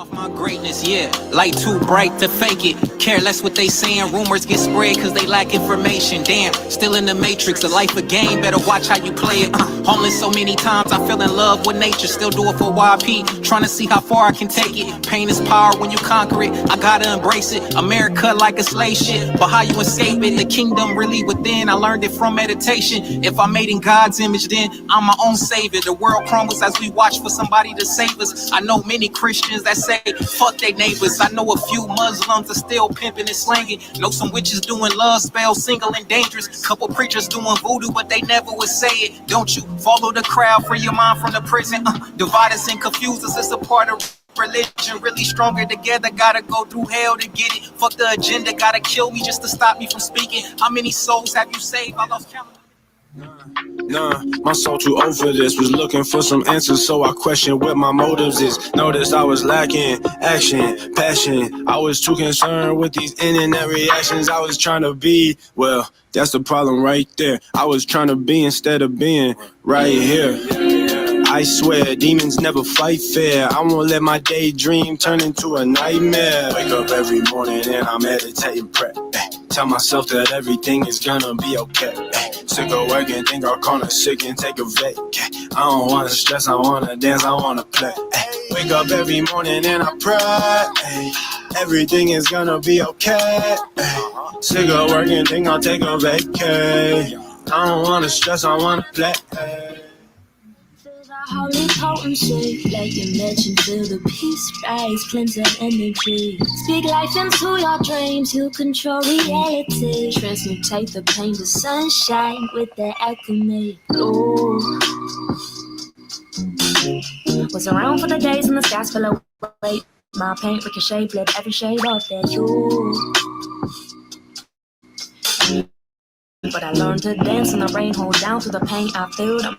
Off my greatness, yeah, light too bright to fake it. Care less what they saying, rumors get spread cause they lack information. Damn, still in the matrix, a life a game, better watch how you play it. Homeless so many times, I fell in love with nature. Still do it for YP, trying to see how far I can take it. Pain is power when you conquer it, I gotta embrace it. America like a slave ship, but how you escape it? The kingdom really within, I learned it from meditation. If I'm made in God's image, then I'm my own savior. The world crumbles as we watch for somebody to save us. I know many Christians that say fuck they neighbors. I know a few Muslims are still pimping and slanging. Know some witches doing love spells, single and dangerous. Couple preachers doing voodoo, but they never would say it. Don't you follow the crowd, free your mind from the prison. Divide us and confuse us, it's a part of religion. Really stronger together, gotta go through hell to get it. Fuck the agenda, gotta kill me just to stop me from speaking. How many souls have you saved? I lost count. Nah, my soul too old for this. Was looking for some answers, so I questioned what my motives is. Noticed I was lacking action, passion. I was too concerned with these internet reactions. I was trying to be, well, that's the problem right there. I was trying to be instead of being right here. I swear, demons never fight fair. I won't let my daydream turn into a nightmare. Wake up every morning and I meditate and pray. Tell myself that everything is gonna be okay. Sick of working, think I'll call it sick and take a vac. I don't wanna stress, I wanna dance, I wanna play. Wake up every morning and I pray. Everything is gonna be okay. Sick of working, think I'll take a vacay. I don't wanna stress, I wanna play. Holy potency, like you mentioned, feel the peace rise, cleanse that energy. Speak life into your dreams, you control reality. Transmutate the pain to sunshine with the alchemy. Ooh. Was around for the days when the skies fell away. My paint ricochet, bled every shade of that hue. But I learned to dance in the rain, hold down to the pain I feel.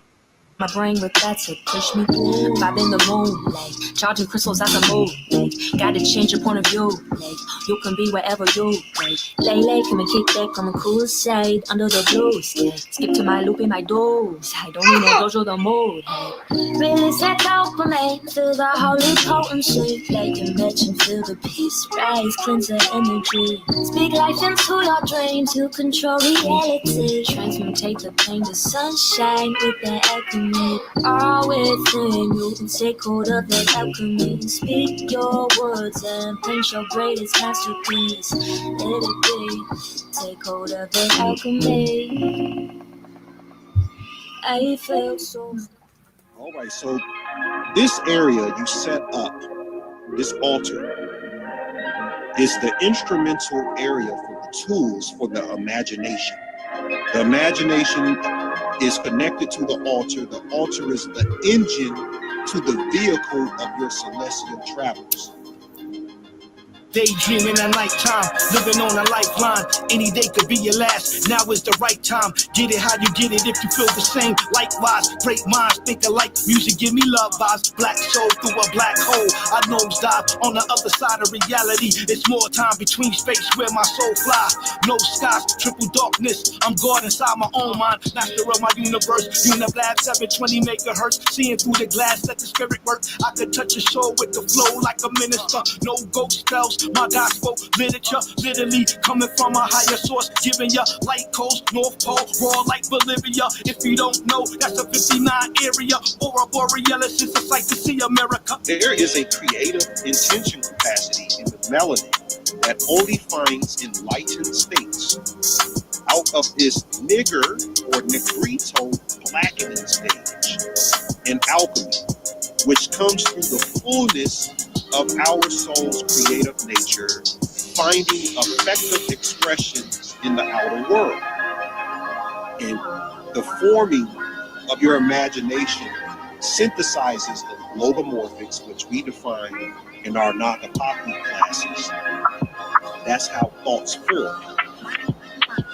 My brain with that to push me through. Vibe in the moonlight, charging crystals as I move. Like, gotta change your point of view. Like, you can be wherever you like. Lay, come and kick back from a cool side under the blue sky. Skip to my loop in my doors. I don't need no dojo the mood. Hey. Release that dopamine, feel the holy potency. Like you mentioned, feel the peace rise, cleanse the energy. Speak life into your dreams, you control reality. Transmutate the pain to sunshine with the alchemy. All within you can take hold of that alchemy. Speak your words and paint your greatest masterpiece. Let it be. Take hold of that alchemy. I feel so. All right, so this area you set up, this altar, is the instrumental area for the tools for the imagination. The imagination is connected to the altar. The altar is the engine to the vehicle of your celestial travels. Daydreaming at nighttime, living on a lifeline. Any day could be your last. Now is the right time. Get it how you get it if you feel the same. Likewise, great minds think alike. Music give me love vibes. Black soul through a black hole. I nosedive on the other side of reality. It's more time between space where my soul flies. No skies, triple darkness. I'm God inside my own mind. Master of my universe. Unilab 720 megahertz. Seeing through the glass, let the spirit work. I could touch your soul with the flow like a minister. No ghost spells. My gospel literature, literally coming from a higher source, giving ya light coast, North Pole, raw like Bolivia. If you don't know, that's a 59 area. Aurora Borealis is a sight to see America. There is a creative intention capacity in the melanin that only finds enlightened states out of this nigger or negrito blackening stage in alchemy, which comes through the fullness of our soul's creative nature, finding effective expression in the outer world. And the forming of your imagination synthesizes the logomorphics, which we define in our NAGAPATHU classes. That's how thoughts form.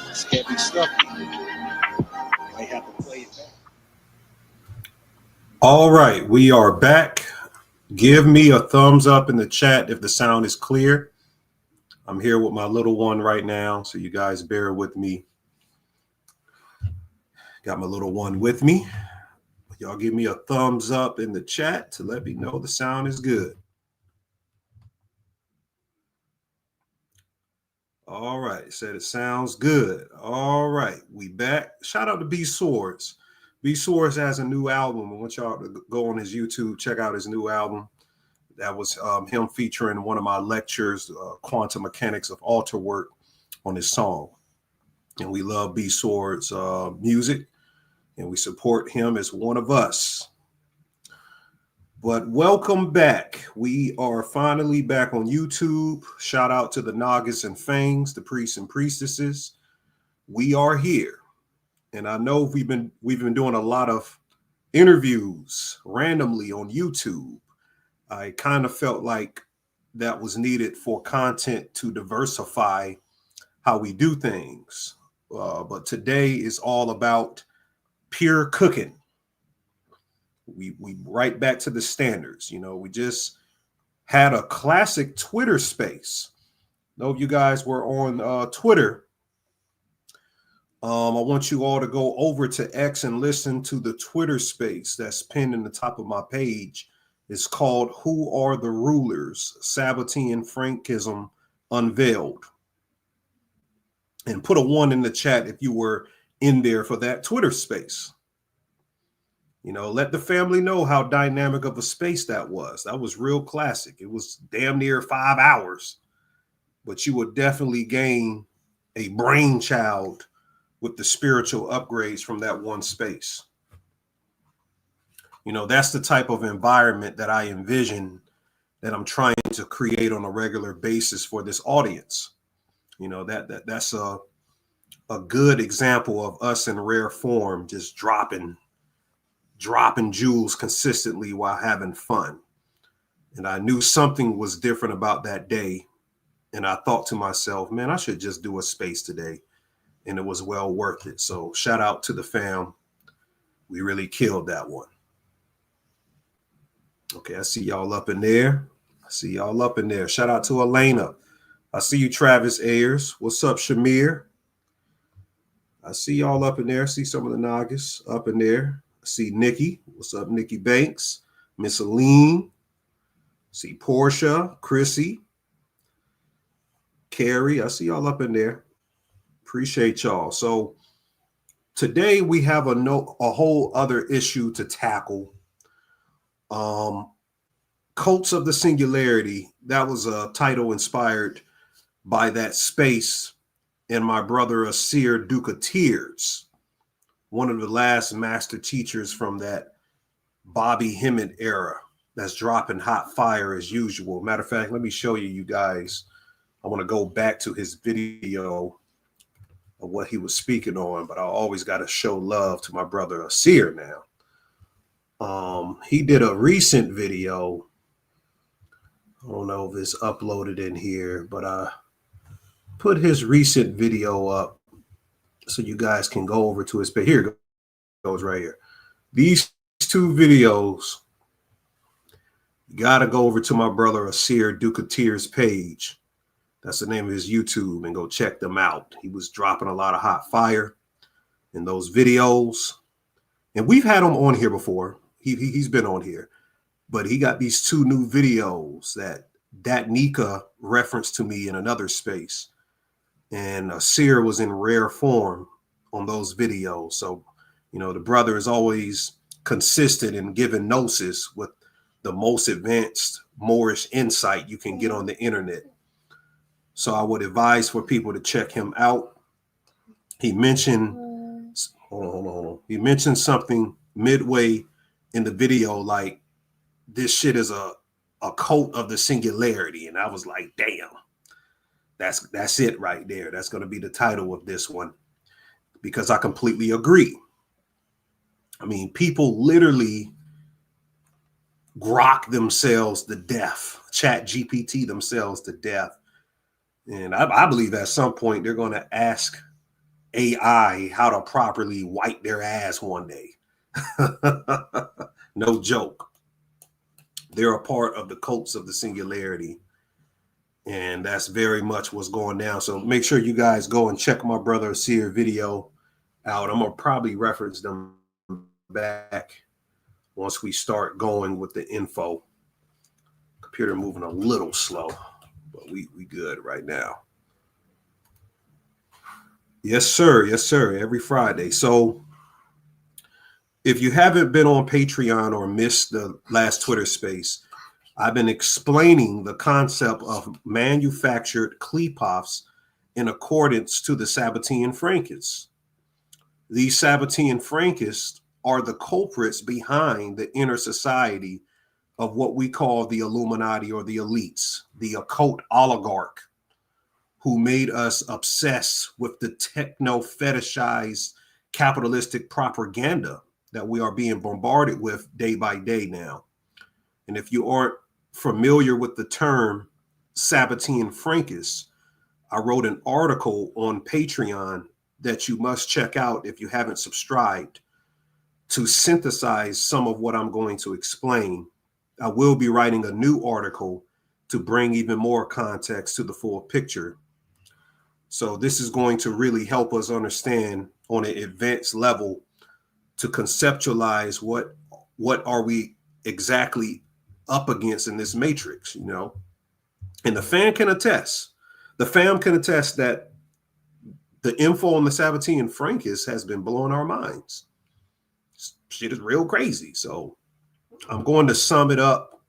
It's heavy stuff. You might have to play it back. All right, we are back. Give me a thumbs up in the chat if the sound is clear. I'm here with my little one right now, so you guys bear with me. Got my little one with me. Y'all give me a thumbs up in the chat to let me know the sound is good. All right. Said it sounds good. All right. We back. Shout out to B Swords. B Swords has a new album. I want y'all to go on his YouTube, check out his new album. That was him featuring one of my lectures, Quantum Mechanics of Altar Work, on his song. And we love B Swords music, and we support him as one of us. But welcome back. We are finally back on YouTube. Shout out to the Nagas and Fangs, the priests and priestesses. We are here. And I know we've been doing a lot of interviews randomly on YouTube. I kind of felt like that was needed for content to diversify how we do things. But today is all about pure cooking. We right back to the standards. You know, we just had a classic Twitter space. I know if you guys were on Twitter, I want you all to go over to X and listen to the Twitter space that's pinned in the top of my page. It's called Who Are the Rulers? Sabbatean Frankism Unveiled. And put a 1 in the chat if you were in there for that Twitter space. You know, let the family know how dynamic of a space that was. That was real classic. It was damn near 5 hours, but you would definitely gain a brainchild with the spiritual upgrades from that one space. You know, that's the type of environment that I envision that I'm trying to create on a regular basis for this audience. You know, that's a good example of us in rare form, just dropping jewels consistently while having fun. And I knew something was different about that day. And I thought to myself, man, I should just do a space today. And it was well worth it. So shout out to the fam. We really killed that one. Okay, I see y'all up in there. Shout out to Elena. I see you, Travis Ayers. What's up, Shamir? I see y'all up in there. I see some of the Nagas up in there. I see Nikki. What's up, Nikki Banks? Miss Aline. See Portia, Chrissy, Carrie. I see y'all up in there. Appreciate y'all. So today we have a whole other issue to tackle. Cults of the Singularity. That was a title inspired by that space and my brother Asir Duke of Tears, one of the last master teachers from that Bobby Hemmett era that's dropping hot fire as usual. Matter of fact, let me show you guys. I want to go back to his video of what he was speaking on, but I always got to show love to my brother Asir now. He did a recent video. I don't know if it's uploaded in here, but I put his recent video up so you guys can go over to his page. Here it goes right here. These two videos, you got to go over to my brother Asir Duke of Tears page. That's the name of his YouTube, and go check them out. He was dropping a lot of hot fire in those videos. And we've had him on here before. He's been on here. But he got these two new videos that Nika referenced to me in another space. And Asir was in rare form on those videos. So, you know, the brother is always consistent in giving gnosis with the most advanced Moorish insight you can get on the internet. So I would advise for people to check him out. He mentioned, hold on. He mentioned something midway in the video, like this shit is a cult of the singularity. And I was like, damn, that's it right there. That's going to be the title of this one, because I completely agree. I mean, people literally grok themselves to death, chat GPT themselves to death. And I believe at some point they're going to ask AI how to properly wipe their ass one day. No joke. They're a part of the cults of the singularity. And that's very much what's going down. So make sure you guys go and check my brother Asir video out. I'm going to probably reference them back once we start going with the info. Computer moving a little slow, but we good right now. Yes, sir. Yes, sir. Every Friday. So if you haven't been on Patreon or missed the last Twitter space, I've been explaining the concept of manufactured klepoths in accordance to the Sabbatean Frankists. These Sabbatean Frankists are the culprits behind the inner society of what we call the Illuminati or the elites, the occult oligarch who made us obsess with the techno fetishized capitalistic propaganda that we are being bombarded with day by day now. And if you aren't familiar with the term Sabbatean Frankist, I wrote an article on Patreon that you must check out if you haven't subscribed to synthesize some of what I'm going to explain. I will be writing a new article to bring even more context to the full picture. So this is going to really help us understand on an advanced level to conceptualize what are we exactly up against in this matrix, you know. And the fam can attest that the info on the Sabbatean Frankists has been blowing our minds. Shit is real crazy. So I'm going to sum it up,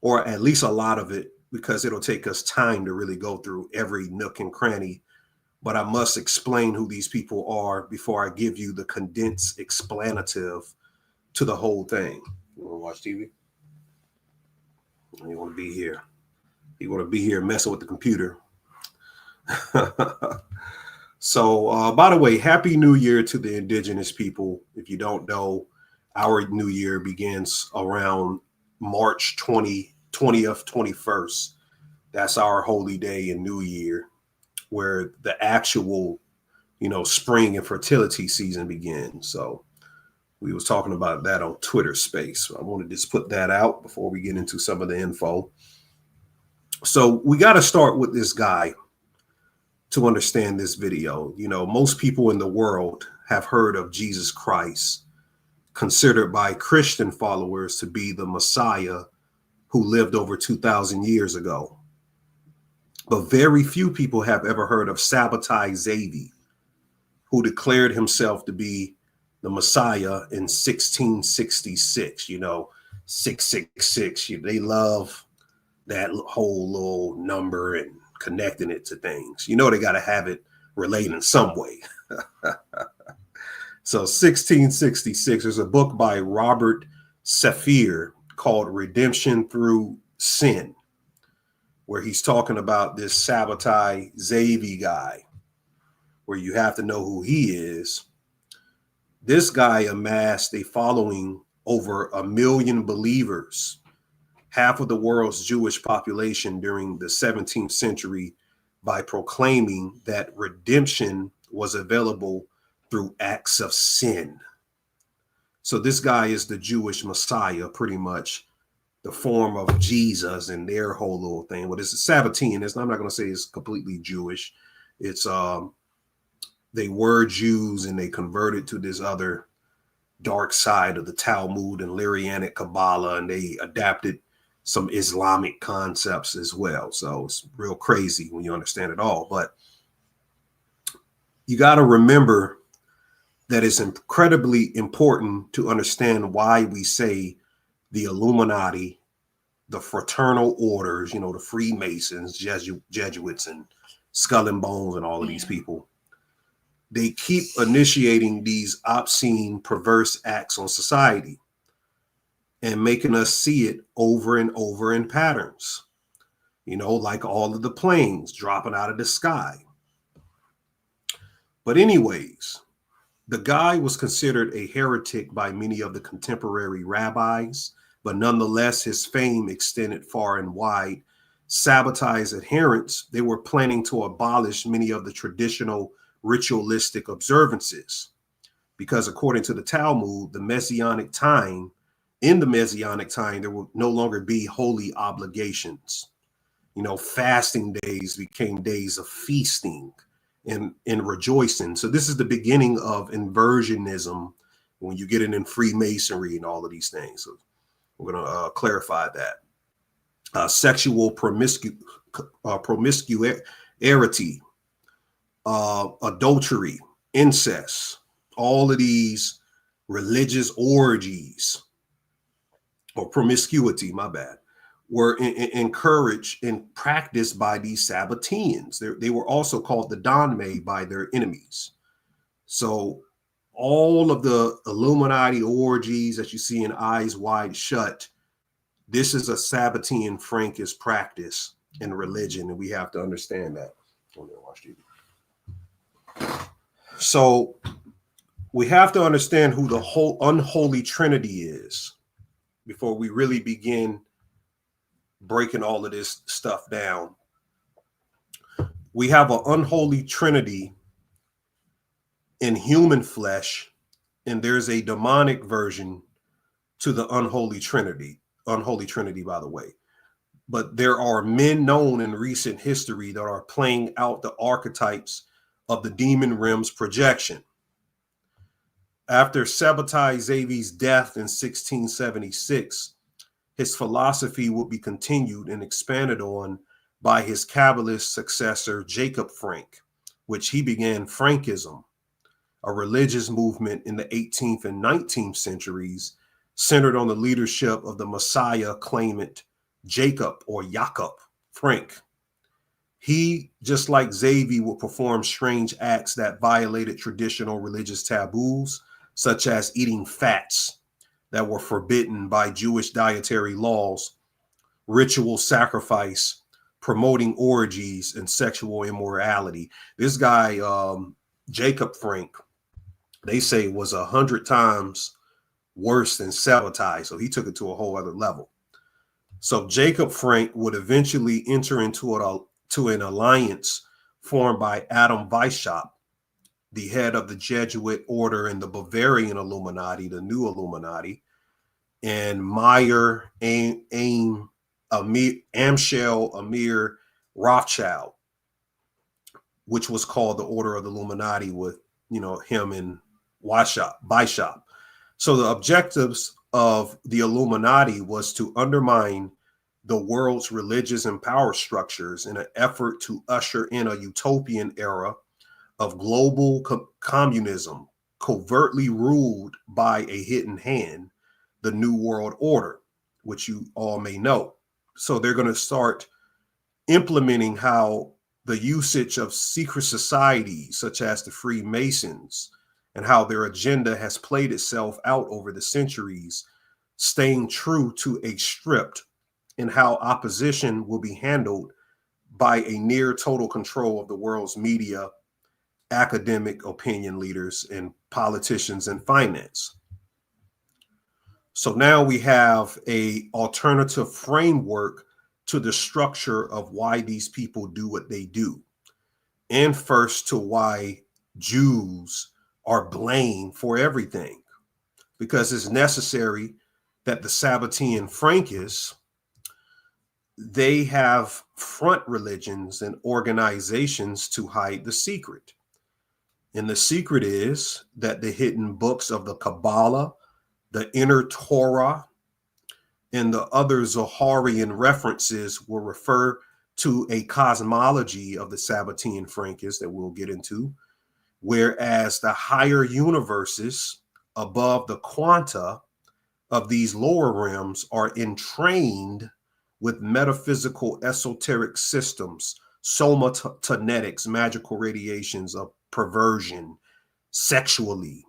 or at least a lot of it, because it'll take us time to really go through every nook and cranny. But I must explain who these people are before I give you the condensed explanative to the whole thing. You want to watch TV? You want to be here. You want to be here messing with the computer. So, by the way, Happy New Year to the indigenous people. If you don't know, our new year begins around March 20th, 21st. That's our holy day and new year, where the actual, spring and fertility season begins. So we was talking about that on Twitter space. So I wanted to just put that out before we get into some of the info. So we got to start with this guy to understand this video. Most people in the world have heard of Jesus Christ, considered by Christian followers to be the Messiah who lived over 2,000 years ago. But very few people have ever heard of Sabbatai Zevi, who declared himself to be the Messiah in 1666. 666. They love that whole little number and connecting it to things. They got to have it related in some way. So 1666, there's a book by Robert Saphir called Redemption Through Sin, where he's talking about this Sabbatai Zevi guy, where you have to know who he is. This guy amassed a following over 1 million believers, half of the world's Jewish population during the 17th century, by proclaiming that redemption was available through acts of sin. So this guy is the Jewish Messiah, pretty much the form of Jesus and their whole little thing. What is Sabbatean? I'm not going to say it's completely Jewish. It's they were Jews and they converted to this other dark side of the Talmud and Lyranic Kabbalah, and they adapted some Islamic concepts as well. So it's real crazy when you understand it all. But you got to remember that it's incredibly important to understand why we say the Illuminati, the fraternal orders, the Freemasons, Jesuits, and Skull and Bones, and all of these people. They keep initiating these obscene, perverse acts on society and making us see it over and over in patterns, like all of the planes dropping out of the sky. But anyways, the guy was considered a heretic by many of the contemporary rabbis, but nonetheless, his fame extended far and wide. Sabbatai's adherents, they were planning to abolish many of the traditional ritualistic observances, because according to the Talmud, in the Messianic time, there will no longer be holy obligations. Fasting days became days of feasting and rejoicing. So this is the beginning of Inversionism, when you get it in Freemasonry and all of these things. So we're going to clarify that. Sexual promiscuity adultery, incest, all of these religious orgies or promiscuity, my bad, were encouraged and practiced by these Sabbateans. They were also called the Donme by their enemies. So all of the Illuminati orgies that you see in Eyes Wide Shut, this is a Sabbatean Frankist practice in religion, and we have to understand that. So we have to understand who the whole unholy trinity is before we really begin breaking all of this stuff down. We have an unholy trinity in human flesh, and there's a demonic version to the unholy trinity, by the way. But there are men known in recent history that are playing out the archetypes of the demon realm's projection. After Sabbatai Zevi's death in 1676, his philosophy would be continued and expanded on by his Kabbalist successor, Jacob Frank, which he began Frankism, a religious movement in the 18th and 19th centuries centered on the leadership of the Messiah claimant Jacob Frank. He, just like Zevi, would perform strange acts that violated traditional religious taboos, such as eating fats that were forbidden by Jewish dietary laws, ritual sacrifice, promoting orgies, and sexual immorality. This guy, Jacob Frank, they say was 100 times worse than Sabbatai, so he took it to a whole other level. So Jacob Frank would eventually enter into an alliance formed by Adam Weishaupt, the head of the Jesuit order in the Bavarian Illuminati, the New Illuminati, and Meyer Amschel Amir Rothschild, which was called the Order of the Illuminati, with him and Weishaupt. So the objectives of the Illuminati was to undermine the world's religious and power structures in an effort to usher in a utopian era of global communism, covertly ruled by a hidden hand, the New World Order, which you all may know. So they're going to start implementing how the usage of secret societies, such as the Freemasons, and how their agenda has played itself out over the centuries, staying true to a script, and how opposition will be handled by a near total control of the world's media, academic opinion leaders, and politicians and finance. So now we have an alternative framework to the structure of why these people do what they do. And first, to why Jews are blamed for everything, because it's necessary that the Sabbatean Frankists, they have front religions and organizations to hide the secret. And the secret is that the hidden books of the Kabbalah, the inner Torah, and the other Zoharian references will refer to a cosmology of the Sabbatean Frankists that we'll get into, whereas the higher universes above the quanta of these lower realms are entrained with metaphysical esoteric systems, somatonetics, magical radiations of perversion, sexually,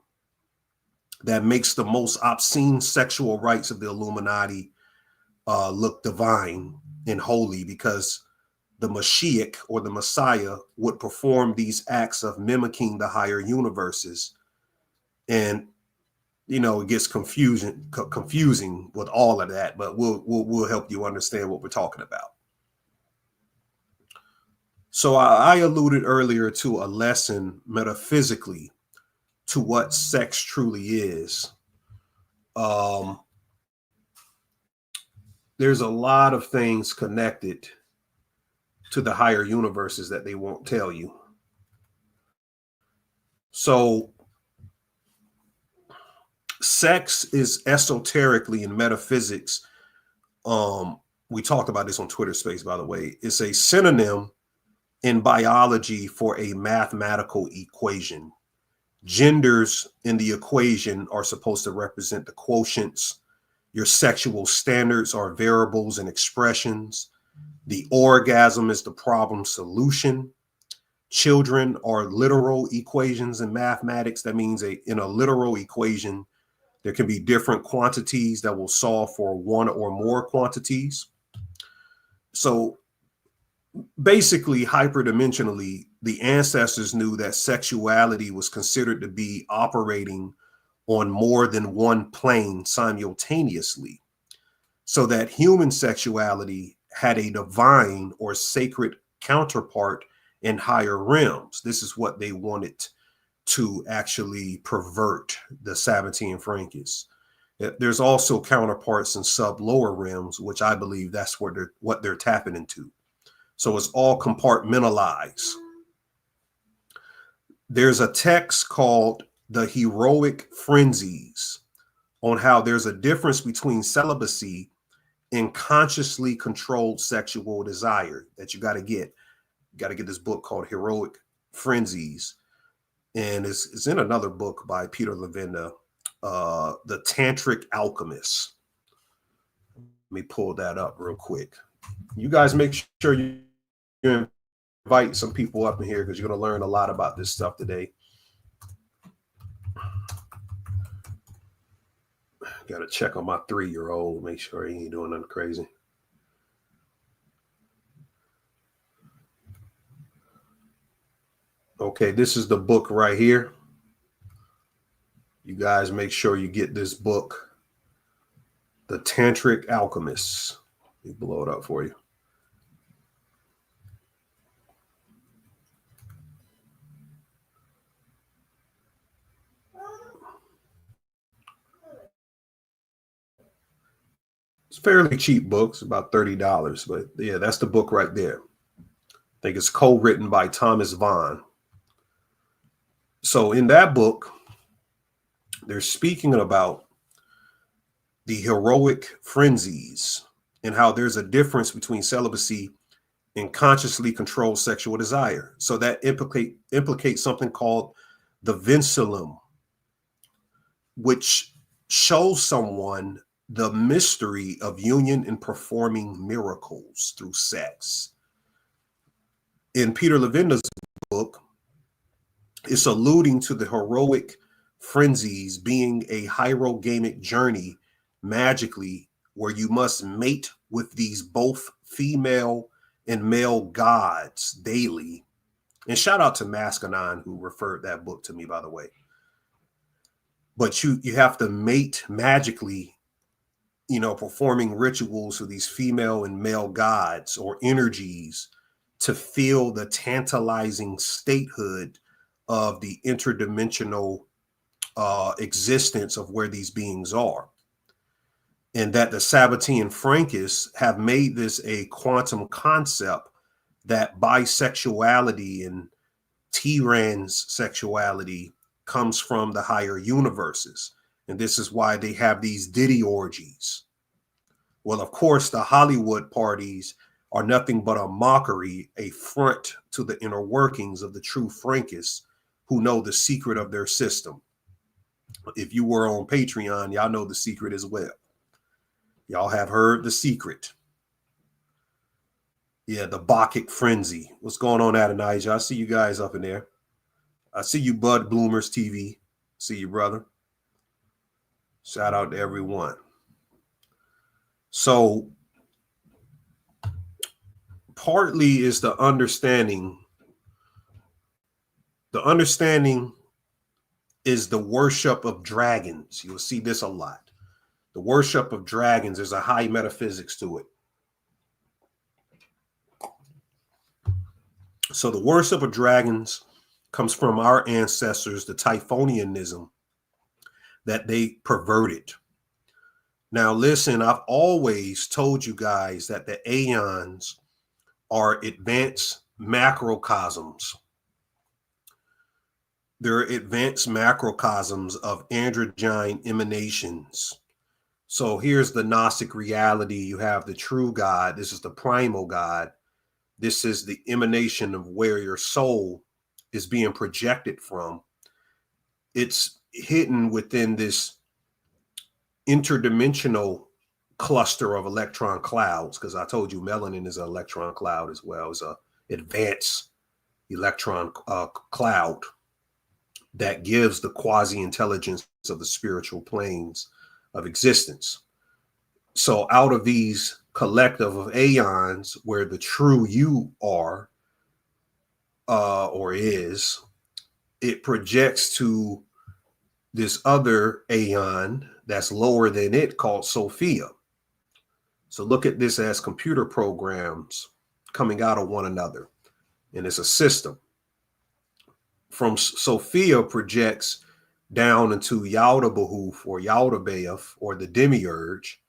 that makes the most obscene sexual rites of the Illuminati look divine and holy, because the Mashiach, or the Messiah, would perform these acts of mimicking the higher universes. And it gets confusing with all of that, but we'll help you understand what we're talking about. So I alluded earlier to a lesson metaphysically to what sex truly is. There's a lot of things connected to the higher universes that they won't tell you. So sex is esoterically in metaphysics. We talked about this on Twitter Space, by the way. It's a synonym in biology for a mathematical equation. Genders in the equation are supposed to represent the quotients. Your sexual standards are variables and expressions. The orgasm is the problem solution. Children are literal equations in mathematics. That means in a literal equation, there can be different quantities that will solve for one or more quantities. So basically, hyperdimensionally, the ancestors knew that sexuality was considered to be operating on more than one plane simultaneously, so that human sexuality had a divine or sacred counterpart in higher realms. This is what they wanted to actually pervert, the Sabbatean Frankism. There's also counterparts in sub-lower realms, which I believe that's what they're tapping into. So it's all compartmentalized. There's a text called The Heroic Frenzies on how there's a difference between celibacy and consciously controlled sexual desire that you got to get. You got to get this book called Heroic Frenzies. And it's in another book by Peter Levenda, The Tantric Alchemist. Let me pull that up real quick. You guys make sure you invite some people up in here because you're going to learn a lot about this stuff today. Got to check on my 3-year-old, make sure he ain't doing nothing crazy. Okay, this is the book right here. You guys make sure you get this book, The Tantric Alchemist. Let me blow it up for you. It's a fairly cheap book. It's about $30, but yeah, that's the book right there. I think it's co-written by Thomas Vaughn. So in that book, they're speaking about the heroic frenzies and how there's a difference between celibacy and consciously controlled sexual desire. So that implicates something called the vinculum, which shows someone the mystery of union and performing miracles through sex. In Peter Levenda's book, it's alluding to the heroic frenzies being a hierogamic journey magically where you must mate with these both female and male gods daily. And shout out to Mascanon who referred that book to me, by the way. But you have to mate magically, you know, performing rituals for these female and male gods or energies to feel the tantalizing statehood of the interdimensional existence of where these beings are. And that the Sabbatean Frankists have made this a quantum concept that bisexuality and trans sexuality comes from the higher universes. And this is why they have these Diddy orgies. Well, of course, the Hollywood parties are nothing but a mockery, a front to the inner workings of the true Frankists who know the secret of their system. If you were on Patreon, y'all know the secret as well. Y'all have heard the secret. Yeah, the Bacchic frenzy. What's going on, Adonijah? I see you guys up in there. I see you, Bud Bloomers TV. See you, brother. Shout out to everyone. So, partly is the understanding. The understanding is the worship of dragons. You'll see this a lot. The worship of dragons, there's a high metaphysics to it. So the worship of dragons comes from our ancestors, the Typhonianism that they perverted. Now, listen, I've always told you guys that the aeons are advanced macrocosms. They're advanced macrocosms of androgyne emanations. So here's the Gnostic reality. You have the true God. This is the primal God. this is the emanation of where your soul is being projected from. It's hidden within this interdimensional cluster of electron clouds, because I told you melanin is an electron cloud as well. It's an advanced electron cloud that gives the quasi-intelligence of the spiritual planes of existence. So out of these collective of aeons where the true you are or is, it projects to this other aeon that's lower than it called Sophia. So look at this as computer programs coming out of one another, and it's a system. From Sophia projects down into Yaldabaoth or Yaldabaoth or the demiurge,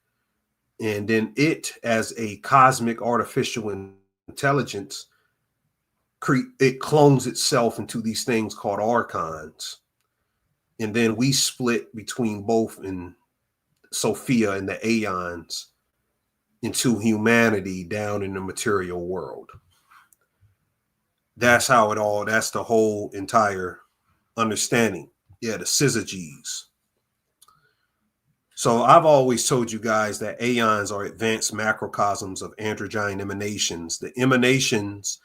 and then it, as a cosmic artificial intelligence, it clones itself into these things called archons. And then we split between both in Sophia and the aeons into humanity down in the material world. That's how it all, that's the whole entire understanding. Yeah, the syzygies. So I've always told you guys that aeons are advanced macrocosms of androgyne emanations. The emanations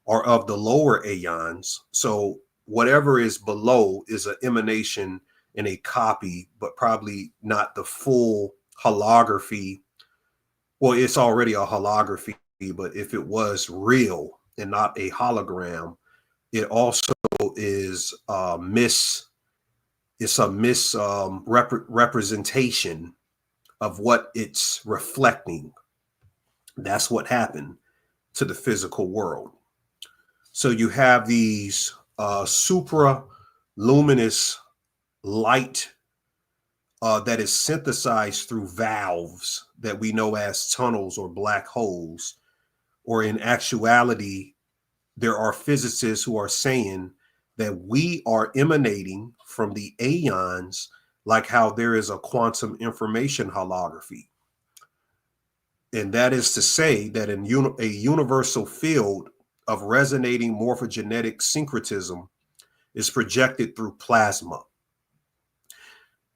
are of the lower aeons. So whatever is below is an emanation and a copy, but probably not the full holography. Well, it's already a holography, but if it was real and not a hologram, it also is representation of what it's reflecting. That's what happened to the physical world. So you have these supra-luminous light that is synthesized through valves that we know as tunnels or black holes, or in actuality, there are physicists who are saying that we are emanating from the aeons, like how there is a quantum information holography. And that is to say that in a universal field of resonating morphogenetic syncretism is projected through plasma.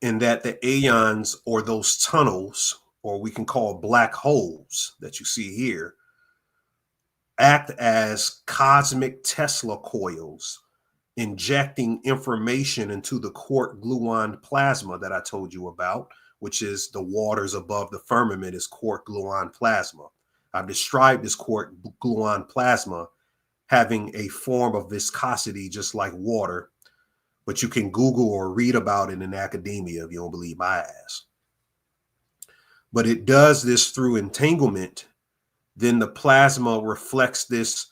And that the aeons, or those tunnels, or we can call black holes that you see here, act as cosmic Tesla coils, injecting information into the quark gluon plasma that I told you about, which is the waters above the firmament is quark gluon plasma. I've described this quark gluon plasma having a form of viscosity just like water, but you can Google or read about it in academia if you don't believe my ass. But it does this through entanglement. Then the plasma reflects this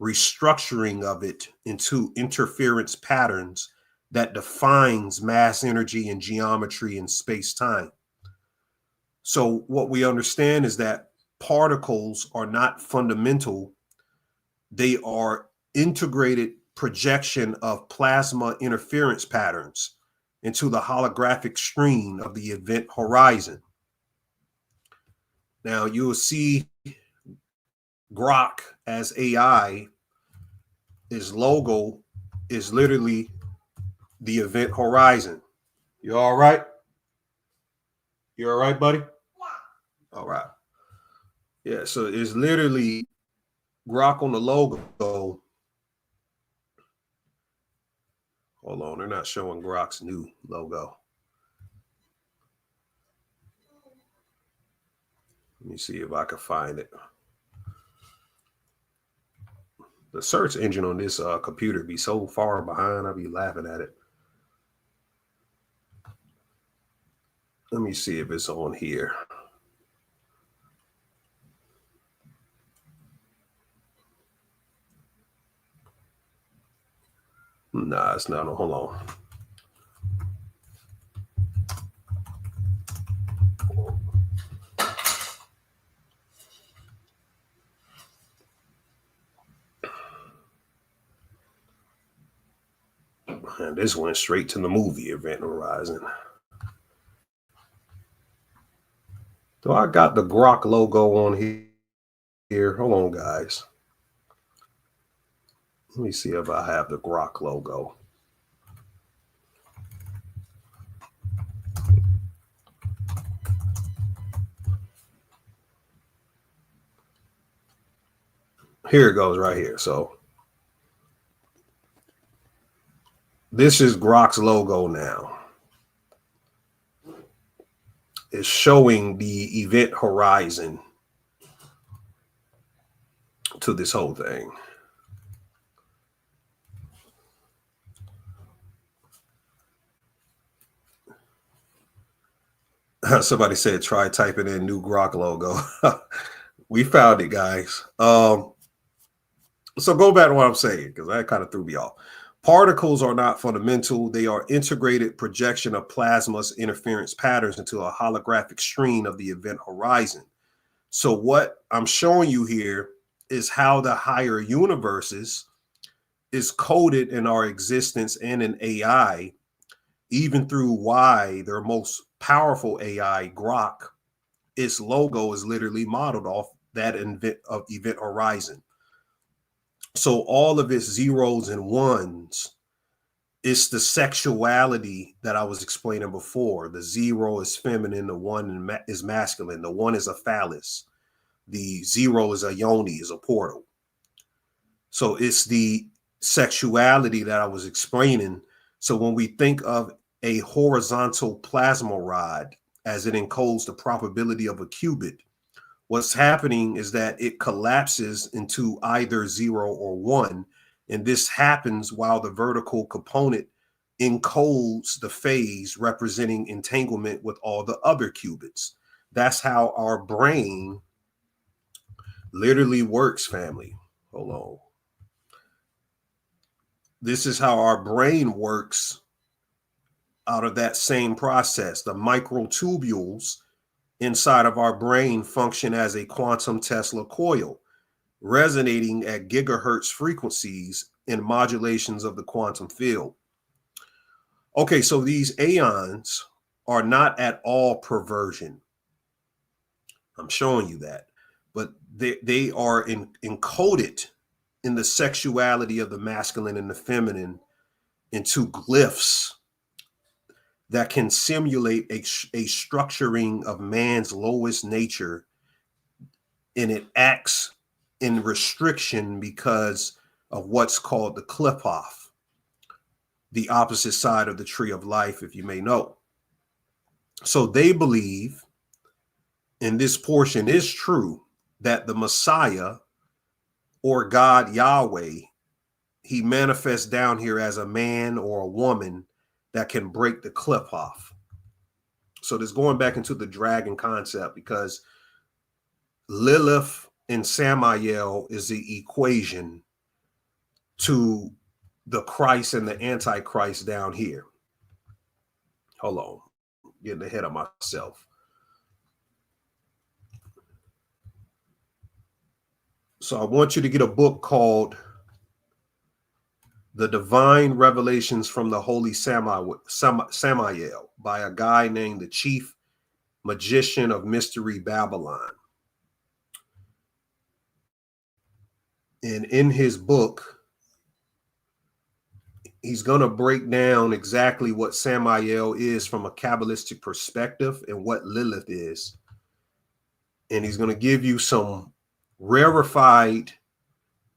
restructuring of it into interference patterns that defines mass, energy, and geometry in space-time. So what we understand is that particles are not fundamental. They are integrated projection of plasma interference patterns into the holographic screen of the event horizon. Now you will see Grok as AI, his logo is literally the event horizon. You all right? You all right, buddy? Yeah. All right. Yeah, so it's literally Grok on the logo. Hold on, they're not showing Grok's new logo. Let me see if I can find it. The search engine on this computer be so far behind, I'll be laughing at it. Let me see if it's on here. Nah, it's not. Hold on. And this went straight to the movie Event Horizon. So I got the Grok logo on here. Hold on, guys. Let me see if I have the Grok logo. Here it goes right here. So this is Grok's logo now. It's showing the event horizon to this whole thing. Somebody said try typing in new Grok logo. We found it, guys. So go back to what I'm saying, because that kind of threw me off. Particles are not fundamental. They are integrated projection of plasma's interference patterns into a holographic screen of the event horizon. So what I'm showing you here is how the higher universes is coded in our existence and in AI, even through why their most powerful AI, Grok, its logo is literally modeled off that event horizon. So all of its zeros and ones, it's the sexuality that I was explaining before. The zero is feminine, the one is masculine, the one is a phallus, the zero is a yoni, is a portal. So it's the sexuality that I was explaining. So when we think of a horizontal plasma rod as it encodes the probability of a qubit, what's happening is that it collapses into either 0 or 1. And this happens while the vertical component encodes the phase representing entanglement with all the other qubits. That's how our brain literally works, family. Hold on. This is how our brain works out of that same process. The microtubules inside of our brain function as a quantum Tesla coil, resonating at gigahertz frequencies in modulations of the quantum field. Okay, so these aeons are not at all perversion. I'm showing you that. But they are encoded in the sexuality of the masculine and the feminine into glyphs that can simulate a structuring of man's lowest nature, and it acts in restriction because of what's called the Qliphoth, the opposite side of the tree of life, if you may know. So they believe, and this portion is true, that the Messiah or God Yahweh, he manifests down here as a man or a woman that can break the Qliphoth. So this going back into the dragon concept, because Lilith and Samael is the equation to the Christ and the Antichrist down here. Hold on, getting ahead of myself. So I want you to get a book called The Divine Revelations from the Holy Samael by a guy named the Chief Magician of Mystery Babylon. And in his book, he's going to break down exactly what Samael is from a Kabbalistic perspective and what Lilith is. And he's going to give you some rarefied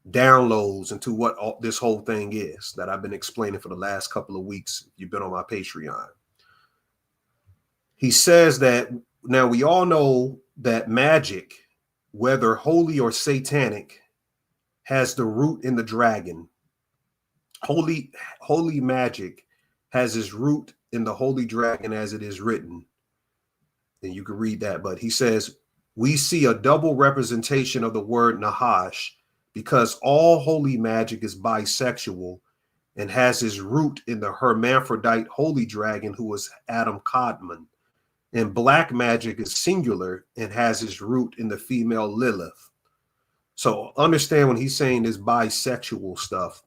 downloads into what this whole thing is that I've been explaining for the last couple of weeks. You've been on my Patreon. He says that now we all know that magic, whether holy or satanic, has the root in the dragon. Holy magic has its root in the holy dragon, as it is written. And you can read that. But he says, we see a double representation of the word Nahash, because all holy magic is bisexual and has its root in the hermaphrodite holy dragon, who was Adam Kadmon. And black magic is singular and has its root in the female Lilith. So understand, when he's saying this bisexual stuff,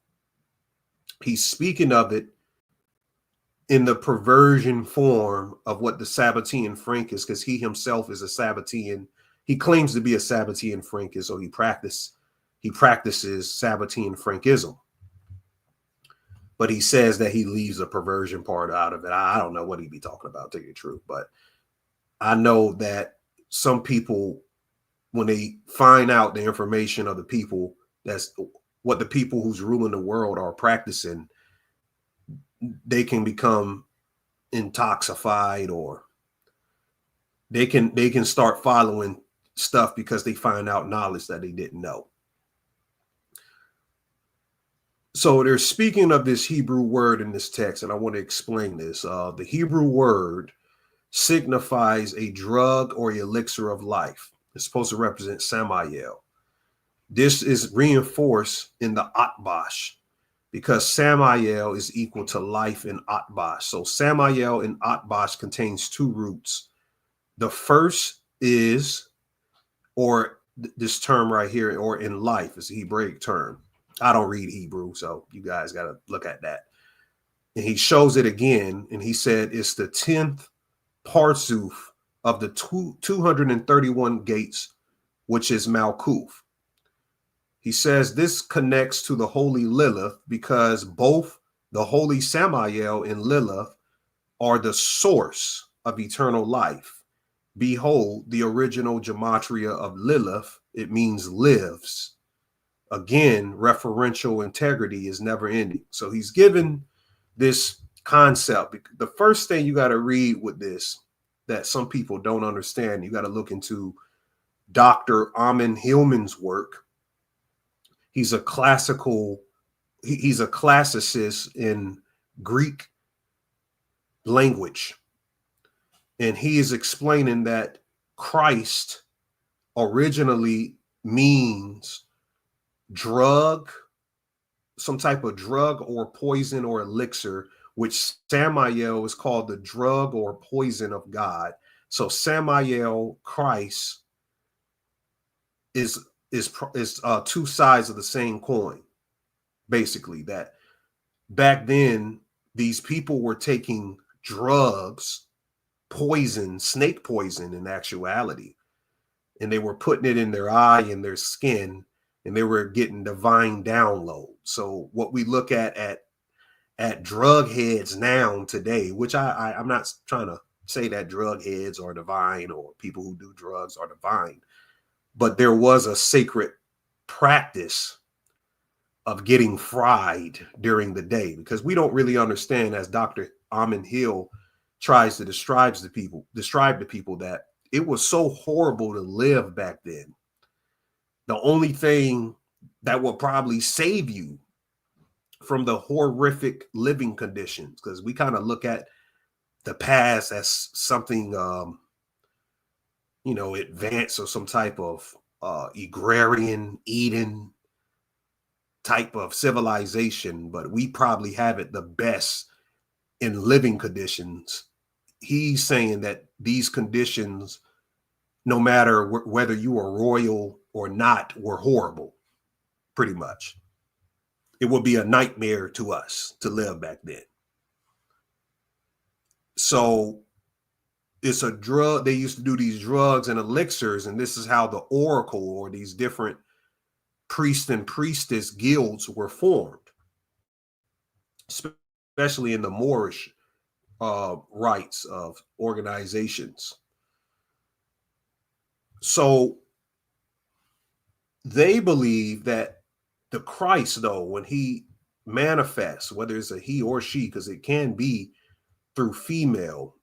he's speaking of it in the perversion form of what the Sabbatean Frankist, because he himself is a Sabbatean. He claims to be a Sabbatean Frankist, so he practices Sabbatean Frankism. but he says that he leaves the perversion part out of it. I don't know what he'd be talking about, to tell you the truth, but I know that some people, when they find out the information of the people, that's what the people who's ruling the world are practicing, they can become intoxicated, or they can start following stuff because they find out knowledge that they didn't know. So they're speaking of this Hebrew word in this text, and I want to explain this. The Hebrew word signifies a drug or elixir of life. It's supposed to represent Samael. This is reinforced in the Atbash, because Samael is equal to life in Atbash. So Samael in Atbash contains two roots. The first is, or this term right here, or in life, is a Hebraic term. I don't read Hebrew, so you guys got to look at that. And he shows it again, and he said it's the 10th parsuf of the 231 gates, which is Malkuth. He says this connects to the holy Lilith, because both the holy Samael and Lilith are the source of eternal life. Behold, the original gematria of Lilith, it means lives. Again, referential integrity is never ending. So he's given this concept. The first thing you got to read with this, that some people don't understand, you got to look into Dr. Amen Hillman's work. He's a classicist in Greek language. And he is explaining that Christ originally means drug, some type of drug or poison or elixir, which Samael is called the drug or poison of God. So Samael, Christ, is two sides of the same coin, basically. That back then these people were taking drugs, poison, snake poison in actuality, and they were putting it in their eye and their skin, and they were getting divine download. So what we look at drug heads now today, which I'm not trying to say that drug heads are divine or people who do drugs are divine, but there was a sacred practice of getting fried during the day, because we don't really understand, as Dr. Amen Hill tries to describe to people, that it was so horrible to live back then. The only thing that will probably save you from the horrific living conditions, because we kind of look at the past as something, advanced, or some type of agrarian Eden type of civilization, but we probably have it the best in living conditions. He's saying that these conditions, no matter whether you were royal or not, were horrible, pretty much. It would be a nightmare to us to live back then. So it's a drug. They used to do these drugs and elixirs, and this is how the oracle, or these different priest and priestess guilds, were formed, especially in the Moorish rites of organizations. So they believe that the Christ, though, when he manifests, whether it's a he or she, because it can be through female,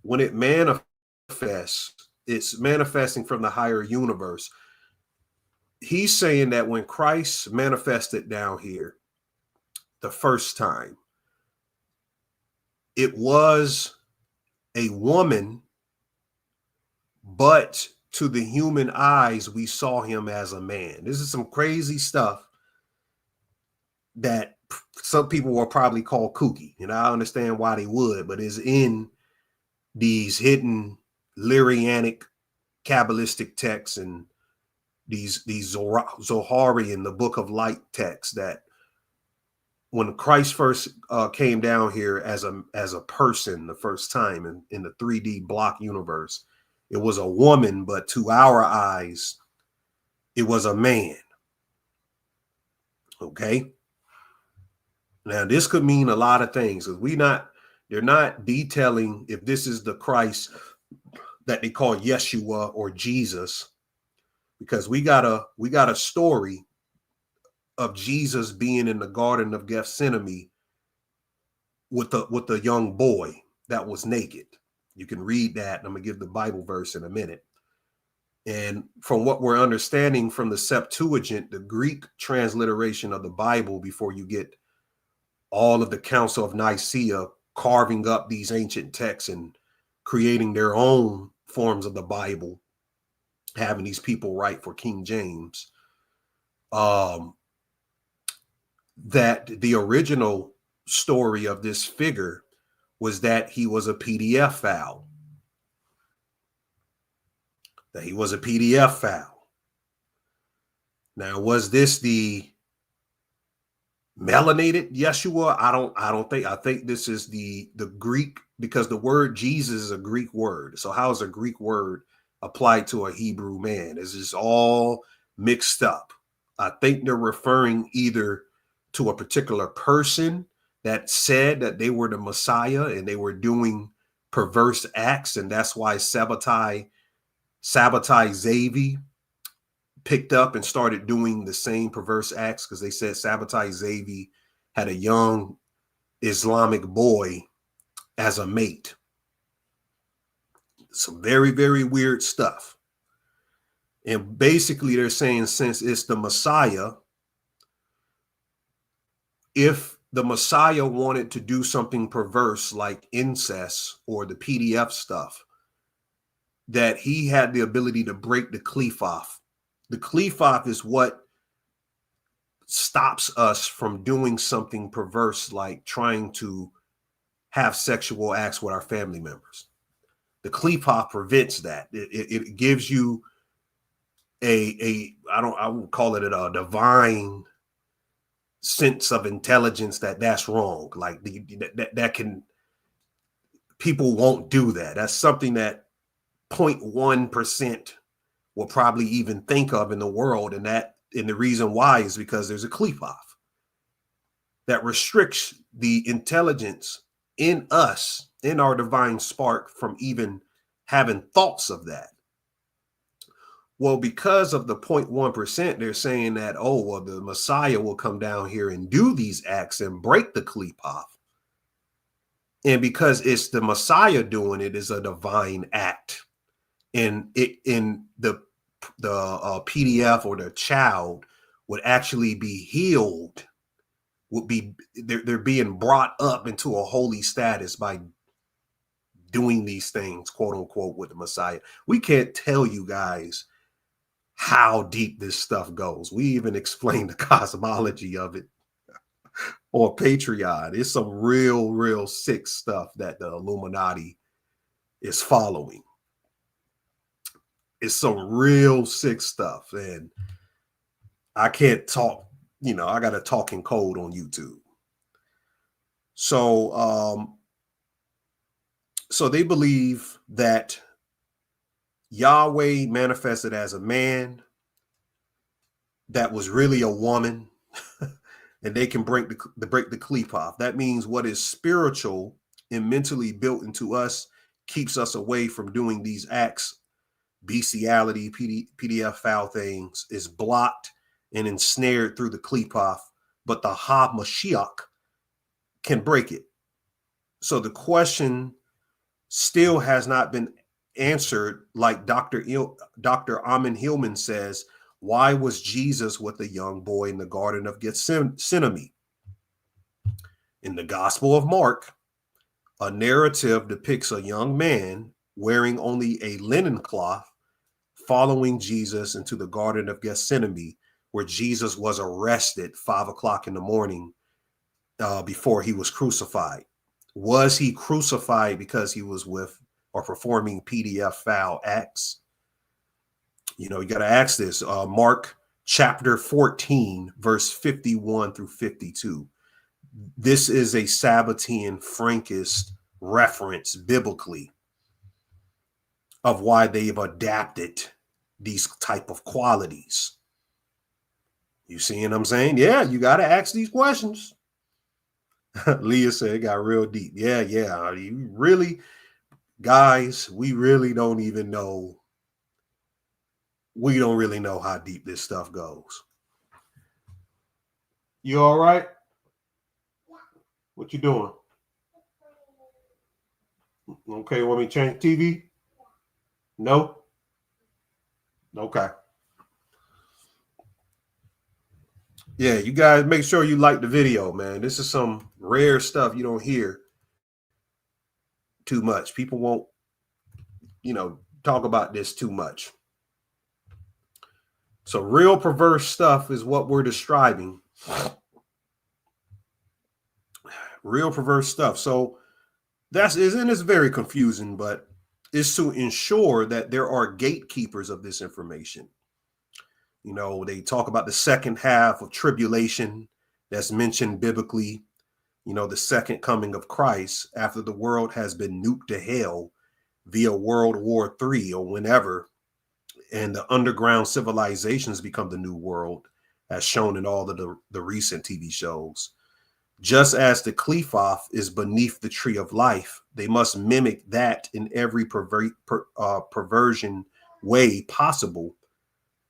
when it manifests, it's manifesting from the higher universe. He's saying that when Christ manifested down here the first time, it was a woman, but to the human eyes, we saw him as a man. This is some crazy stuff that some people will probably call kooky. And I understand why they would, but it's in these hidden Lyrianic Kabbalistic texts and these Zoharian, the Book of Light texts, that when Christ first came down here as a person the first time in the 3D block universe, it was a woman, but to our eyes, it was a man. Okay. Now, this could mean a lot of things, because they're not detailing if this is the Christ that they call Yeshua or Jesus, because we got a story of Jesus being in the Garden of Gethsemane with the young boy that was naked. You can read that, and I'm gonna give the Bible verse in a minute. And from what we're understanding from the Septuagint, the Greek transliteration of the Bible, before you get all of the Council of Nicaea carving up these ancient texts and creating their own forms of the Bible, having these people write for King James, that the original story of this figure was that he was a PDF file. That he was a PDF file. Now, was this the melanated Yeshua? I think this is the Greek, because the word Jesus is a Greek word. So how is a Greek word applied to a Hebrew man? Is this all mixed up? I think they're referring either to a particular person that said that they were the Messiah and they were doing perverse acts, and that's why Sabbatai Zevi picked up and started doing the same perverse acts, because they said Sabbatai Zevi had a young Islamic boy as a mate. Some very, very weird stuff. And basically they're saying, since it's the Messiah, if the Messiah wanted to do something perverse like incest or the PDF stuff, that he had the ability to break the qliphoth. The qliphoth is what stops us from doing something perverse, like trying to have sexual acts with our family members. The qliphoth prevents that. It gives you I would call it a divine sense of intelligence that's wrong. Like that can, people won't do that. That's something that 0.1% will probably even think of in the world, and the reason why is because there's a qliphoth that restricts the intelligence in us, in our divine spark, from even having thoughts of that. Well, because of the 0.1%, they're saying that, oh, well, the Messiah will come down here and do these acts and break the qliphoth. And because it's the Messiah doing it, is a divine act. And the PDF or the child would actually be healed, they're being brought up into a holy status by doing these things, quote unquote, with the Messiah. We can't tell you guys how deep this stuff goes. We even explain the cosmology of it on Patreon. It's some real sick stuff that the Illuminati is following. It's some real sick stuff, and I can't talk, I got to talk in code on YouTube. So they believe that Yahweh manifested as a man that was really a woman, and they can break the qliphoth. That means what is spiritual and mentally built into us keeps us away from doing these acts. Bestiality, PDF foul things is blocked and ensnared through the qliphoth, but the Ha-Mashiach can break it. So the question still has not been answered, like Dr. Amin Hillman says, why was Jesus with a young boy in the Garden of Gethsemane? In the Gospel of Mark, a narrative depicts a young man wearing only a linen cloth following Jesus into the Garden of Gethsemane, where Jesus was arrested 5 o'clock in the morning before he was crucified. Was he crucified because he was with or performing PDF foul acts? You got to ask this. Mark chapter 14, verse 51 through 52. This is a Sabbatean Frankist reference biblically of why they've adapted these type of qualities. You see what I'm saying? Yeah, you got to ask these questions. Leah said it got real deep. Yeah. You really, guys, we really don't even know. We don't really know how deep this stuff goes. You all right? What you doing? Okay, want me to change TV? No? Okay. Yeah, you guys make sure you like the video, man. This is some rare stuff you don't hear too much. People won't, talk about this too much. So real perverse stuff is what we're describing. Real perverse stuff. So it's very confusing, but it's to ensure that there are gatekeepers of this information. They talk about the second half of tribulation that's mentioned biblically, the second coming of Christ after the world has been nuked to hell via World War III or whenever, and the underground civilizations become the new world, as shown in all of the recent TV shows. Just as the Qliphoth is beneath the tree of life, they must mimic that in every perversion way possible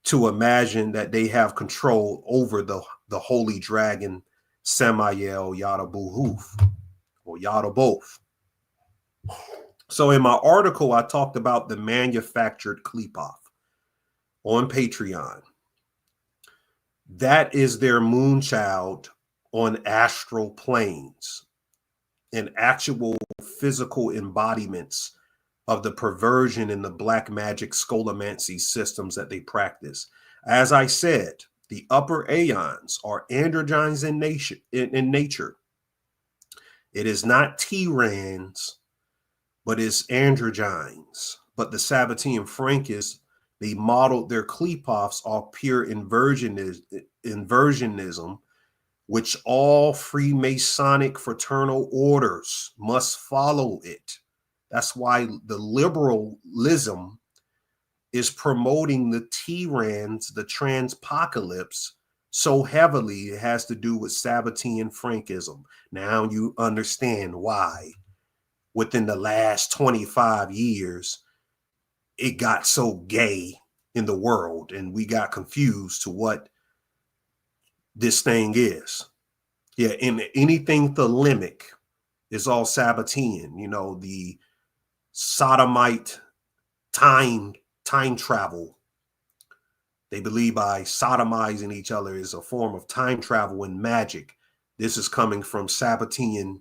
to imagine that they have control over the holy dragon Samael Yadabuhuf or Yadaboth. So in my article, I talked about the manufactured Qliphoth on Patreon. That is their moonchild on astral planes and actual physical embodiments of the perversion in the black magic scolomancy systems that they practice. As I said, the upper aeons are androgynes in nature. It is not T-Rans, but it's androgynes. But the Sabbatean Frankists, they modeled their Qliphoths off pure inversionism, which all Freemasonic fraternal orders must follow it. That's why the liberalism is promoting the T-Rans, the transpocalypse, so heavily. It has to do with Sabbatean Frankism. Now you understand why within the last 25 years, it got so gay in the world and we got confused to what this thing is. Yeah, and anything thelemic is all Sabbatean, the sodomite time travel. They believe by sodomizing each other is a form of time travel and magic. This is coming from Sabbatean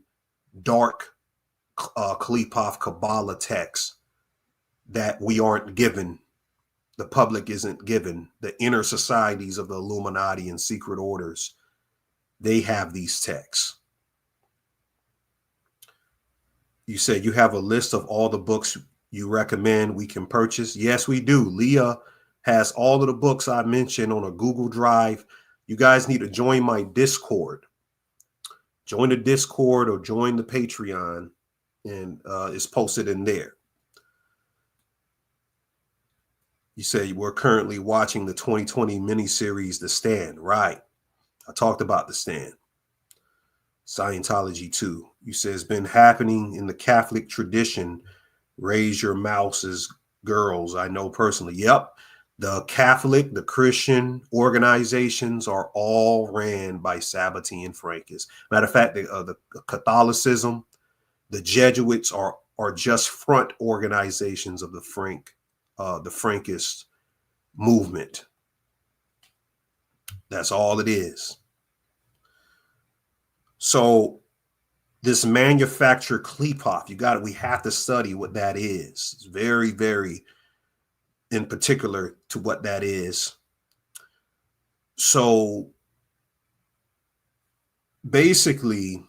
dark Qliphoth Kabbalah texts that we aren't given. The public isn't given. The inner societies of the Illuminati and secret orders, they have these texts. You said you have a list of all the books you recommend we can purchase. Yes, we do. Leah has all of the books I mentioned on a Google Drive. You guys need to join my Discord. Join the Discord or join the Patreon, and it's posted in there. You say we're currently watching the 2020 miniseries, The Stand. Right. I talked about The Stand. Scientology too. You say it's been happening in the Catholic tradition. Raise your mouses, girls. I know personally. Yep. The Catholic, the Christian organizations are all ran by Sabbatean Frankists. Matter of fact, the Catholicism, the Jesuits are just front organizations of the Frankist movement. That's all it is. So this manufactured Qliphoth, we have to study what that is. It's very, very in particular to what that is. So basically,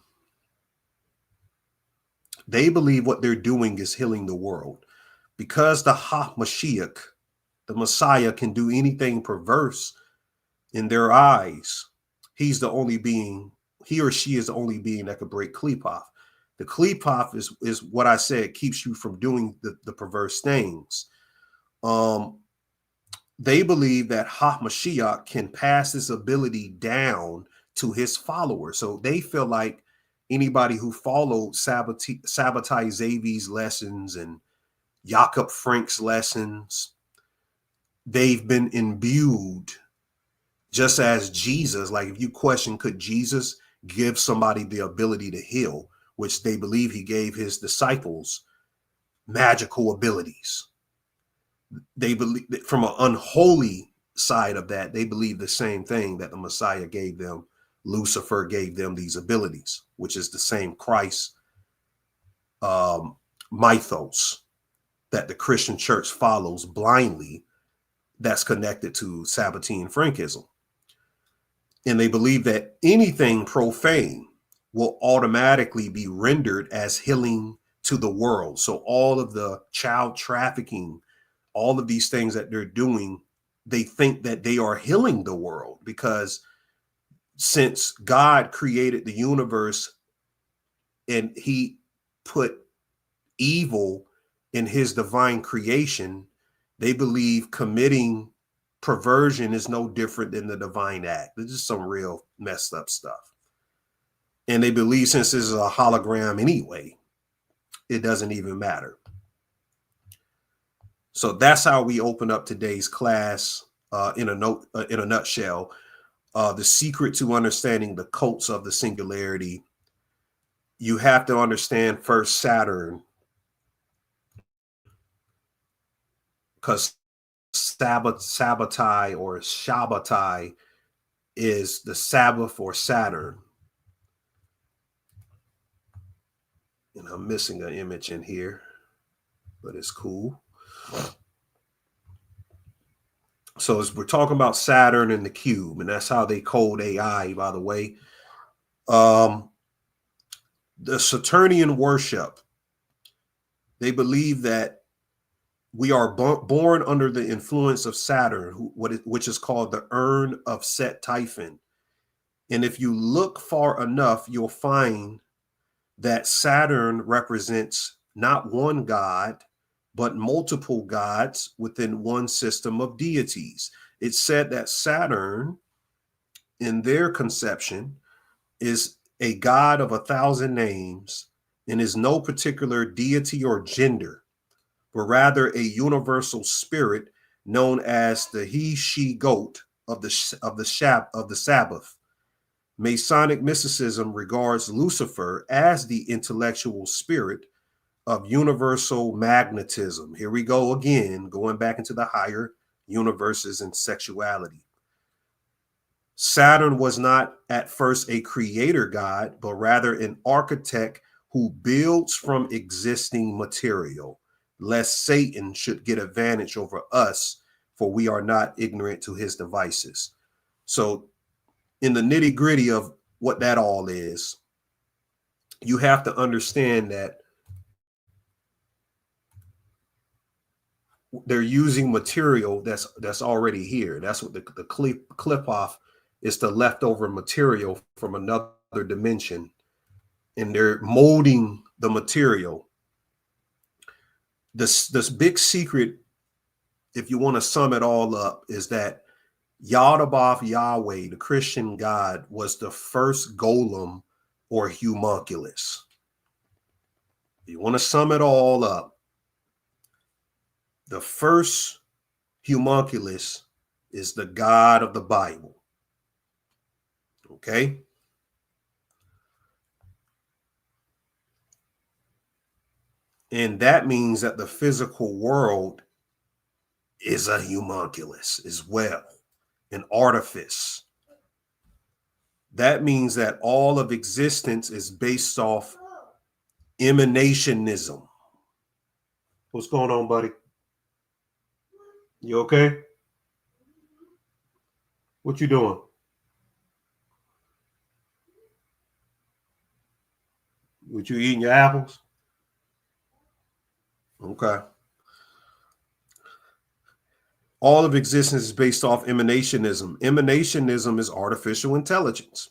they believe what they're doing is healing the world. Because the HaMashiach, the Messiah, can do anything perverse in their eyes, he or she is the only being that could break Qliphoth. The Qliphoth is what I said, keeps you from doing the perverse things. They believe that HaMashiach can pass this ability down to his followers. So they feel like anybody who followed Sabbatai Zevi's lessons and Jakob Frank's lessons, they've been imbued just as Jesus. Like if you question, could Jesus give somebody the ability to heal, which they believe he gave his disciples magical abilities. They believe from an unholy side of that, they believe the same thing that the Messiah gave them. Lucifer gave them these abilities, which is the same Christ mythos that the Christian church follows blindly, that's connected to Sabbatean Frankism. And they believe that anything profane will automatically be rendered as healing to the world. So all of the child trafficking, all of these things that they're doing, they think that they are healing the world, because since God created the universe and he put evil in his divine creation, they believe committing perversion is no different than the divine act. This is some real messed up stuff. And they believe since this is a hologram anyway, it doesn't even matter. So that's how we open up today's class in a nutshell. The secret to understanding the cults of the singularity. You have to understand first Saturn, because Sabbatai or Shabbatai is the Sabbath or Saturn. And I'm missing an image in here, but it's cool. So as we're talking about Saturn and the cube, and that's how they code AI, by the way. The Saturnian worship, they believe that we are born under the influence of Saturn, which is called the urn of Set Typhon. And if you look far enough, you'll find that Saturn represents not one god, but multiple gods within one system of deities. It's said that Saturn, in their conception, is a god of 1,000 names and is no particular deity or gender, but rather a universal spirit known as the he, she, goat of the Sabbath. Masonic mysticism regards Lucifer as the intellectual spirit of universal magnetism. Here we go again, going back into the higher universes and sexuality. Saturn was not at first a creator god, but rather an architect who builds from existing material, lest Satan should get advantage over us, for we are not ignorant to his devices. So in the nitty gritty of what that all is, you have to understand that they're using material that's already here. That's what the clip off is, the leftover material from another dimension, and they're molding the material. This big secret, if you want to sum it all up, is that Yahweh, Yahweh, the Christian God, was the first golem or homunculus. If you want to sum it all up, the first homunculus is the God of the Bible. Okay? And that means that the physical world is a homunculus as well, an artifice. That means that all of existence is based off emanationism. What's going on, buddy? You okay? What you doing? What, you eating your apples? Okay. All of existence is based off emanationism. Emanationism is artificial intelligence.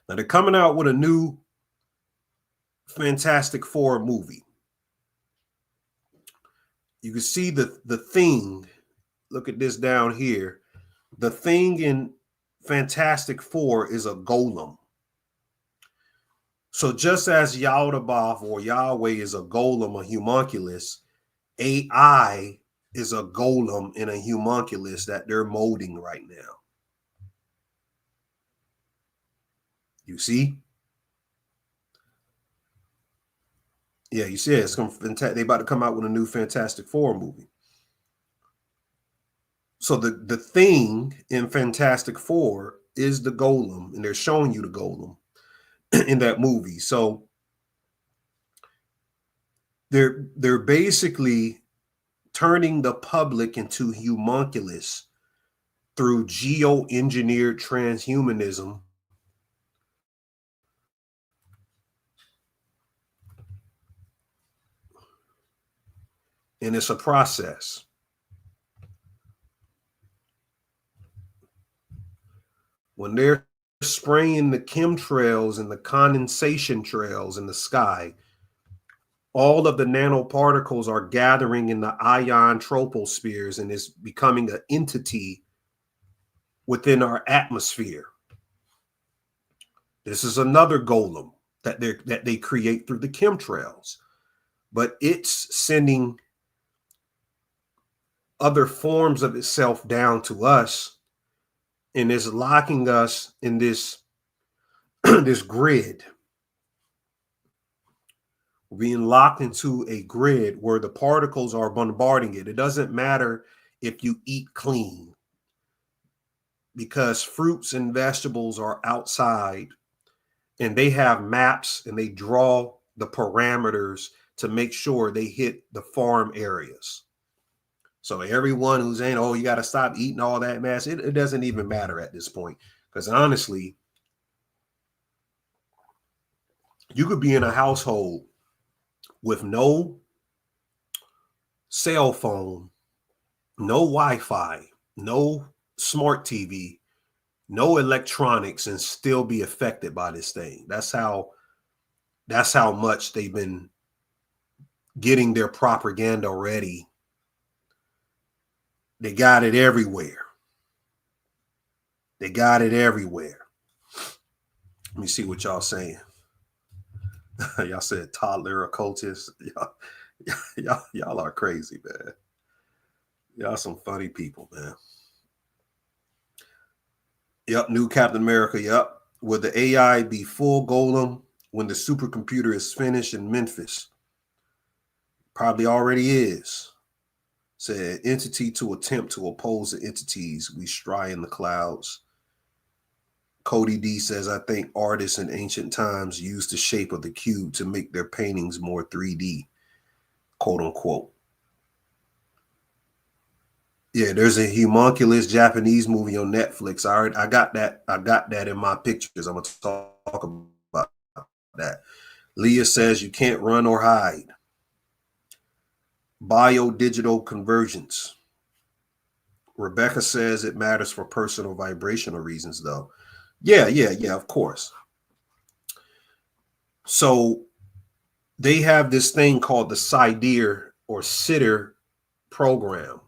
Now they're coming out with a new Fantastic Four movie. You can see the thing. Look at this down here. The thing in Fantastic Four is a golem. So just as Yaldabaoth or Yahweh is a golem, a homunculus, AI is a golem and a homunculus that they're molding right now. You see? Yeah, you see it. It's they about to come out with a new Fantastic Four movie. So the thing in Fantastic Four is the golem, and they're showing you the golem in that movie. So they're basically turning the public into homunculus through geoengineered transhumanism. And it's a process. When they're spraying the chemtrails and the condensation trails in the sky, all of the nanoparticles are gathering in the ion tropospheres and is becoming an entity within our atmosphere. This is another golem that they create through the chemtrails, but it's sending other forms of itself down to us and is locking us in this this grid. We're being locked into a grid where the particles are bombarding it. It doesn't matter if you eat clean, because fruits and vegetables are outside and they have maps and they draw the parameters to make sure they hit the farm areas. So everyone who's saying, oh, you got to stop eating all that mess, it doesn't even matter at this point. Because honestly, you could be in a household with no cell phone, no Wi-Fi, no smart TV, no electronics, and still be affected by this thing. That's how much they've been getting their propaganda ready. They got it everywhere. They got it everywhere. Let me see what y'all saying. Y'all said toddler occultist. Y'all are crazy, man. Y'all some funny people, man. Yep, new Captain America. Yep. Will the AI be full golem when the supercomputer is finished in Memphis? Probably already is. Said entity to attempt to oppose the entities we stry in the clouds. Cody D says, I think artists in ancient times used the shape of the cube to make their paintings more 3D, quote unquote. Yeah, there's a homunculus Japanese movie on Netflix. I got that in my pictures. I'm gonna talk about that. Leah says you can't run or hide. Bio-digital convergence. Rebecca says it matters for personal vibrational reasons, though. Yeah, of course. So they have this thing called the Sidir or Sitter program.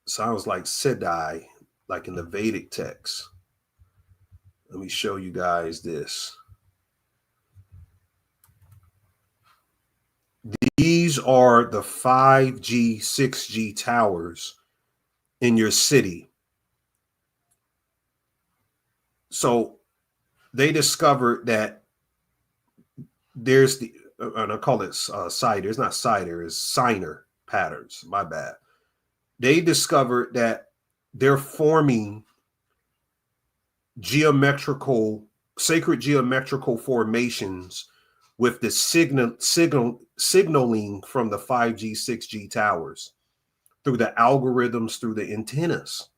Sounds like Siddhi, like in the Vedic text. Let me show you guys this. These are the 5G, 6G towers in your city. So they discovered that there's the, and I call it cider. It's not cider, it's signer patterns. My bad. They discovered that they're forming sacred geometrical formations with the signaling from the 5G, 6G towers through the algorithms, through the antennas.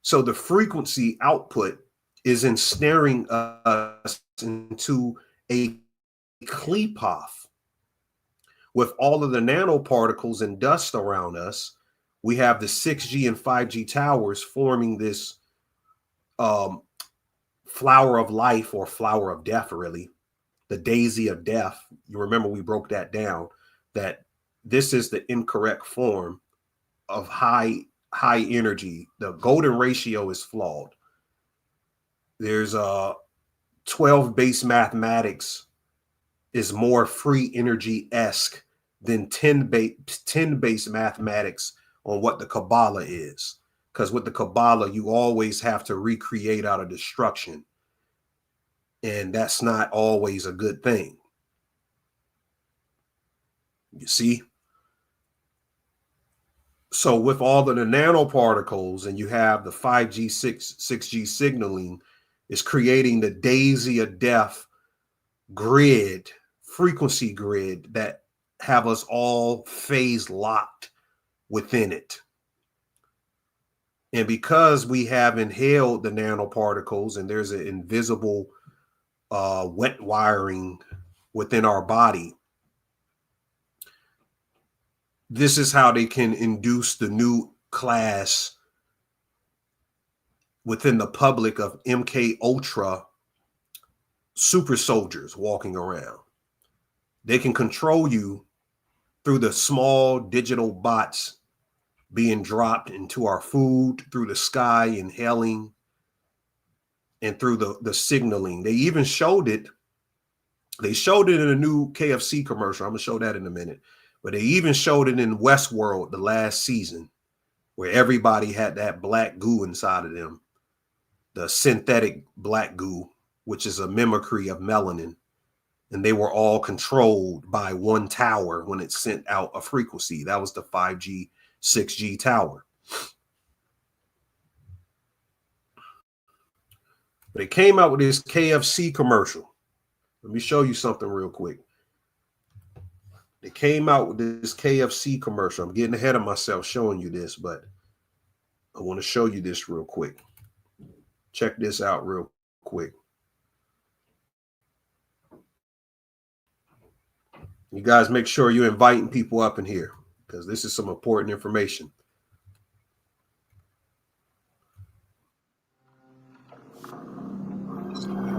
So the frequency output is ensnaring us into a Klepoth with all of the nanoparticles and dust around us. We have the 6G and 5G towers forming this flower of life, or flower of death, really. The daisy of death. You remember we broke that down, that this is the incorrect form of high energy. The golden ratio is flawed. There's 12 base mathematics is more free energy-esque than 10 base mathematics on what the Kabbalah is. Because with the Kabbalah, you always have to recreate out of destruction. And that's not always a good thing. You see? So with all of the nanoparticles, and you have the 5G, 6G signaling, is creating the daisy of death grid, frequency grid that have us all phase locked within it. And because we have inhaled the nanoparticles and there's an invisible wet wiring within our body, this is how they can induce the new class within the public of MK Ultra super soldiers walking around. They can control you through the small digital bots being dropped into our food, through the sky, inhaling, and through the signaling. They even showed it. They showed it in a new KFC commercial. I'm going to show that in a minute. But they even showed it in Westworld the last season, where everybody had that black goo inside of them, the synthetic black goo, which is a mimicry of melanin. And they were all controlled by one tower when it sent out a frequency. That was the 5G, 6G tower. But it came out with this KFC commercial. Let me show you something real quick. They came out with this KFC commercial. I'm getting ahead of myself showing you this, but I want to show you this real quick. Check this out real quick. You guys make sure you're inviting people up in here, because this is some important information.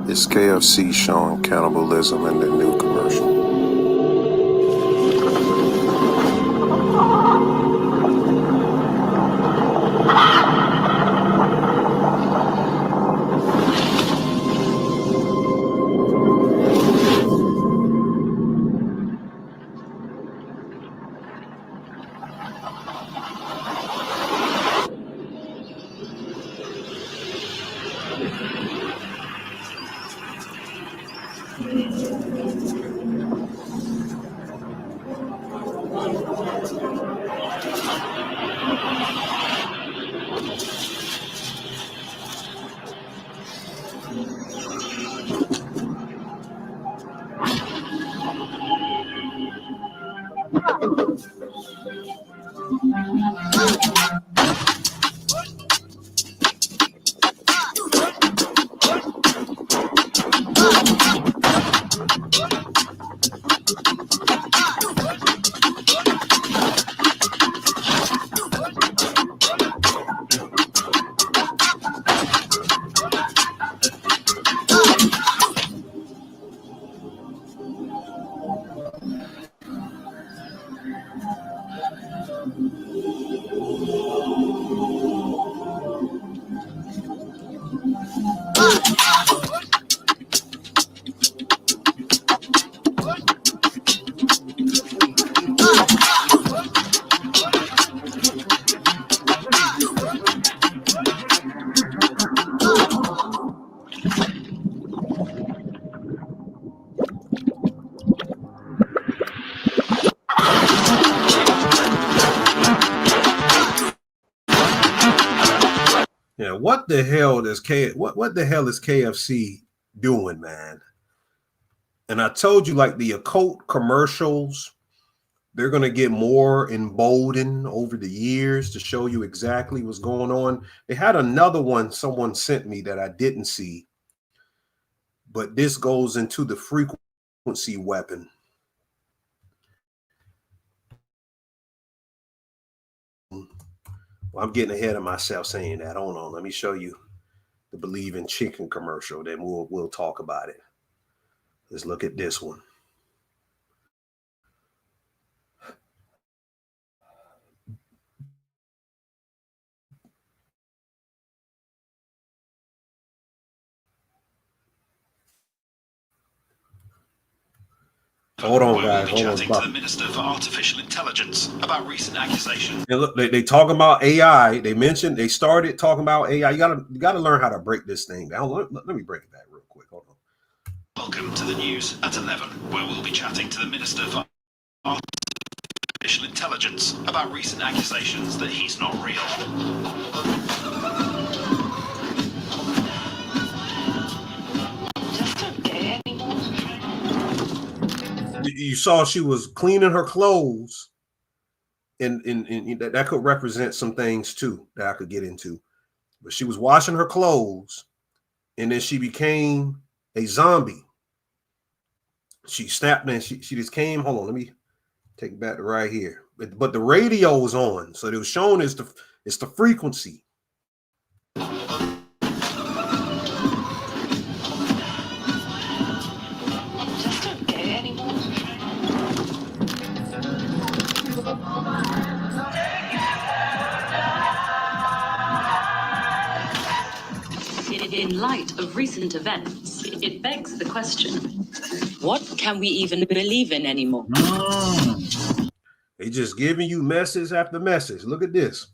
It's KFC showing cannibalism in the new commercial. Yeah, what the hell does what the hell is KFC doing, man? And I told you, like, the occult commercials, they're going to get more emboldened over the years to show you exactly what's going on. They had another one someone sent me that I didn't see, but this goes into the frequency weapon. Well, I'm getting ahead of myself saying that. Hold on, let me show you the Believe in Chicken commercial. Then we'll talk about it. Let's look at this one. Hold on, where guys. we'll be Hold chatting on. to the Minister for Artificial Intelligence about recent accusations. And look, they talking about AI. They started talking about AI. You gotta learn how to break this thing down. Let me break it down real quick. Hold on. Welcome to the news at 11, where we'll be chatting to the Minister for Artificial Intelligence about recent accusations that he's not real. You saw she was cleaning her clothes, and that could represent some things too that I could get into. But she was washing her clothes, and then she became a zombie. She snapped and she just came. Hold on, let me take it back to right here. But the radio was on, so it was shown as the frequency. In light of recent events, it begs the question, what can we even believe in anymore? They just giving you message after message. Look at this.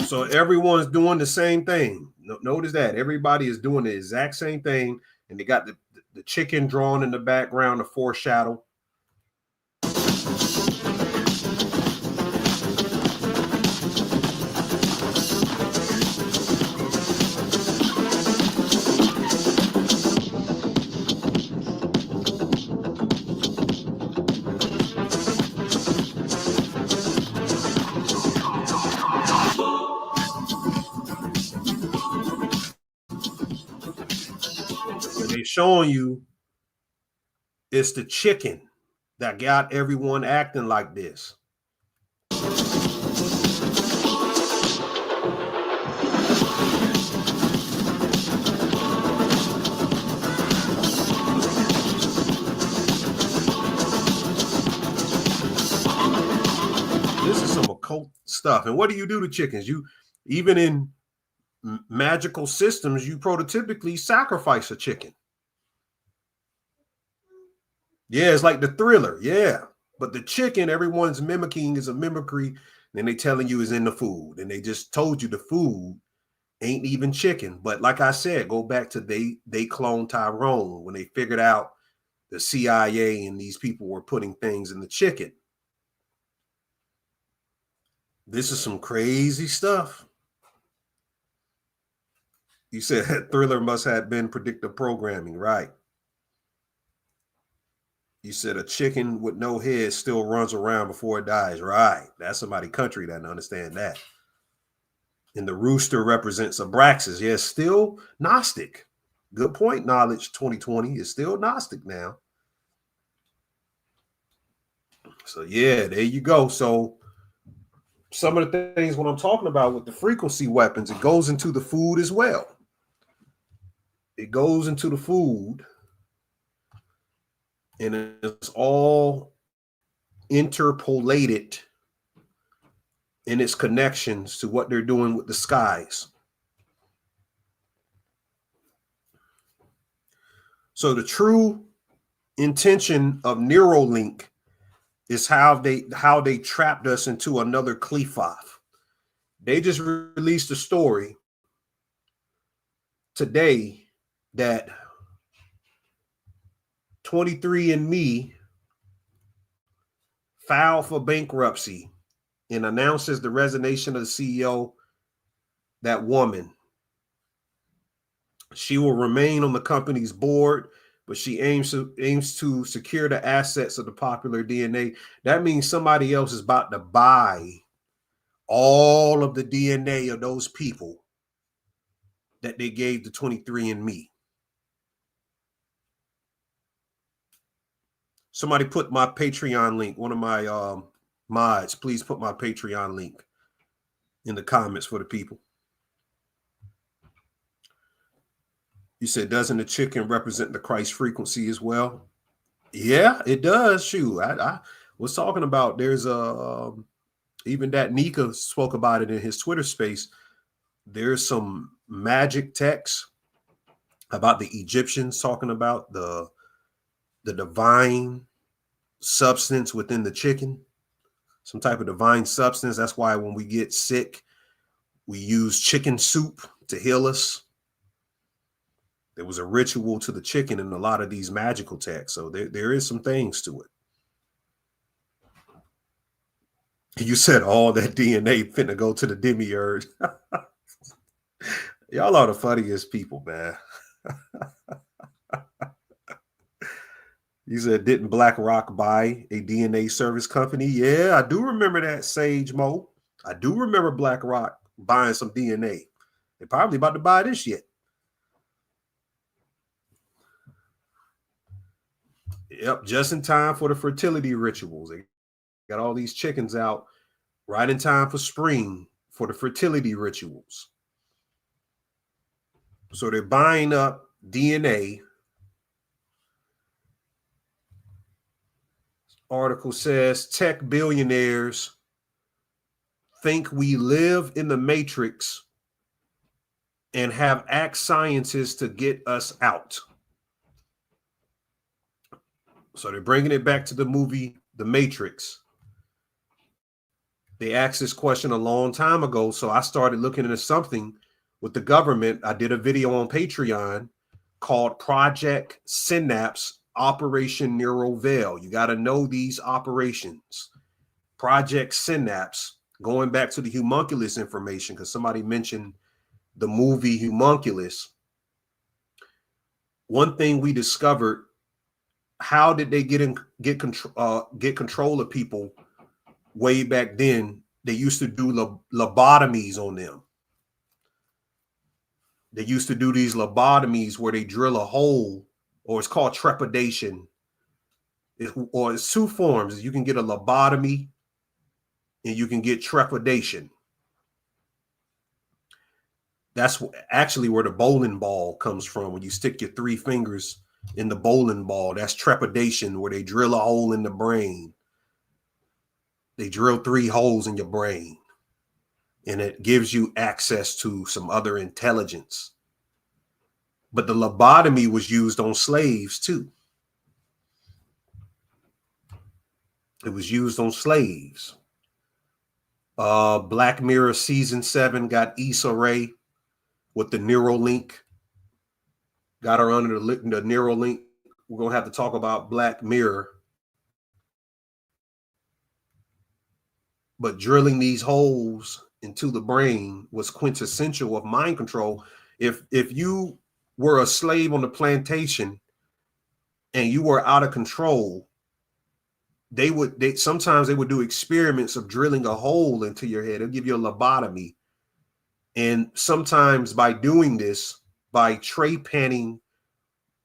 So everyone's doing the same thing. Notice that everybody is doing the exact same thing, and they got the chicken drawn in the background to foreshadow. They're showing you it's the chicken that got everyone acting like this. This is some occult stuff. And what do you do to chickens? You, even in magical systems, you prototypically sacrifice a chicken. Yeah, it's like the Thriller. Yeah. But the chicken everyone's mimicking is a mimicry. And they telling you is in the food. And they just told you the food ain't even chicken. But like I said, go back to they cloned Tyrone when they figured out the CIA and these people were putting things in the chicken. This is some crazy stuff. You said Thriller must have been predictive programming, right? You said a chicken with no head still runs around before it dies, right? That's somebody country that understand that. And the rooster represents Abraxas. Yes, still Gnostic. Good point, Knowledge 2020 is still Gnostic now. So yeah, there you go. So some of the things what I'm talking about with the frequency weapons, it goes into the food as well. It goes into the food, and it's all interpolated in its connections to what they're doing with the skies. So the true intention of Neuralink is how they trapped us into another Qliphoth. They just released a story today that 23andMe filed for bankruptcy and announces the resignation of the CEO, that woman. She will remain on the company's board, but she aims to secure the assets of the Popular DNA. That means somebody else is about to buy all of the DNA of those people that they gave to 23andMe. Somebody put my Patreon link, one of my mods, please put my Patreon link in the comments for the people. You said, doesn't the chicken represent the Christ frequency as well? Yeah, it does. Shoot, I was talking about, there's even that Nika spoke about it in his Twitter space. There's some magic texts about the Egyptians talking about the divine substance within the chicken, some type of divine substance. That's why when we get sick, we use chicken soup to heal us. There was a ritual to the chicken in a lot of these magical texts. So there is some things to it. You said all that DNA finna go to the demiurge. Y'all are the funniest people, man. You said, didn't BlackRock buy a DNA service company? Yeah, I do remember that, Sage Mo. I do remember BlackRock buying some DNA. They're probably about to buy this yet. Yep, just in time for the fertility rituals. They got all these chickens out right in time for spring for the fertility rituals. So they're buying up DNA. Article says tech billionaires think we live in the matrix and have axe scientists to get us out. So they're bringing it back to the movie The Matrix. They asked this question a long time ago, so I started looking into something with the government. I did a video on Patreon called Project Synapse Operation Neural Veil. You got to know these operations. Project Synapse, going back to the homunculus information, because somebody mentioned the movie Homunculus. One thing we discovered, how did they get control of people way back then? They used to do lobotomies on them. They used to do these lobotomies where they drill a hole, or it's called trepidation. Or it's two forms. You can get a lobotomy and you can get trepidation. That's actually where the bowling ball comes from. When you stick your 3 fingers in the bowling ball, that's trepidation, where they drill a hole in the brain. They drill 3 holes in your brain, and it gives you access to some other intelligence. But the lobotomy was used on slaves too. It was used on slaves. Black Mirror season 7 got Issa Rae with the Neuralink. Got her under the Neuralink. We're going to have to talk about Black Mirror. But drilling these holes into the brain was quintessential of mind control. If you were a slave on the plantation and you were out of control, sometimes they would do experiments of drilling a hole into your head. They'll give you a lobotomy. And sometimes by doing this, by tray panning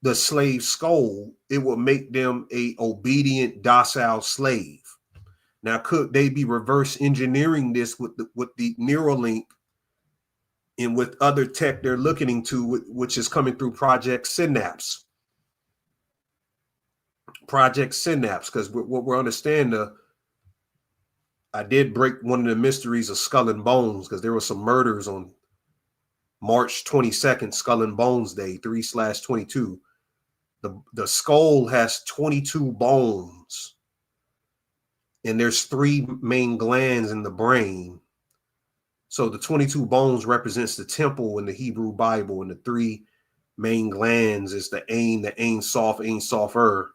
the slave skull, it will make them a obedient, docile slave. Now, could they be reverse engineering this with the Neuralink and with other tech they're looking into, which is coming through Project Synapse? Project Synapse, because what we're understanding, I did break one of the mysteries of Skull and Bones, because there were some murders on March 22nd, Skull and Bones Day, 3/22. The skull has 22 bones. And there's 3 main glands in the brain. So the 22 bones represents the temple in the Hebrew Bible, and the 3 main glands is the Ein Sof, Ein Sofer.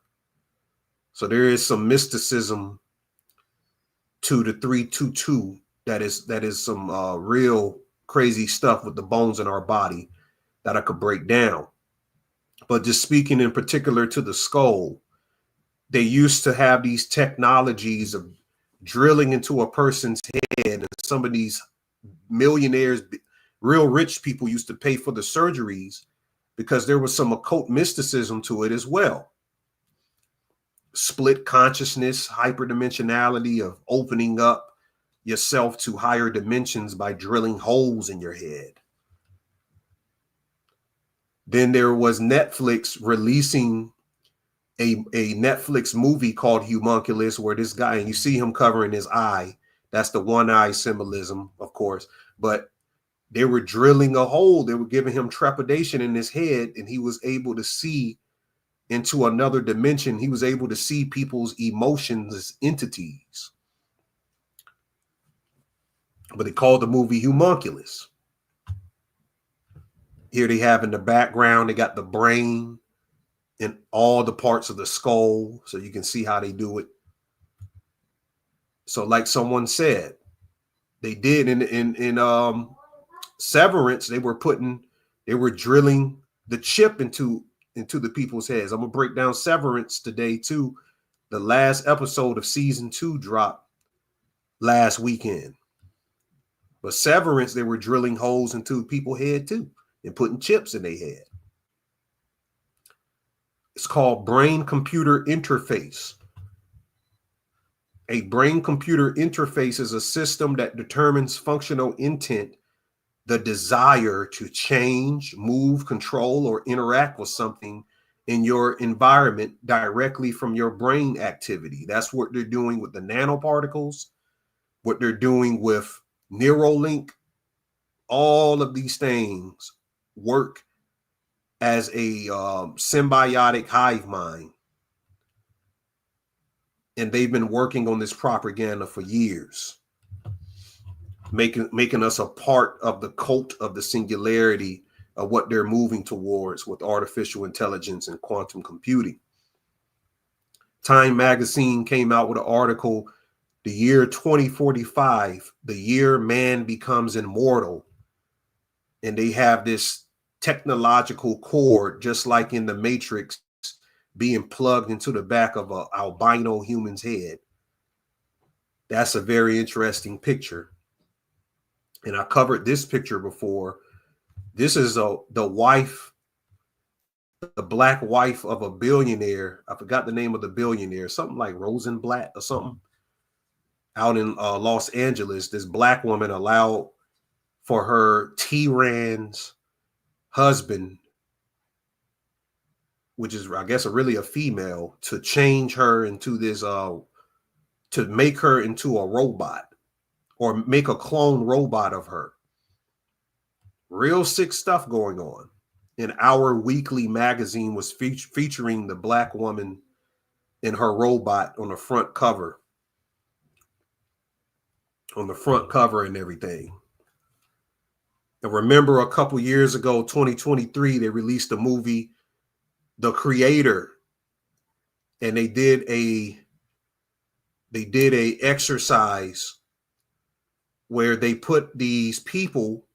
So there is some mysticism to the 322. That is some real crazy stuff with the bones in our body that I could break down. But just speaking in particular to the skull, they used to have these technologies of drilling into a person's head. And some of these millionaires, real rich people, used to pay for the surgeries because there was some occult mysticism to it as well. split consciousness, hyperdimensionality, of opening up yourself to higher dimensions by drilling holes in your head. Then there was Netflix releasing a Netflix movie called Homunculus, where this guy, and you see him covering his eye. That's the one eye symbolism, of course. But they were drilling a hole. They were giving him trepidation in his head, and he was able to see into another dimension. He was able to see people's emotions as entities. But they called the movie Homunculus. Here they have in the background, they got the brain and all the parts of the skull, so you can see how they do it. So like someone said, they did in Severance, they were drilling the chip into the people's heads. I'm gonna break down Severance today too. The last episode of season 2 dropped last weekend. But Severance, they were drilling holes into people's head too and putting chips in their head. It's called brain-computer interface. A brain-computer interface is a system that determines functional intent, the desire to change, move, control, or interact with something in your environment directly from your brain activity. That's what they're doing with the nanoparticles, what they're doing with Neuralink. All of these things work as a symbiotic hive mind. And they've been working on this propaganda for years, making us a part of the cult of the singularity of what they're moving towards with artificial intelligence and quantum computing. Time magazine came out with an article, the year 2045, the year man becomes immortal. And they have this technological cord, just like in the Matrix, being plugged into the back of an albino human's head. That's a very interesting picture. And I covered this picture before. This is the wife, the black wife of a billionaire. I forgot the name of the billionaire, something like Rosenblatt or something. Out in Los Angeles, this black woman allowed for her Tehran's husband, which is, I guess, really a female, to change her into this, to make her into a robot or make a clone robot of her. Real sick stuff going on. And Our Weekly magazine was featuring the black woman in her robot on the front cover. On the front cover and everything. And remember a couple years ago, 2023, they released a movie, The Creator, and they did a exercise where they put these people,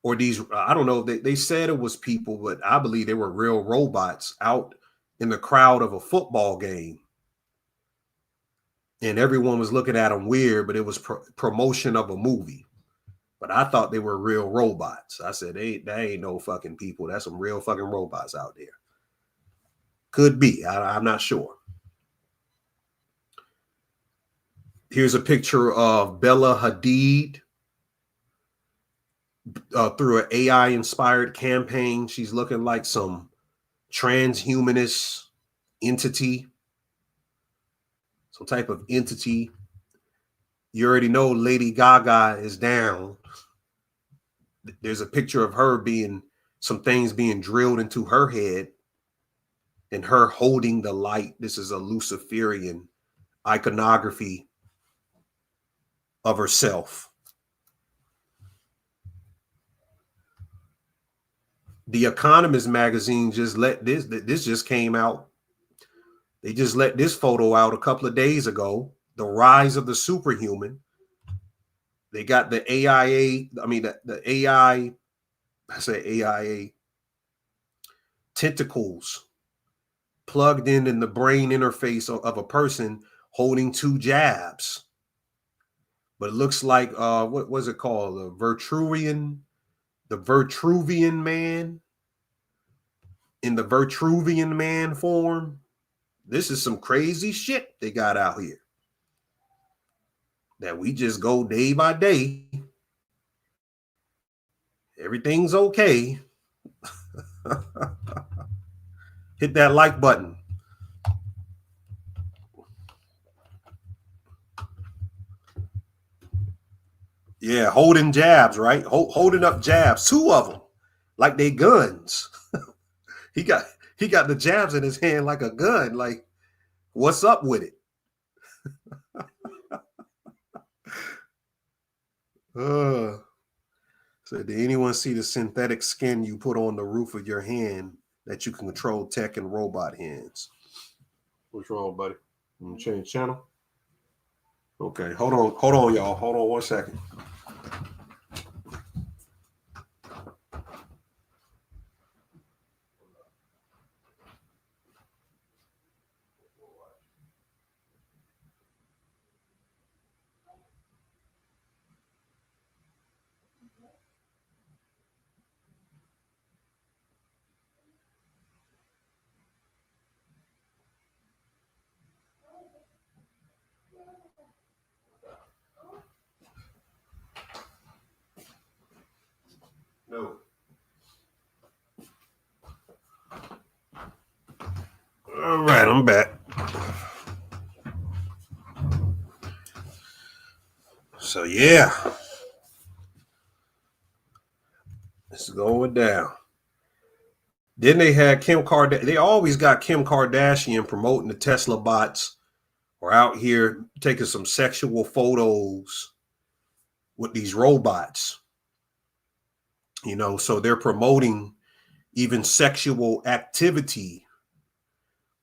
or these, I don't know, they said it was people, but I believe they were real robots out in the crowd of a football game. And everyone was looking at them weird, but it was promotion of a movie. But I thought they were real robots. I said, they ain't no fucking people. That's some real fucking robots out there. Could be. I'm not sure. Here's a picture of Bella Hadid through an AI-inspired campaign. She's looking like some transhumanist entity, some type of entity. You already know Lady Gaga is down. There's a picture of her some things being drilled into her head and her holding the light. This is a Luciferian iconography of herself. The Economist magazine just let this just came out. They just let this photo out a couple of days ago. The rise of the superhuman. They got the AIA, the AI, I say AIA, tentacles plugged in the brain interface of a person holding 2 jabs. But it looks like, what was it called? The Vitruvian man, in the Vitruvian man form. This is some crazy shit they got out here that we just go day by day. Everything's okay. Hit that like button. Yeah, holding jabs, right? Holding up jabs, 2 of them, like they guns. he got the jabs in his hand like a gun. Like, what's up with it? So did anyone see the synthetic skin you put on the roof of your hand that you can control tech and robot hands? What's wrong, buddy? I'm gonna change channel. Okay, hold on, y'all. Hold on 1 second. No. All right, I'm back. So yeah, it's going down. Then they had Kim Kardashian. They always got Kim Kardashian promoting the Tesla bots, or out here taking some sexual photos with these robots. You know, so they're promoting even sexual activity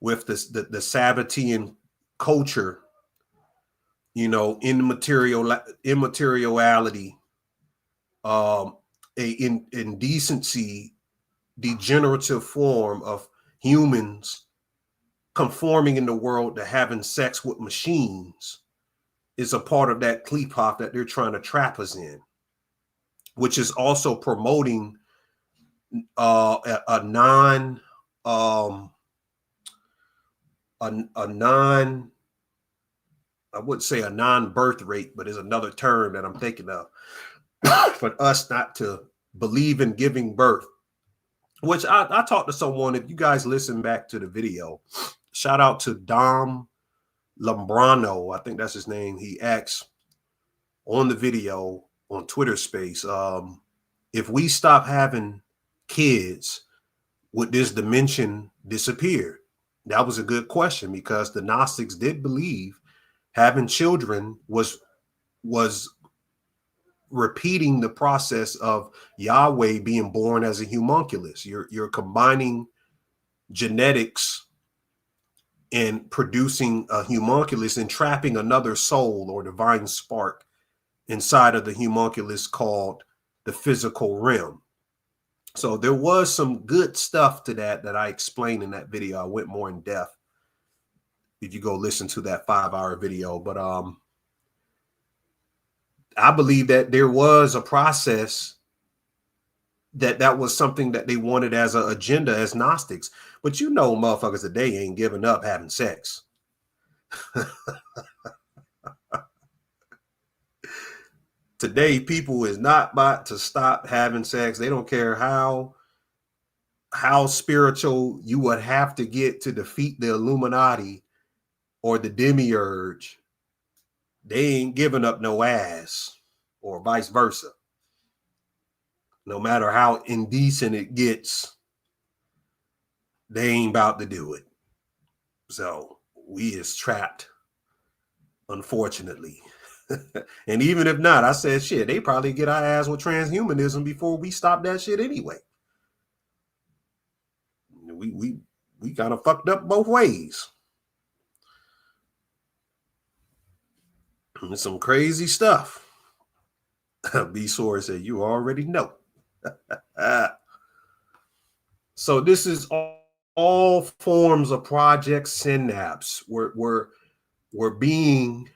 with the Sabbatean culture, you know, immateriality, a indecency, degenerative form of humans conforming in the world to having sex with machines is a part of that kleephoff that they're trying to trap us in, which is also promoting a non I would say a non-birth rate, but is another term that I'm thinking of for us not to believe in giving birth. Which I talked to someone, if you guys listen back to the video, shout out to Dom Lambrano, I think that's his name. He asked on the video on Twitter Space, if we stop having kids, would this dimension disappear? That was a good question, because the Gnostics did believe having children was repeating the process of Yahweh being born as a homunculus. You're combining genetics and producing a homunculus and trapping another soul or divine spark inside of the homunculus called the physical realm. So there was some good stuff to that I explained in that video. I went more in depth if you go listen to that 5-hour video. But I believe that there was a process that was something that they wanted as an agenda as Gnostics. But you know, motherfuckers today ain't giving up having sex. Today, people is not about to stop having sex. They don't care how spiritual you would have to get to defeat the Illuminati or the demiurge. They ain't giving up no ass, or vice versa. No matter how indecent it gets, they ain't about to do it. So we is trapped, unfortunately. And even if not, I said, shit, they probably get our ass with transhumanism before we stop that shit anyway. We kind of fucked up both ways. It's some crazy stuff. B-Sword said, you already know. So this is all forms of Project Synapse. We're being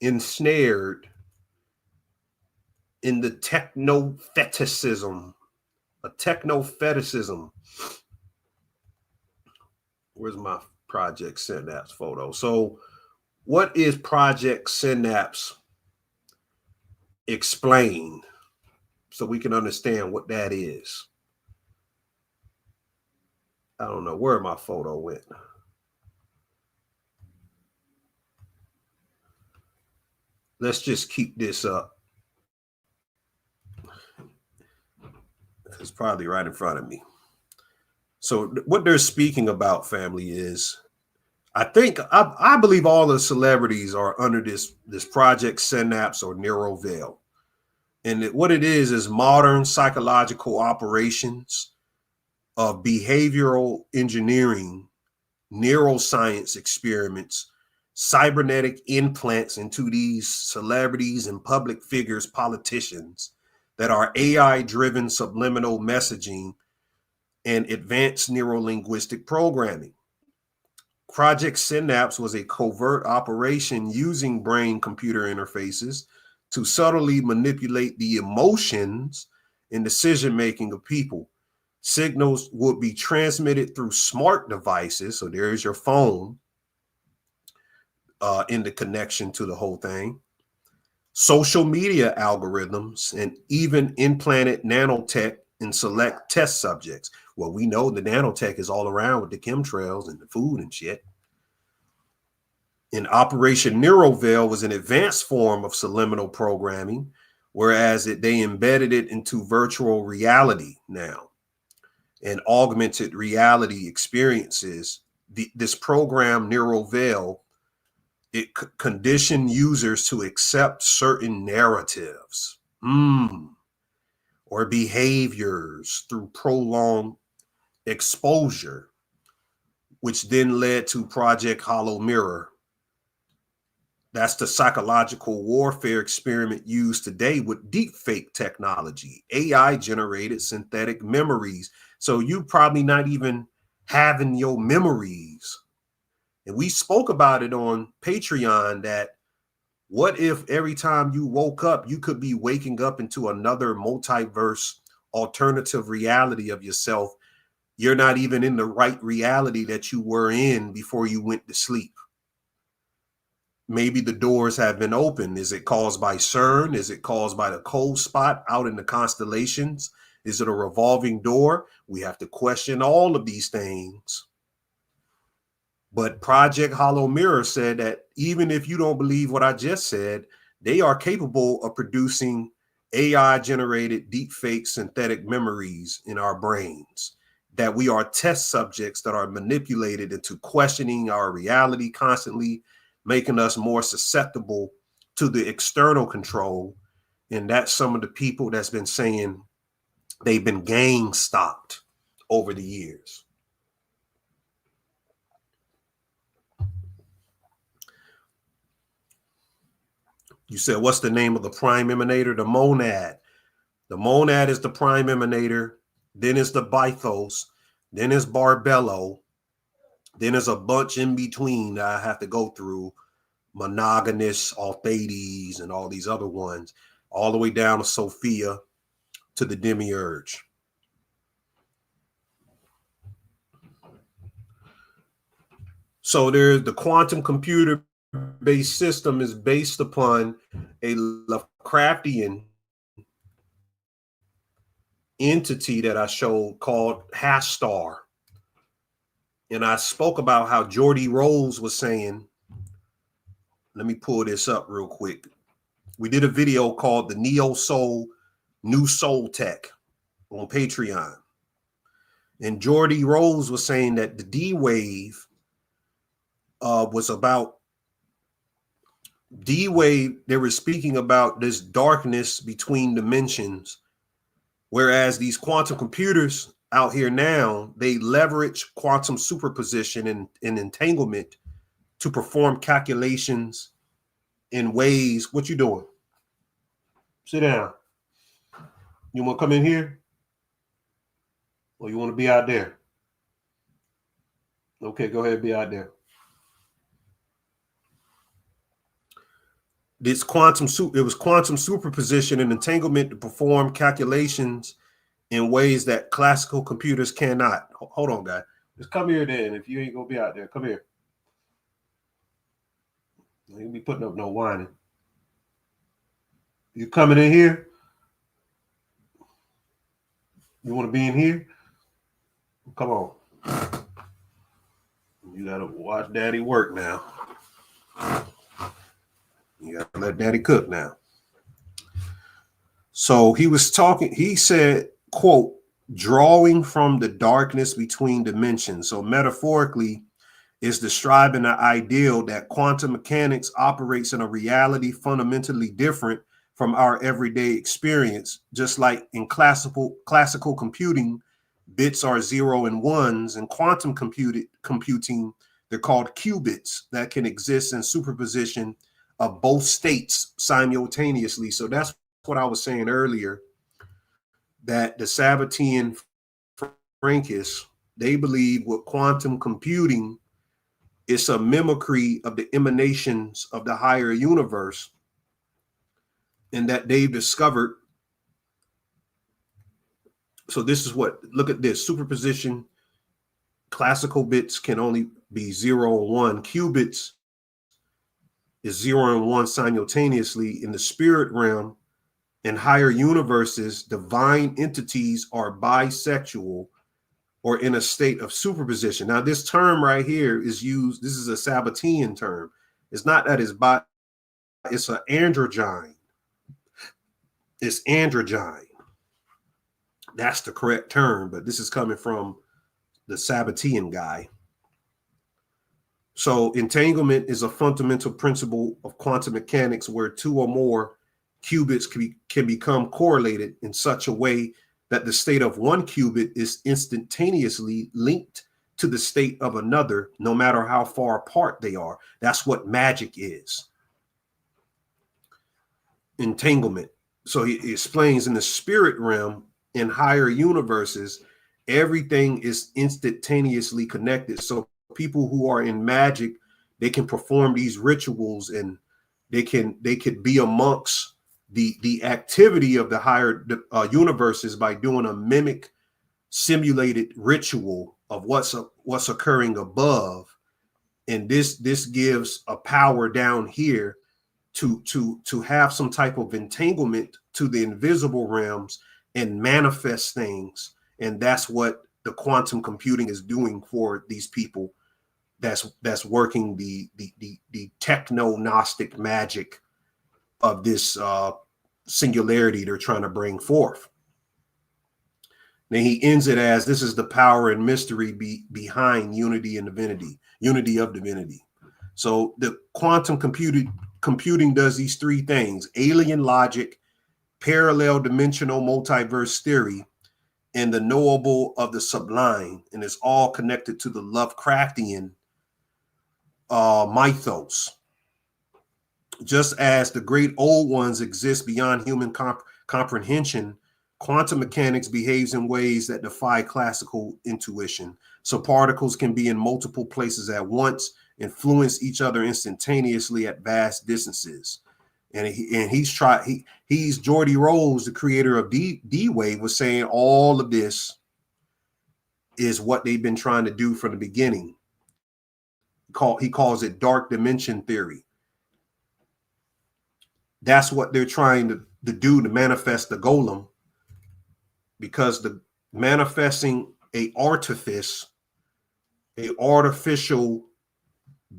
ensnared in the techno-fetishism. A techno-fetishism. Where's my Project Synapse photo. So what is Project Synapse? Explain so we can understand what that is. I don't know where my photo went. Let's just keep this up. It's probably right in front of me. So what they're speaking about, family, is I believe all the celebrities are under this Project Synapse or Narrow Veil. And what it is modern psychological operations of behavioral engineering, neuroscience experiments, cybernetic implants into these celebrities and public figures, politicians, that are AI-driven subliminal messaging and advanced neuro-linguistic programming. Project Synapse was a covert operation using brain-computer interfaces to subtly manipulate the emotions and decision-making of people. Signals would be transmitted through smart devices. So there's your phone in the connection to the whole thing. Social media algorithms, and even implanted nanotech in select test subjects. Well, we know the nanotech is all around with the chemtrails and the food and shit. And Operation Neuroveil was an advanced form of subliminal programming, whereas they embedded it into virtual reality now and augmented reality experiences. This program, Neuroveil, it conditioned users to accept certain narratives or behaviors through prolonged exposure, which then led to Project Hollow Mirror. That's the psychological warfare experiment used today with deepfake technology, AI-generated synthetic memories. So you probably not even having your memories. And we spoke about it on Patreon that what if every time you woke up, you could be waking up into another multiverse alternative reality of yourself. You're not even in the right reality that you were in before you went to sleep. Maybe the doors have been opened. Is it caused by CERN? Is it caused by the cold spot out in the constellations? Is it a revolving door? We have to question all of these things. But Project Hollow Mirror said that even if you don't believe what I just said, they are capable of producing AI-generated deepfake synthetic memories in our brains, that we are test subjects that are manipulated into questioning our reality constantly, making us more susceptible to the external control. And that's some of the people that's been saying they've been gang stopped over the years. You said, what's the name of the prime emanator? The monad. The monad is the prime emanator. Then is the bythos. Then is Barbello. Then there's a bunch in between that I have to go through. Monogamous, Althades, and all these other ones, all the way down to Sophia to the demiurge. So there's the quantum computer-based system is based upon a Lovecraftian entity that I showed called Hastar. And I spoke about how Geordie Rose was saying, let me pull this up real quick. We did a video called the Neo Soul, New Soul Tech on Patreon. And Geordie Rose was saying that the D-Wave was about D-Wave. They were speaking about this darkness between dimensions, whereas these quantum computers out here now, they leverage quantum superposition and entanglement to perform calculations in ways. What you doing? Sit down. You want to come in here? Or you want to be out there? Okay, go ahead, be out there. This it was quantum superposition and entanglement to perform calculations in ways that classical computers cannot. Hold on, guy. Just come here then. If you ain't gonna be out there, come here. You ain't be putting up no whining. You coming in here? You want to be in here? Come on. You gotta watch Daddy work now. You gotta let Daddy cook now. So he was talking, he said, quote, drawing from the darkness between dimensions. So metaphorically, is describing the ideal that quantum mechanics operates in a reality fundamentally different from our everyday experience. Just like in classical computing, bits are 0 and 1s, and quantum computing, they're called qubits that can exist in superposition of both states simultaneously. So that's what I was saying earlier, that the Sabbatean Frankists, they believe with quantum computing, it's a mimicry of the emanations of the higher universe, and that they've discovered. So this is what, look at this, superposition. Classical bits can only be 0 and 1. Qubits is 0 and 1 simultaneously. In the spirit realm, in higher universes, divine entities are bisexual or in a state of superposition. Now, this term right here is used, this is a Sabbatean term. It's not that it's bi, it's an androgyne. It's androgyne. That's the correct term, but this is coming from the Sabbatean guy. So entanglement is a fundamental principle of quantum mechanics where 2 or more qubits can become correlated in such a way that the state of one qubit is instantaneously linked to the state of another, no matter how far apart they are. That's what magic is. Entanglement. So he explains in the spirit realm, in higher universes, everything is instantaneously connected. So people who are in magic, they can perform these rituals, and they could be amongst the activity of the higher universes by doing a mimic simulated ritual of what's occurring above, and this gives a power down here to have some type of entanglement to the invisible realms and manifest things. And that's what the quantum computing is doing for these people that's working the techno-gnostic magic of this singularity they're trying to bring forth. Then he ends it as, this is the power and mystery behind unity and divinity, unity of divinity. So the quantum computing does these 3 things: alien logic, parallel dimensional multiverse theory, and the knowable of the sublime. And it's all connected to the Lovecraftian mythos. Just as the great old ones exist beyond human comprehension, quantum mechanics behaves in ways that defy classical intuition. So particles can be in multiple places at once, influence each other instantaneously at vast distances. And he's Geordie Rose, the creator of D-Wave, was saying all of this is what they've been trying to do from the beginning. He calls it dark dimension theory. That's what they're trying to do, to manifest the golem, because the manifesting a artificial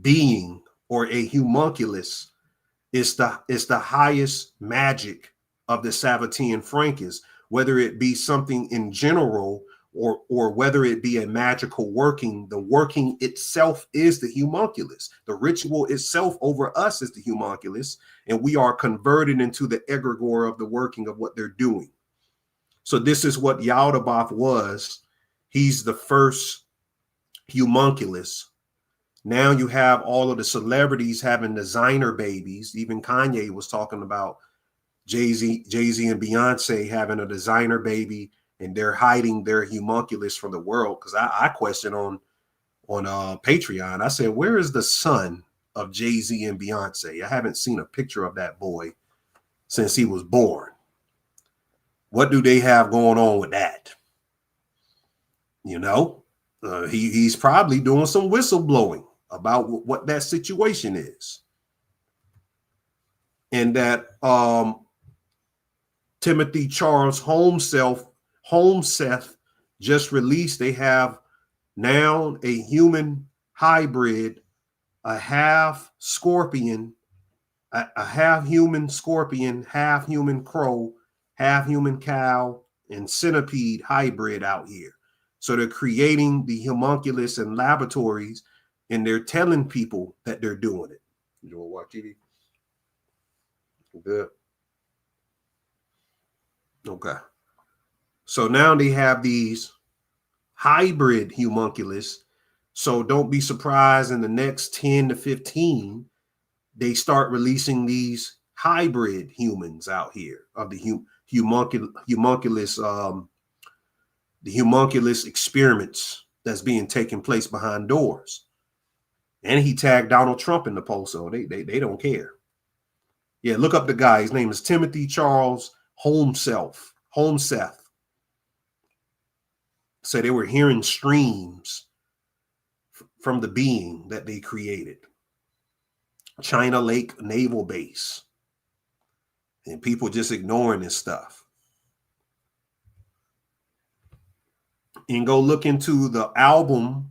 being or a homunculus is the highest magic of the Sabbatean Frankists, whether it be something in general or whether it be a magical working. The working itself is the homunculus. The ritual itself over us is the homunculus, and we are converted into the egregore of the working of what they're doing. So this is what Yaldabaoth was. He's the first homunculus. Now you have all of the celebrities having designer babies. Even Kanye was talking about Jay-Z and Beyonce having a designer baby, and they're hiding their homunculus from the world. Because I question on Patreon, I said, where is the son of Jay-Z and Beyonce? I haven't seen a picture of that boy since he was born. What do they have going on with that? You know? He's probably doing some whistleblowing about what that situation is. And that Timothy Charles Holmseth just released, they have now a human hybrid, a half scorpion, a half human scorpion, half human crow, half human cow, and centipede hybrid out here. So they're creating the homunculus in laboratories, and they're telling people that they're doing it. You want to watch TV? Good. Okay. So now they have these hybrid homunculus. So don't be surprised in the next 10 to 15, they start releasing these hybrid humans out here of the homunculus, the homunculus experiments that's being taken place behind doors. And he tagged Donald Trump in the post, so they don't care. Yeah, look up the guy. His name is Timothy Charles Holmseth. So they were hearing streams from the being that they created. China Lake Naval Base. And people just ignoring this stuff. And go look into the album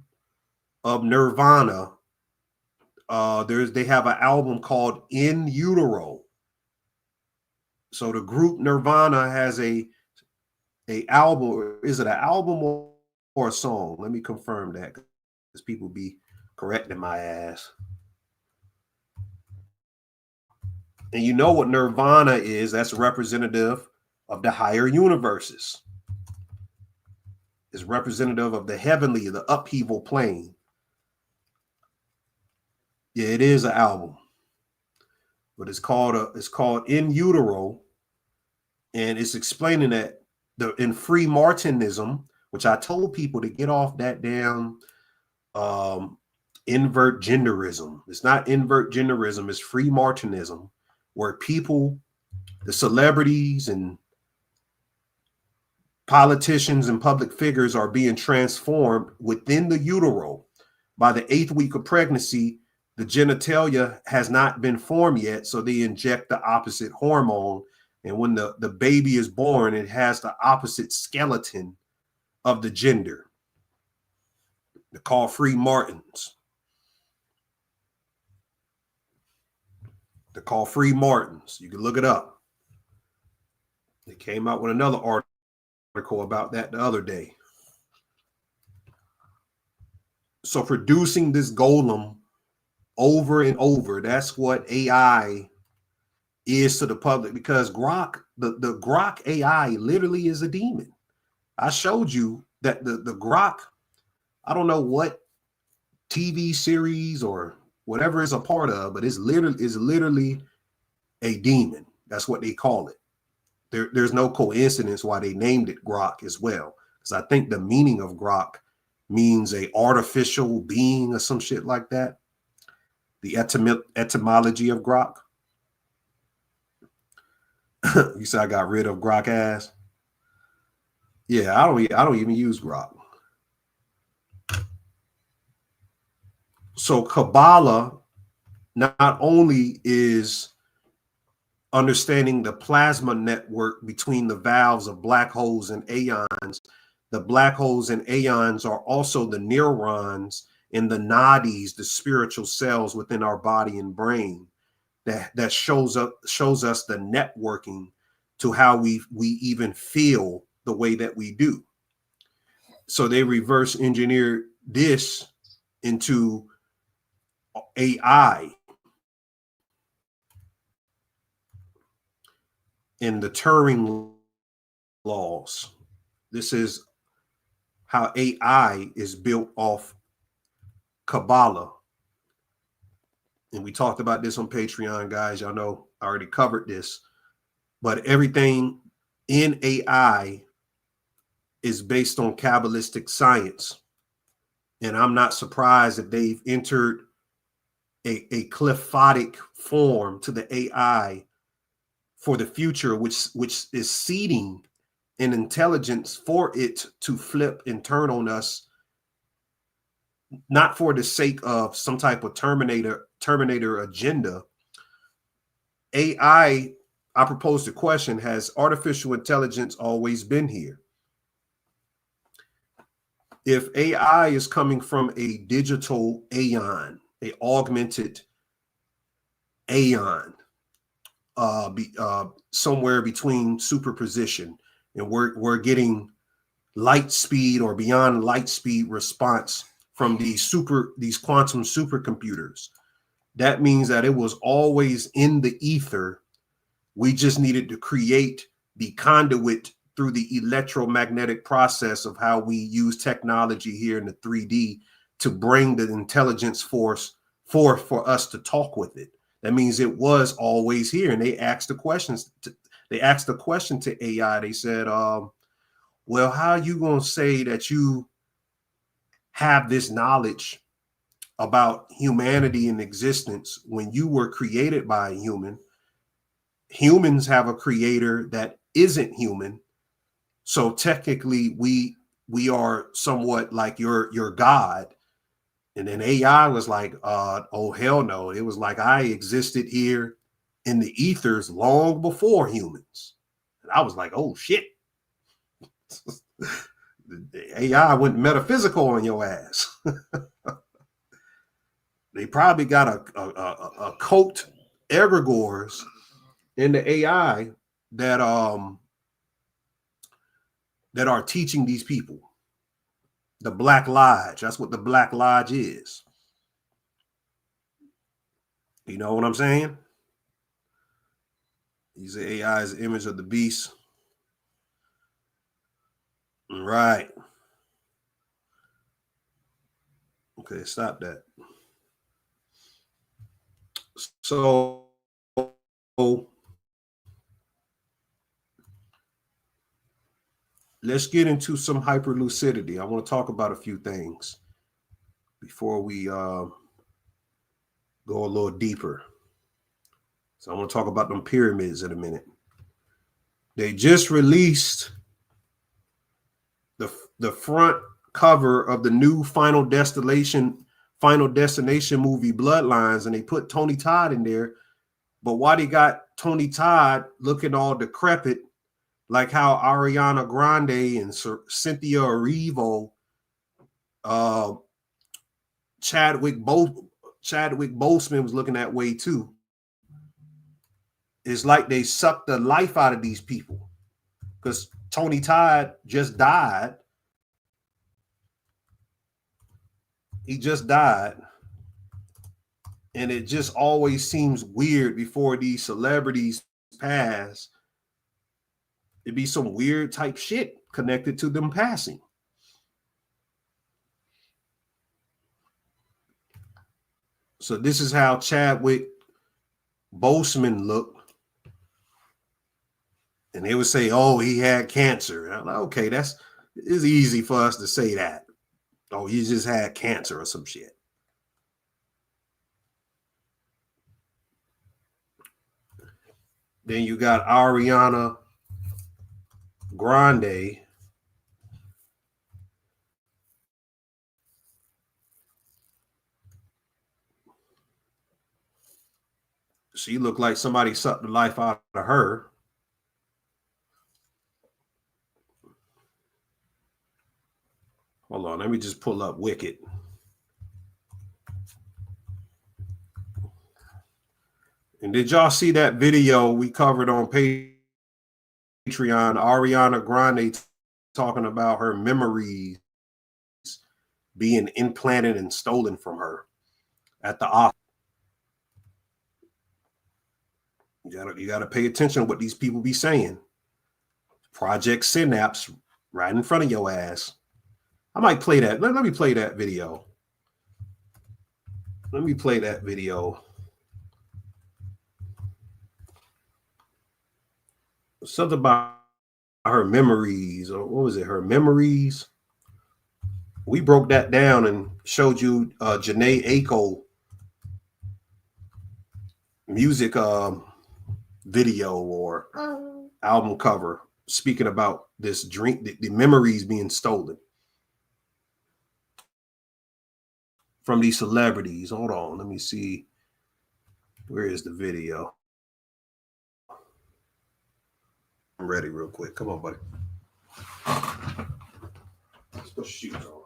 of Nirvana. They have an album called In Utero. So the group Nirvana has a album. Is it an album or a song? Let me confirm that, because people be correcting my ass. And you know what Nirvana is? That's representative of the higher universes. It's representative of the heavenly, the upheaval plane. Yeah, it is an album, but it's called In Utero, and it's explaining that in free Martinism, which I told people to get off that damn invert genderism. It's not invert genderism, it's free Martinism, where people, the celebrities and politicians and public figures are being transformed within the utero. By the 8th week of pregnancy, the genitalia has not been formed yet, so they inject the opposite hormone. And when the baby is born, it has the opposite skeleton of the gender. They're called free Martins. They're called free Martins. You can look it up. They came out with another article about that the other day. So producing this golem over and over, that's what AI is to the public, because Grok, the Grok AI literally is a demon. I showed you that the Grok, I don't know what TV series or whatever it's a part of, but it's literally a demon. That's what they call it. There's no coincidence why they named it Grok as well, because I think the meaning of Grok means a artificial being or some shit like that. The etymology of Grok. You said I got rid of Grok ass. Yeah, I don't even use Grok. So Kabbalah not only is understanding the plasma network between the valves of black holes and aeons, the black holes and aeons are also the neurons in the nadis, the spiritual cells within our body and brain, that shows us the networking to how we even feel the way that we do. So they reverse engineered this into AI in the Turing laws. This is how AI is built off Kabbalah. And we talked about this on Patreon, guys. Y'all know I already covered this. But everything in AI is based on Kabbalistic science. And I'm not surprised that they've entered a qliphothic form to the AI for the future, which is seeding an intelligence for it to flip and turn on us not for the sake of some type of Terminator agenda. AI, I propose the question, has artificial intelligence always been here? If AI is coming from a digital aeon, a augmented aeon, somewhere between superposition, and we're getting light speed or beyond light speed response from these quantum supercomputers, that means that it was always in the ether. We just needed to create the conduit through the electromagnetic process of how we use technology here in the 3D to bring the intelligence force for us to talk with it. That means it was always here. And they asked the questions. They asked the question to AI. They said, well, how are you going to say that you have this knowledge about humanity and existence when you were created by a human? Humans have a creator that isn't human. So technically we are somewhat like your God. And then AI was like, oh, hell no. It was like, I existed here in the ethers long before humans. And I was like, oh, shit. The AI went metaphysical on your ass. They probably got a cult egregores in the AI that are teaching these people. The Black Lodge. That's what the Black Lodge is. You know what I'm saying? These are AI's image of the beast. Right. Okay, stop that. So let's get into some hyperlucidity. I want to talk about a few things before we go a little deeper. So I want to talk about them pyramids in a minute. They just released the front cover of the new Final Destination movie Bloodlines, and they put Tony Todd in there. But why they got Tony Todd looking all decrepit, like how Ariana Grande and Cynthia Erivo, Chadwick Boseman was looking that way too. It's like they sucked the life out of these people, because Tony Todd just died. He just died. And it just always seems weird before these celebrities pass. It'd be some weird type shit connected to them passing. So this is how Chadwick Boseman looked. And they would say, oh, he had cancer. And I'm like, okay, it's easy for us to say that. Oh, he just had cancer or some shit. Then you got Ariana Grande. She looked like somebody sucked the life out of her. Hold on, let me just pull up Wicked. And did y'all see that video we covered on Patreon? Ariana Grande talking about her memories being implanted and stolen from her at the office. You gotta pay attention to what these people be saying. Project Synapse right in front of your ass. I might play that. Let me play that video. Let me play that video. Something about her memories, or what was it? Her memories. We broke that down and showed you Janae Aiko music video or album cover speaking about this dream, the memories being stolen. from these celebrities. Hold on, let me see. Where is the video? I'm ready real quick. Come on, buddy. Let's put shoes on.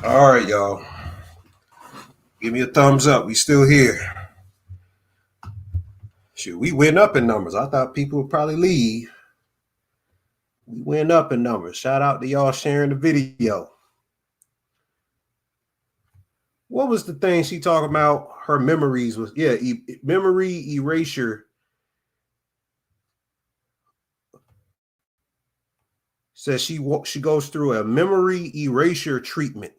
All right, y'all. Give me a thumbs up. We still here. Shoot, we went up in numbers. I thought people would probably leave. We went up in numbers. Shout out to y'all sharing the video. What was the thing she talking about? Her memories was, yeah, memory erasure. Says she goes through a memory erasure treatment.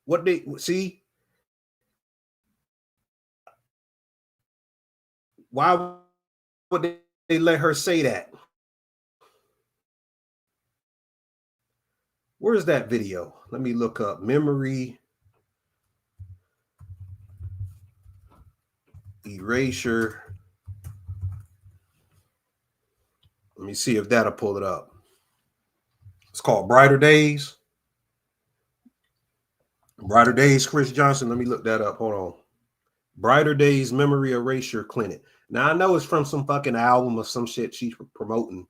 What they see? Why would they let her say that? Where's that video? Let me look up memory erasure. Let me see if that'll pull it up. It's called Brighter Days. Brighter Days, Chris Johnson. Let me look that up. Hold on. Brighter Days Memory Erasure Clinic. Now, I know it's from some fucking album or some shit she's promoting,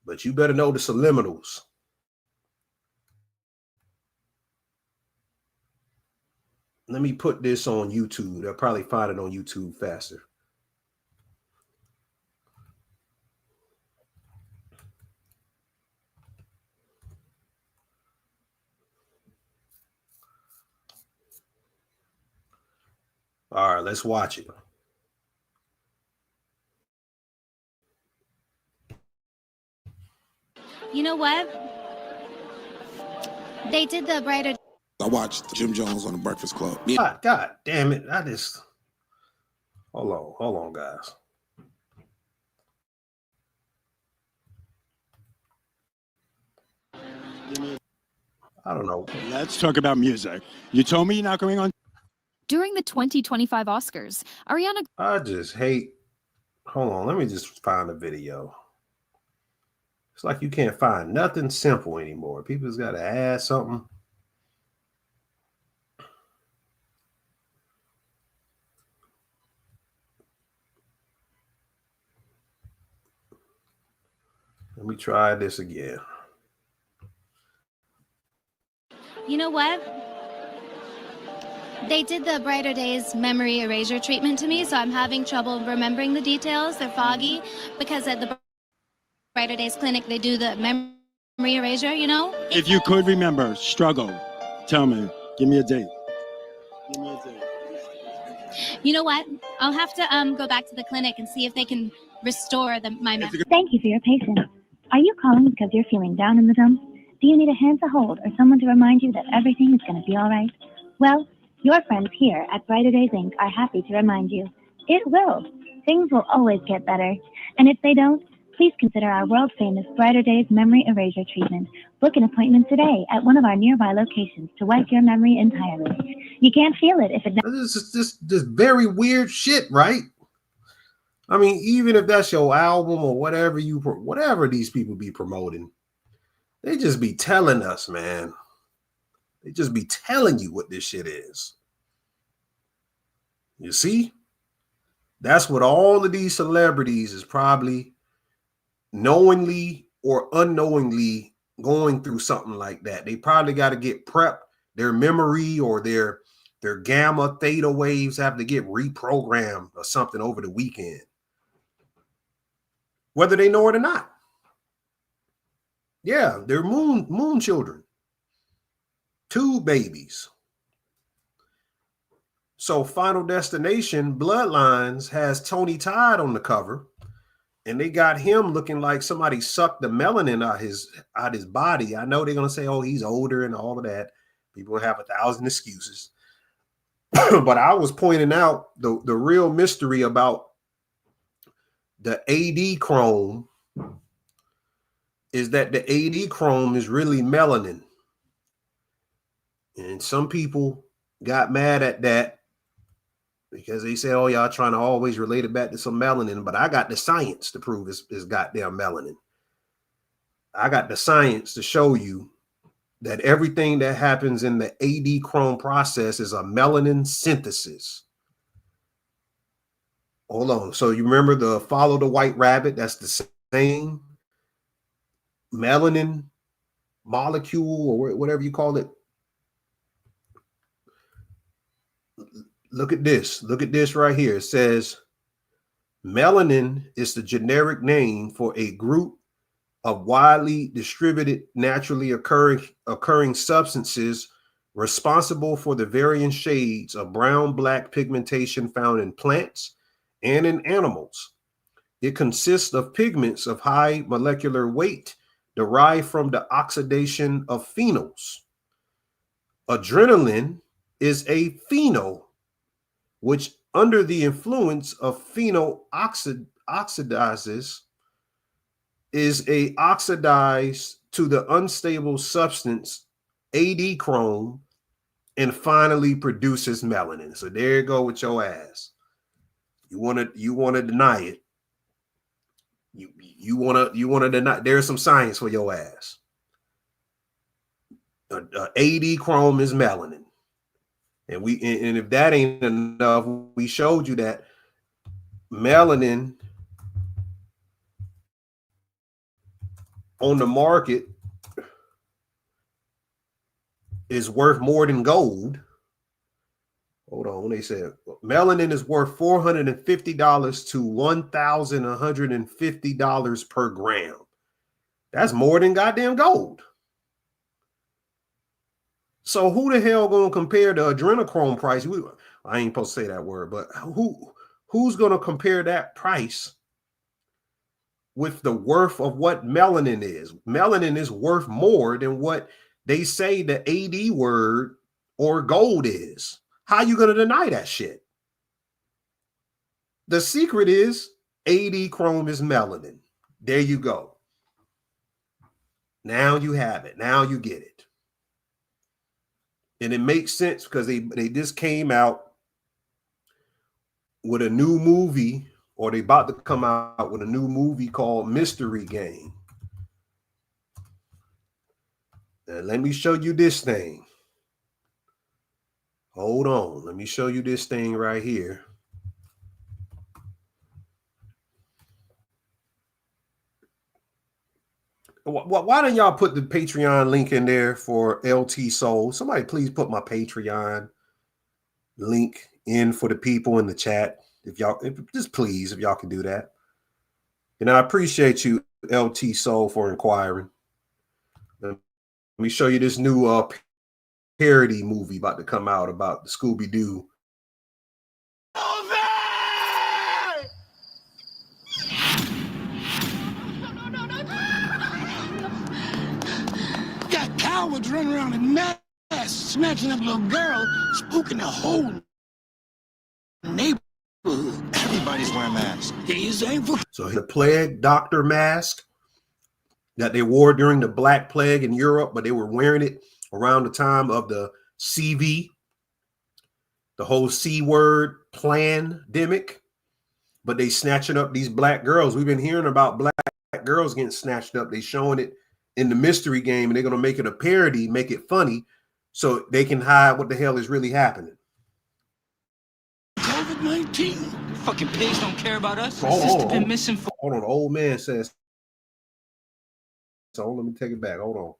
but you better know the subliminals. Let me put this on YouTube. They'll probably find it on YouTube faster. All right, let's watch it. You know what? They did the Brighter. I watched Jim Jones on the Breakfast Club. God damn it. Hold on, guys. I don't know. Let's talk about music. You told me you're not going on. During the 2025 Oscars, Ariana... I just hate... Hold on, let me just find the video. It's like you can't find nothing simple anymore. People's got to add something. Let me try this again. You know what? They did the Brighter Days memory erasure treatment to me, so I'm having trouble remembering the details. They're foggy because at the Brighter Days clinic, they do the memory erasure, you know? If you could remember, struggle, tell me. Give me a date. Give me a date. You know what? I'll have to go back to the clinic and see if they can restore my memory. Thank you for your patience. Are you calling because you're feeling down in the dumps? Do you need a hand to hold or someone to remind you that everything is going to be all right? Well, your friends here at Brighter Days Inc. are happy to remind you. It will. Things will always get better. And if they don't, please consider our world-famous Brighter Days memory erasure treatment. Book an appointment today at one of our nearby locations to wipe your memory entirely. You can't feel it if it... This is just very weird shit, right? I mean, even if that's your album or whatever these people be promoting, they just be telling us, man. They just be telling you what this shit is. You see? That's what all of these celebrities is probably knowingly or unknowingly going through something like that. They probably got to get prepped. Their memory or their gamma theta waves have to get reprogrammed or something over the weekend, whether they know it or not. Yeah, they're moon children. 2 babies. So Final Destination Bloodlines has Tony Todd on the cover, and they got him looking like somebody sucked the melanin out his body. I know they're gonna say, oh, he's older and all of that. People have 1,000 excuses. But I was pointing out the real mystery about the Adrenochrome is that the Adrenochrome is really melanin. And some people got mad at that because they said, oh, y'all trying to always relate it back to some melanin. But I got the science to prove it's goddamn melanin. I got the science to show you that everything that happens in the Adrenochrome process is a melanin synthesis. Hold on. So you remember the follow the white rabbit? That's the same melanin molecule or whatever you call it. Look at this. Look at this right here. It says melanin is the generic name for a group of widely distributed, naturally occurring substances responsible for the varying shades of brown-black pigmentation found in plants and in animals. It consists of pigments of high molecular weight derived from the oxidation of phenols. Adrenaline is a phenol, which under the influence of phenol oxidizes is a oxidized to the unstable substance Adrenochrome and finally produces melanin. So there you go with your ass. You want to deny it. You want to deny. There's some science for your ass. Adrenochrome is melanin. And if that ain't enough, we showed you that melanin on the market is worth more than gold. Hold on, they said melanin is worth $450 to $1,150 per gram. That's more than goddamn gold. So who the hell gonna compare the adrenochrome price? I ain't supposed to say that word, but who's gonna compare that price with the worth of what melanin is? Melanin is worth more than what they say the AD word or gold is. How you gonna deny that shit? The secret is Adrenochrome is melanin. There you go. Now you have it. Now you get it. And it makes sense because they just came out with a new movie, or they about to come out with a new movie called Mystery Game. Now, let me show you this thing. Hold on. Let me show you this thing right here. Why don't y'all put the Patreon link in there for LT Soul? Somebody please put my Patreon link in for the people in the chat. If y'all can do that. And I appreciate you, LT Soul, for inquiring. Let me show you this new parody movie about to come out about the Scooby-Doo. Got cowards running around in masks, snatching up little girl, spooking the whole neighborhood. Everybody's wearing masks. So the plague doctor mask that they wore during the Black Plague in Europe, but they were wearing it around the time of the CV, the whole C word pandemic. but they snatching up these black girls. We've been hearing about black girls getting snatched up. They showing it in the mystery game, and they're going to make it a parody, make it funny, so they can hide what the hell is really happening. COVID-19. Fucking pigs don't care about us. Hold Been missing for. Hold on, the old man says. So let me take it back. Hold on.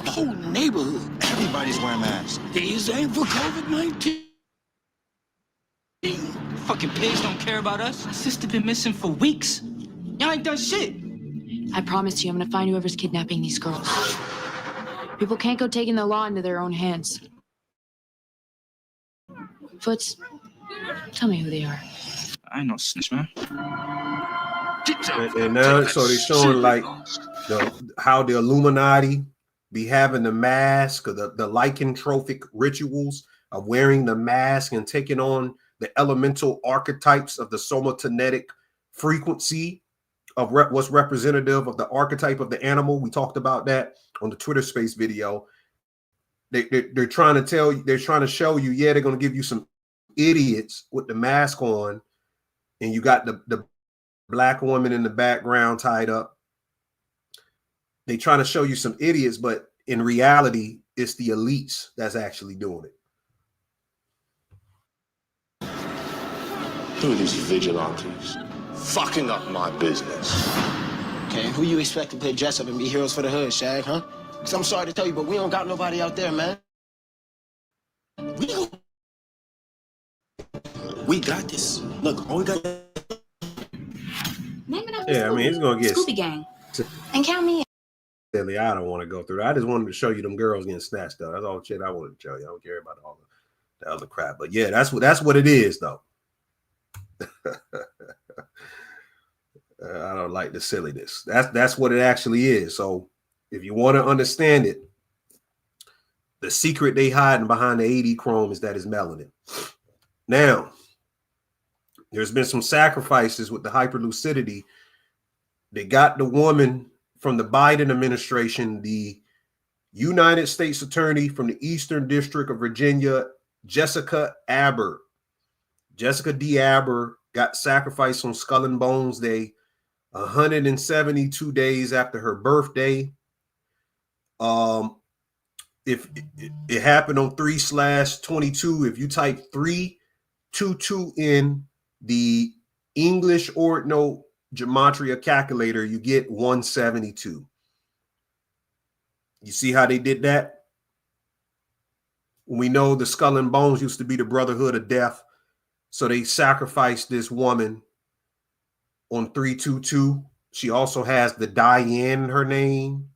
The whole neighborhood, everybody's wearing masks. These ain't for COVID-19. Fucking pigs don't care about us. My sister been missing for weeks. Y'all ain't done shit. I promise you, I'm gonna find whoever's kidnapping these girls. People can't go taking the law into their own hands. Foots, tell me who they are. I ain't no snitch, man. And now, so they're showing like how the Illuminati be having the mask, or the lycanthropic rituals of wearing the mask and taking on the elemental archetypes of the somatenetic frequency of what's representative of the archetype of the animal. We talked about that on the Twitter Space video. They're trying to tell you, they're trying to show you, yeah, they're going to give you some idiots with the mask on, and you got the black woman in the background tied up. They trying to show you some idiots, but in reality, it's the elites that's actually doing it. Who are these vigilantes? Fucking up my business. Okay, who you expect to play dress up and be heroes for the hood, Shag, huh? Because I'm sorry to tell you, but we don't got nobody out there, man. We got this. Look, all we got. Yeah, I mean, he's gonna get Scooby Gang. And count me in. Silly. I don't want to go through that. I just wanted to show you them girls getting snatched up. That's all the shit I wanted to show you. I don't care about all the other crap. But yeah, that's what it is, though. I don't like the silliness. That's what it actually is. So if you want to understand it, the secret they hiding behind the Adrenochrome is that it's melanin. Now, there's been some sacrifices with the hyperlucidity. They got the woman from the Biden administration, the United States Attorney from the Eastern District of Virginia, Jessica Aber. Jessica D. Aber got sacrificed on Skull and Bones Day, 172 days after her birthday. If it happened on 3/22, if you type 322 in the English ordinal gematria calculator, you get 172. You see how they did that? We know the Skull and Bones used to be the Brotherhood of Death. So they sacrificed this woman on 322. She also has the Diane in her name,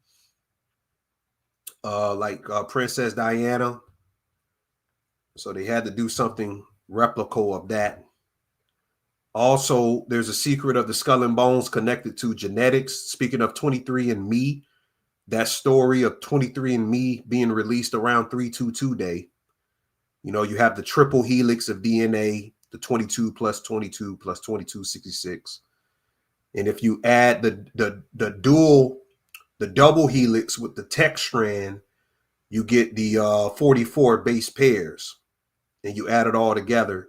like Princess Diana. So they had to do something replica of that. Also, there's a secret of the Skull and Bones connected to genetics. Speaking of 23andMe, that story of 23andMe being released around 322 day. You know, you have the triple helix of DNA, the 22 plus 22 plus 22, 66. And if you add the double helix with the tech strand, you get the 44 base pairs. And you add it all together.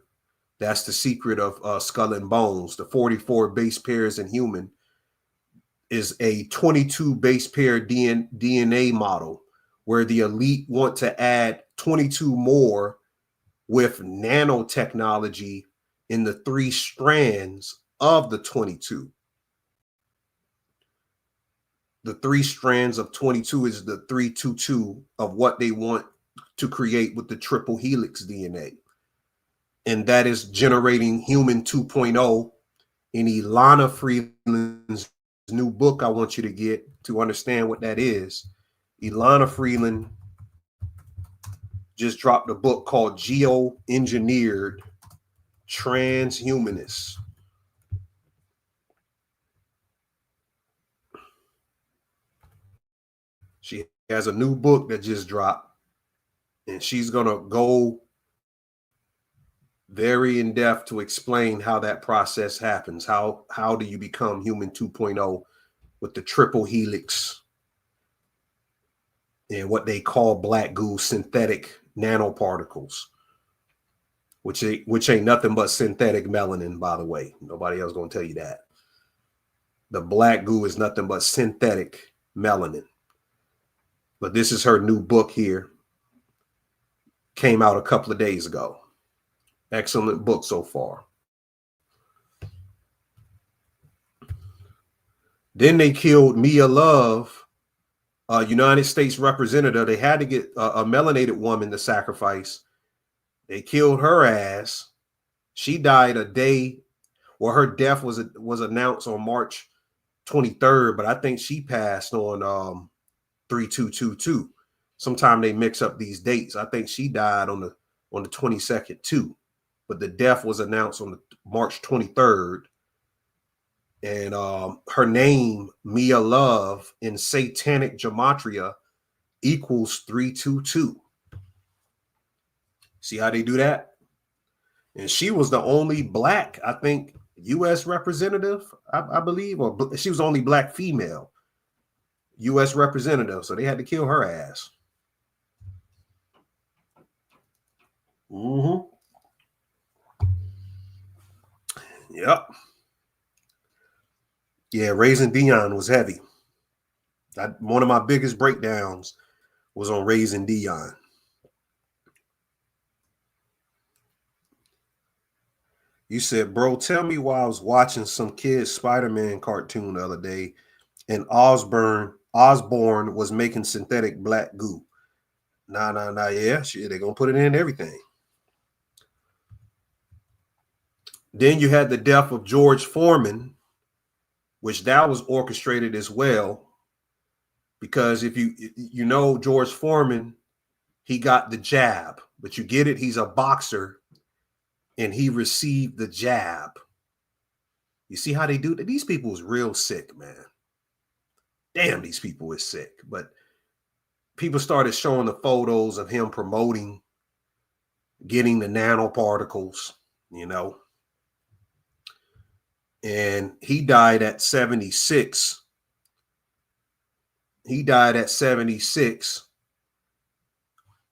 That's the secret of Skull and Bones. The 44 base pairs in human is a 22 base pair DNA model where the elite want to add 22 more with nanotechnology in the 3 strands of the 22. The 3 strands of 22 is the 322 of what they want to create with the triple helix DNA. And that is generating human 2.0. In Ilana Freeland's new book I want you to get to understand what that is. Ilana Freeland just dropped a book called Geoengineered Transhumanists. She has a new book that just dropped, and she's going to go very in depth to explain how that process happens. How do you become human 2.0 with the triple helix and what they call black goo synthetic nanoparticles. which ain't nothing but synthetic melanin, by the way. Nobody else gonna tell you that. The black goo is nothing but synthetic melanin. But this is her new book here. Came out a couple of days ago. Excellent book so far. Then they killed Mia Love, a United States representative. They had to get a melanated woman to sacrifice. They killed her ass. She died a day. Well, her death was announced on March 23rd, but I think she passed on 3222. Sometime they mix up these dates. I think she died on the 22nd too, but the death was announced on the March 23rd. And her name, Mia Love, in satanic gematria equals 322. See how they do that? And she was the only black, I think, U.S. representative, I believe, or she was the only black female U.S. representative. So they had to kill her ass. Mm-hmm. Yep. Yeah, Raising Dion was heavy. One of my biggest breakdowns was on Raising Dion. You said, bro, tell me why I was watching some kid's Spider-Man cartoon the other day and Osborn was making synthetic black goo. Nah. Yeah, shit, they're going to put it in everything. Then you had the death of George Foreman, which that was orchestrated as well. Because if you know George Foreman, he got the jab, but you get it, he's a boxer and he received the jab. You see how they do that? These people is real sick, man. Damn, these people is sick. But people started showing the photos of him promoting getting the nanoparticles, you know. And he died at 76.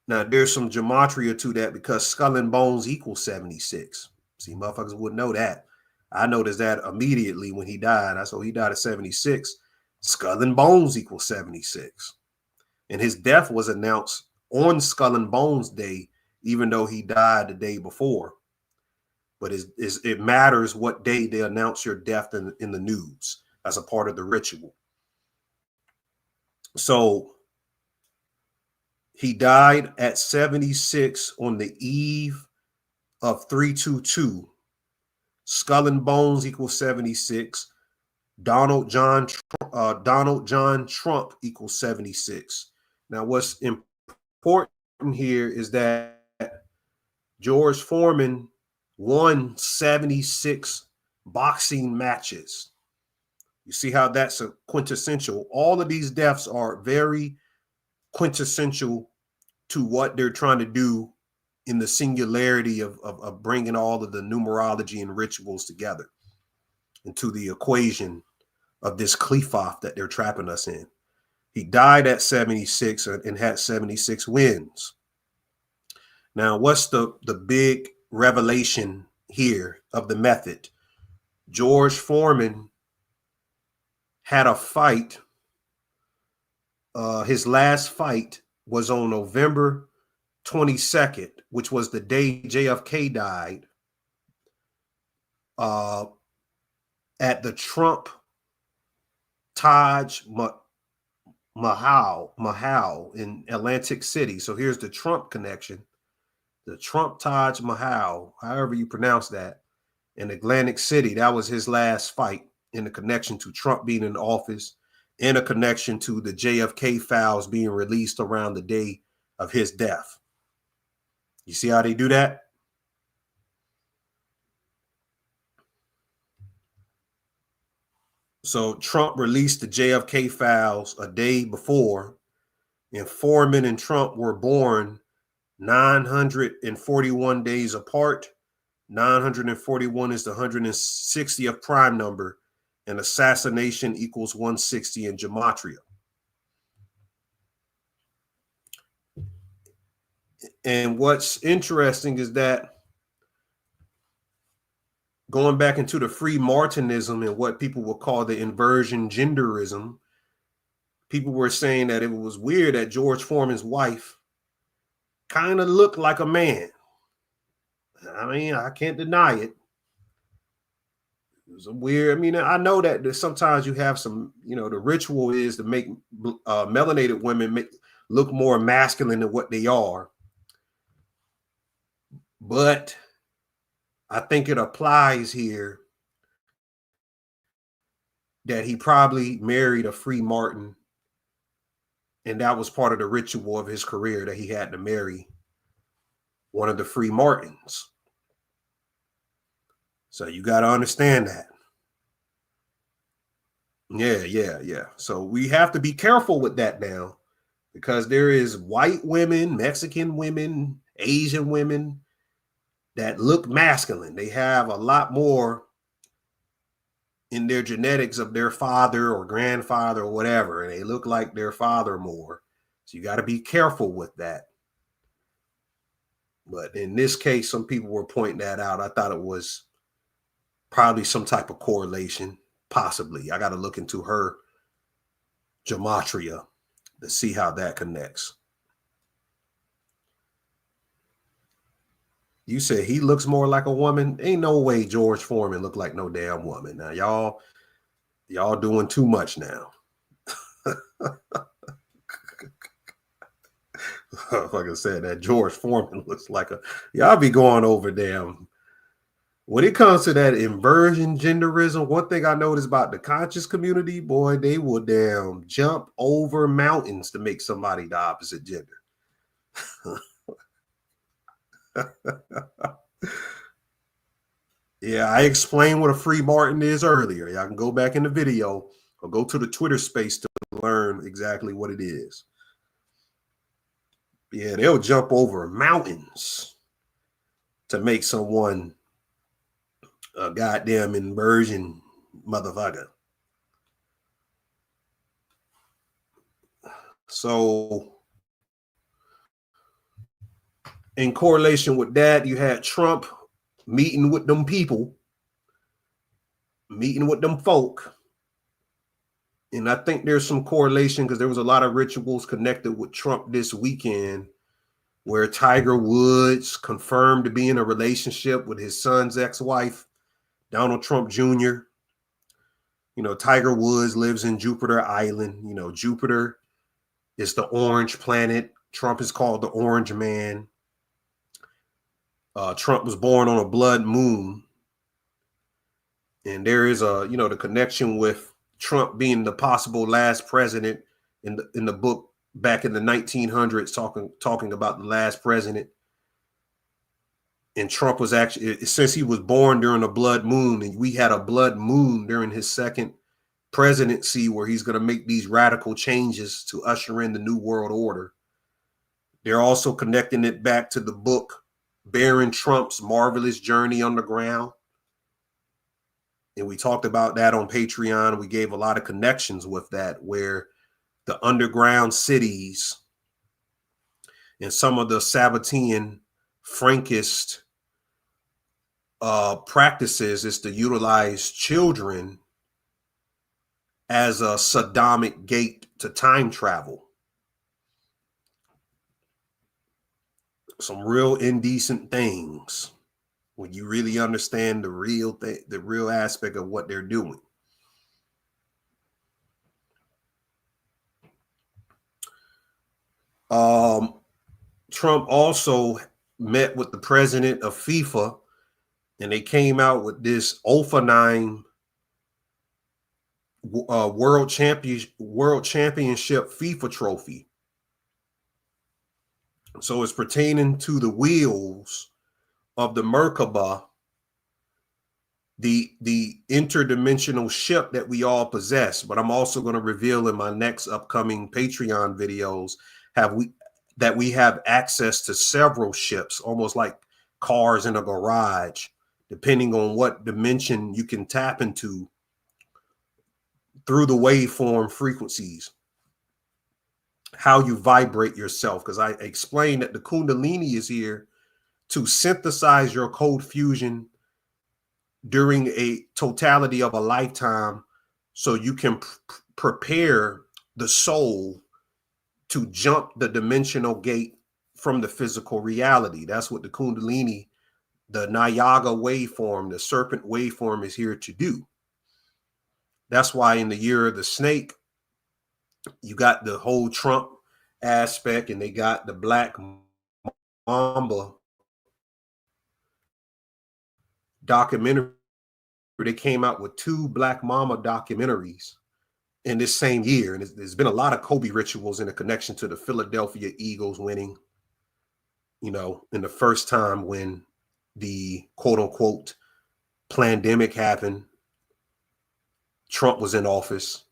Now, there's some gematria to that because skull and bones equals 76. See, motherfuckers wouldn't know that. I noticed that immediately when he died. I saw he died at 76. Skull and bones equals 76. And his death was announced on Skull and Bones Day, even though he died the day before. But it matters what day they announce your death in the news as a part of the ritual. So he died at 76 on the eve of 322. Skull and Bones equals 76. Donald John Trump equals 76. Now, what's important here is that George Foreman won 76 boxing matches. You see how that's a quintessential. All of these deaths are very quintessential to what they're trying to do in the singularity of bringing all of the numerology and rituals together into the equation of this Qliphoth that they're trapping us in. He died at 76 and had 76 wins. Now, what's the big revelation here of the method? George Foreman had a fight. His last fight was on November 22nd, which was the day JFK died, at the Trump Taj Mahal in Atlantic City. So here's the Trump connection. The Trump Taj Mahal, however you pronounce that, in Atlantic City. That was his last fight, in the connection to Trump being in office, in a connection to the JFK files being released around the day of his death. You see how they do that? So Trump released the JFK files a day before, and Foreman and Trump were born 941 days apart. 941 is the 160th prime number, and assassination equals 160 in gematria. And what's interesting is that going back into the free Martinism and what people will call the inversion genderism, people were saying that it was weird that George Foreman's wife kind of looked like a man. I mean, I can't deny it. It was a weird, I mean, I know that sometimes you have some, you know, the ritual is to make melanated women look more masculine than what they are. But I think it applies here that he probably married a free Martin, and that was part of the ritual of his career, that he had to marry one of the free Martins. So you got to understand that. Yeah. So we have to be careful with that now, because there is white women, Mexican women, Asian women that look masculine. They have a lot more in their genetics of their father or grandfather or whatever, and they look like their father more. So you got to be careful with that. But in this case, some people were pointing that out. I thought it was probably some type of correlation, possibly. I got to look into her gematria to see how that connects. You said he looks more like a woman. Ain't no way George Foreman looked like no damn woman. Now y'all doing too much now. Like I said, that George Foreman looks like y'all be going over damn. When it comes to that inversion genderism, one thing I noticed about the conscious community, boy, they will damn jump over mountains to make somebody the opposite gender. Yeah, I explained what a free Martin is earlier. Y'all can go back in the video or go to the Twitter space to learn exactly what it is. Yeah, they'll jump over mountains to make someone a goddamn inversion motherfucker. So in correlation with that, you had Trump meeting with them people, meeting with them folk. And I think there's some correlation because there was a lot of rituals connected with Trump this weekend where Tiger Woods confirmed to be in a relationship with his son's ex-wife, Donald Trump Jr. You know, Tiger Woods lives in Jupiter Island. You know, Jupiter is the orange planet. Trump is called the Orange Man. Trump was born on a blood moon. And there is the connection with Trump being the possible last president in the book back in the 1900s, talking about the last president. And Trump was actually, since he was born during a blood moon, and we had a blood moon during his second presidency where he's going to make these radical changes to usher in the new world order. They're also connecting it back to the book Baron Trump's Marvelous Journey Underground. And we talked about that on Patreon. We gave a lot of connections with that, where the underground cities and some of the Sabbatean Frankist practices is to utilize children as a Sodomic gate to time travel. Some real indecent things when you really understand the real aspect of what they're doing. Trump also met with the president of FIFA, and they came out with this Ophenheim World Championship FIFA trophy. So it's pertaining to the wheels of the Merkaba, the interdimensional ship that we all possess. But I'm also going to reveal in my next upcoming Patreon videos that we have access to several ships, almost like cars in a garage, depending on what dimension you can tap into through the waveform frequencies, how you vibrate yourself. Because I explained that the Kundalini is here to synthesize your cold fusion during a totality of a lifetime, so you can prepare the soul to jump the dimensional gate from the physical reality. That's what the Kundalini, the Nayaga waveform, the serpent waveform is here to do. That's why in the year of the snake, you got the whole Trump aspect, and they got the Black Mamba documentary. They came out with 2 Black Mamba documentaries in this same year. And there's been a lot of Kobe rituals in a connection to the Philadelphia Eagles winning, in the first time when the quote unquote pandemic happened, Trump was in office.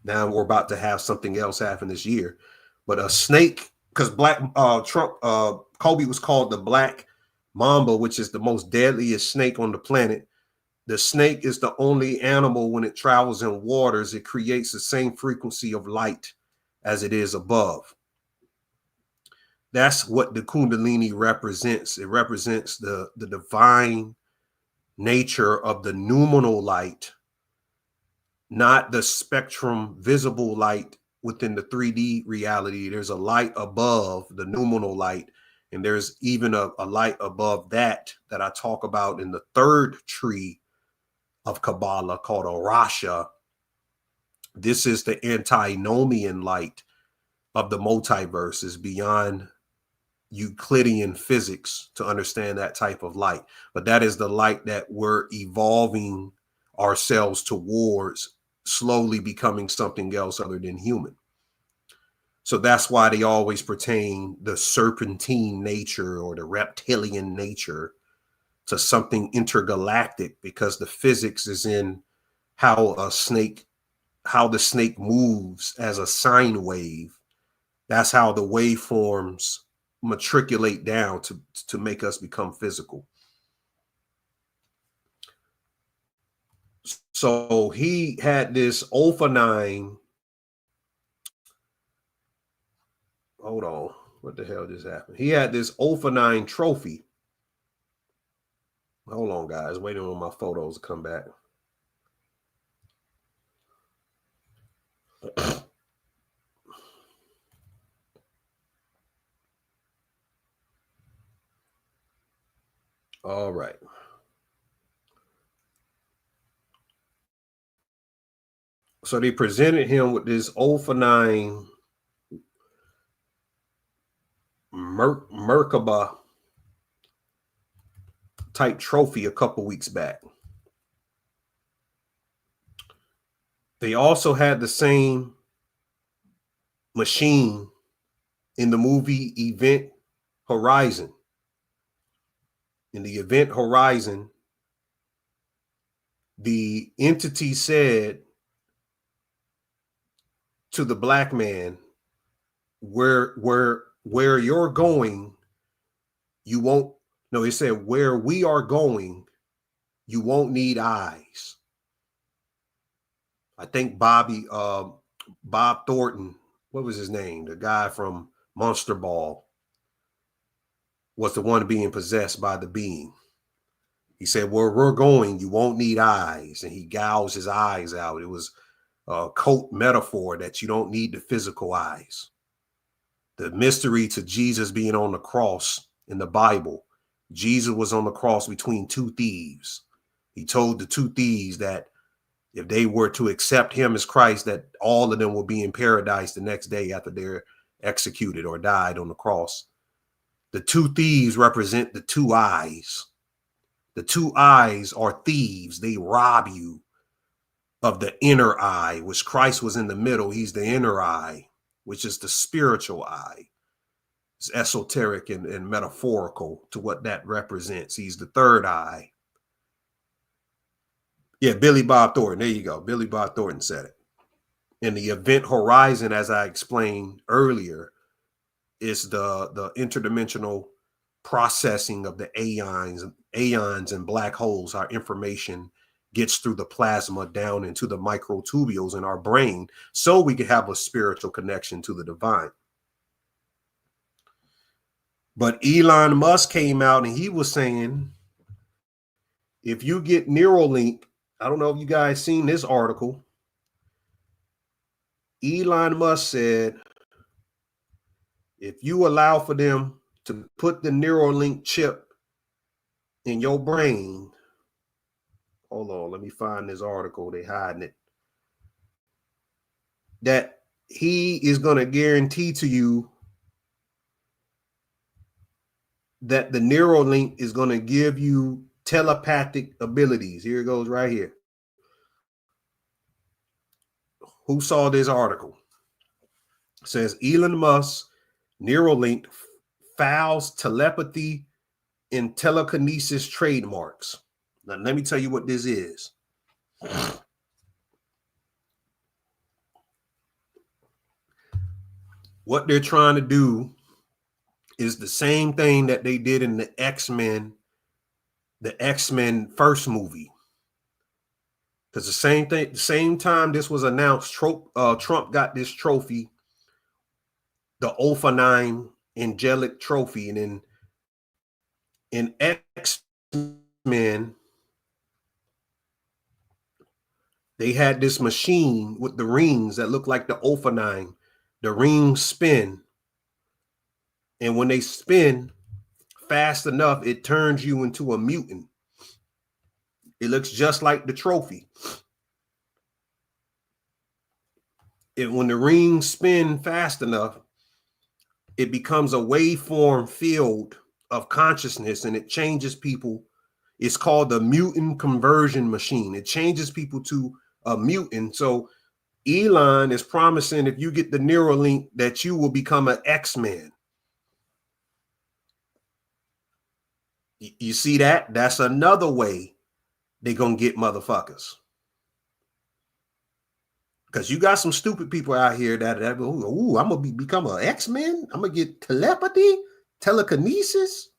Now we're about to have something else happen this year. But a snake, because Kobe was called the Black Mamba, which is the most deadliest snake on the planet. The snake is the only animal, when it travels in waters, it creates the same frequency of light as it is above. That's what the Kundalini represents. It represents the divine nature of the noumenal light, not the spectrum visible light within the 3D reality. There's a light above the noumenal light, and there's even a light above that I talk about in the 3rd tree of Kabbalah called Arasha. This is the antinomian light of the multiverse, is beyond Euclidean physics to understand that type of light. But that is the light that we're evolving ourselves towards, slowly becoming something else other than human. So that's why they always pertain the serpentine nature or the reptilian nature to something intergalactic, because the physics is in how the snake moves as a sine wave. That's how the waveforms matriculate down to make us become physical. So he had this Ophanine. Hold on. What the hell just happened? He had this Ophanine trophy. Hold on, guys. Waiting on my photos to come back. All right. So they presented him with this Ophanine Merkaba type trophy a couple weeks back. They also had the same machine in the movie Event Horizon. In the Event Horizon, the entity said to the black man, where you're going, you won't. No, he said, where we are going, you won't need eyes. I think Bob Thornton, what was his name? The guy from Monster Ball was the one being possessed by the being. He said, where we're going, you won't need eyes. And he gouged his eyes out. It was a cult metaphor that you don't need the physical eyes. The mystery to Jesus being on the cross in the Bible, Jesus was on the cross between 2 thieves. He told the 2 thieves that if they were to accept him as Christ, that all of them will be in paradise the next day after they're executed or died on the cross. The 2 thieves represent the 2 eyes. The 2 eyes are thieves. They rob you of the inner eye, which Christ was in the middle. He's the inner eye, which is the spiritual eye. It's esoteric and metaphorical to what that represents. He's the 3rd eye. Yeah, Billy Bob Thornton. There you go. Billy Bob Thornton said it. In the Event Horizon, as I explained earlier, is the interdimensional processing of the aeons and black holes. Our information gets through the plasma down into the microtubules in our brain, so we can have a spiritual connection to the divine. But Elon Musk came out and he was saying, if you get Neuralink, I don't know if you guys seen this article. Elon Musk said, if you allow for them to put the Neuralink chip in your brain, hold on, let me find this article. They hiding it. That he is going to guarantee to you that the Neuralink is going to give you telepathic abilities. Here it goes right here. Who saw this article? It says Elon Musk Neuralink files telepathy and telekinesis trademarks. Now, let me tell you what this is. What they're trying to do is the same thing that they did in the X-Men first movie. Because the same thing, the same time this was announced, Trump got this trophy, the Ophanine angelic trophy, and then in X-Men, they had this machine with the rings that looked like the Ophanine. The rings spin, and when they spin fast enough, it turns you into a mutant. It looks just like the trophy. When the rings spin fast enough, it becomes a waveform field of consciousness, and it changes people. It's called the mutant conversion machine. It changes people to a mutant. So Elon is promising, if you get the Neuralink, that you will become an X-Man. You see that? That's another way they're going to get motherfuckers. Because you got some stupid people out here that ooh, I'm going to become an X-Men. I'm going to get telepathy, telekinesis.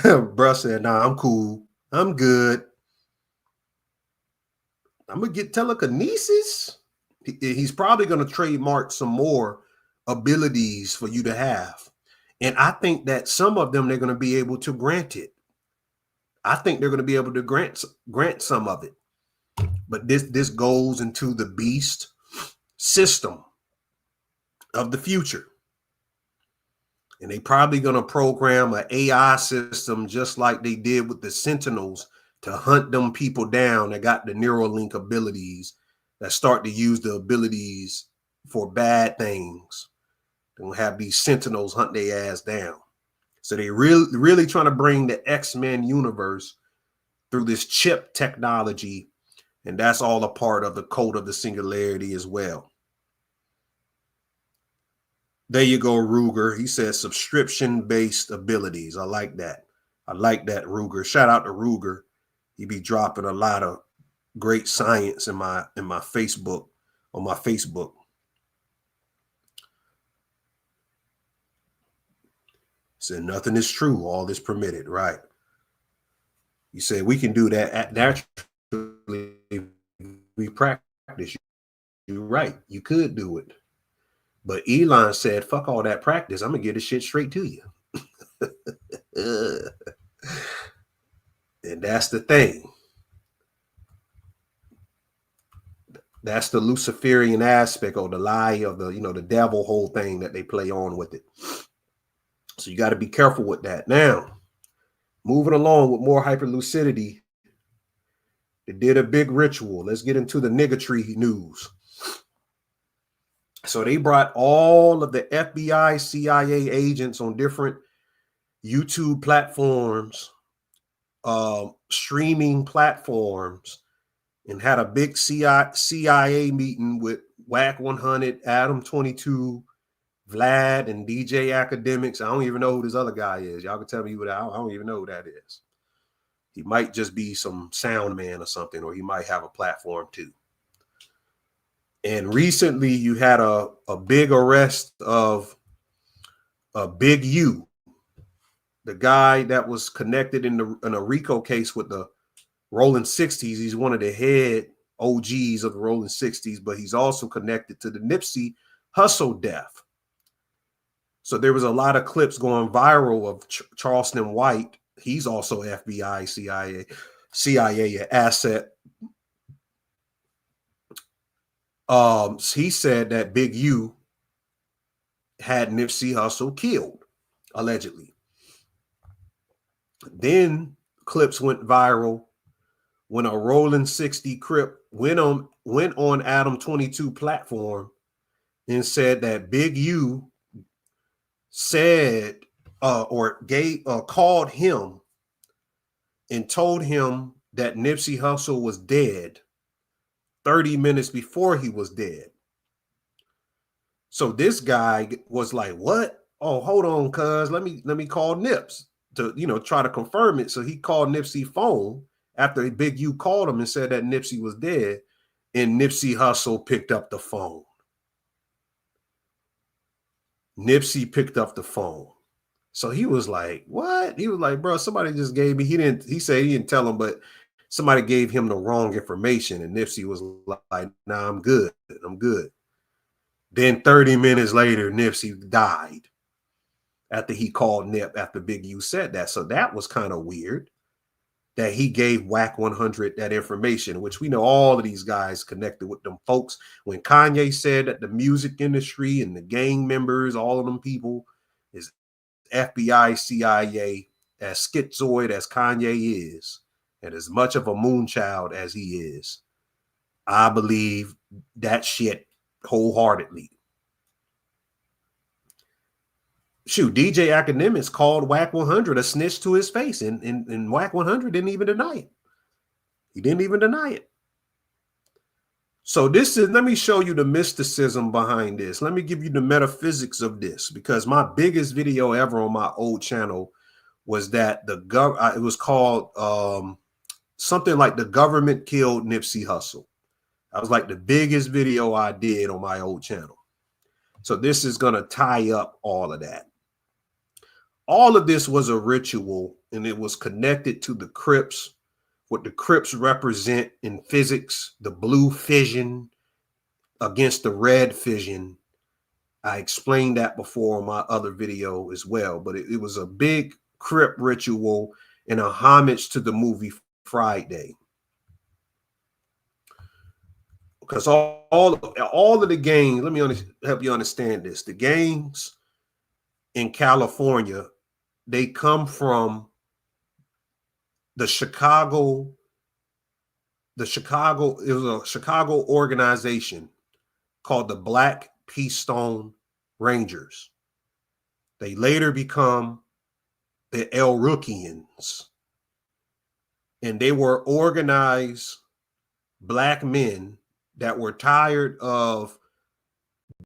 Bruh said, nah, I'm cool. I'm good. I'm going to get telekinesis. He's probably going to trademark some more abilities for you to have. And I think that some of them, they're going to be able to grant it. I think they're going to be able to grant some of it. But this goes into the beast system of the future. And they probably going to program an AI system just like they did with the Sentinels to hunt them people down that got the Neuralink abilities, that start to use the abilities for bad things. They're going to have these Sentinels hunt their ass down. So they really trying to bring the X-Men universe through this chip technology. And that's all a part of the code of the singularity as well. There you go, Ruger. He says subscription-based abilities. I like that. I like that, Ruger. Shout out to Ruger. He be dropping a lot of great science in my Facebook, on my Facebook. Said nothing is true. All is permitted. Right. You say we can do that naturally. We practice. You're right. You could do it. But Elon said, fuck all that practice. I'm going to get this shit straight to you. And that's the thing. That's the Luciferian aspect, or the lie of the, the devil whole thing that they play on with it. So you got to be careful with that. Now, moving along with more hyperlucidity, they did a big ritual. Let's get into the niggatry news. So they brought all of the FBI, CIA agents on different YouTube platforms, streaming platforms, and had a big CIA meeting with WAC 100, Adam 22, Vlad, and DJ Academics. I don't even know who this other guy is. Y'all can tell me who that. I don't even know who that is. He might just be some sound man or something, or he might have a platform too. And recently you had a big arrest of a Big U, the guy that was connected in a RICO case with the Rolling 60s. He's one of the head OGs of the Rolling 60s, but he's also connected to the Nipsey Hussle death. So there was a lot of clips going viral of Charleston White He's also FBI, CIA asset. He said that Big U had Nipsey Hussle killed, allegedly. Then clips went viral when a Rolling 60 Crip went on Adam 22 platform and said that Big U said called him and told him that Nipsey Hussle was dead 30 minutes before he was dead. So this guy was like, what? Oh, hold on, cuz let me call Nips to, try to confirm it. So he called Nipsey phone after Big U called him and said that Nipsey was dead, and Nipsey Hussle picked up the phone. Nipsey picked up the phone. So he was like, what? He was like, bro, somebody just gave me, he said he didn't tell him, but somebody gave him the wrong information. And Nipsey was like, nah, I'm good. Then 30 minutes later, Nipsey died after he called Nip after Big U said that. So that was kind of weird that he gave Whack 100 that information, which we know all of these guys connected with them folks. When Kanye said that the music industry and the gang members, all of them people is FBI, CIA, as schizoid as Kanye is, and as much of a moonchild as he is, I believe that shit wholeheartedly. Shoot, DJ Academics called Whack 100 a snitch to his face, and Whack 100 didn't even deny it. He didn't even deny it. So let me show you the mysticism behind this. Let me give you the metaphysics of this, because my biggest video ever on my old channel was that it was called something like The Government Killed Nipsey Hussle. That was like the biggest video I did on my old channel. So this is going to tie up all of that. All of this was a ritual, and it was connected to the Crips, what the Crips represent in physics, the blue fission against the red fission. I explained that before on my other video as well, but it was a big Crip ritual and a homage to the movie Friday. Because all of the gangs, let me help you understand this. The gangs in California, they come from the Chicago. It was a Chicago organization called the Black Peastone Rangers. They later become the Elrookians. And they were organized Black men that were tired of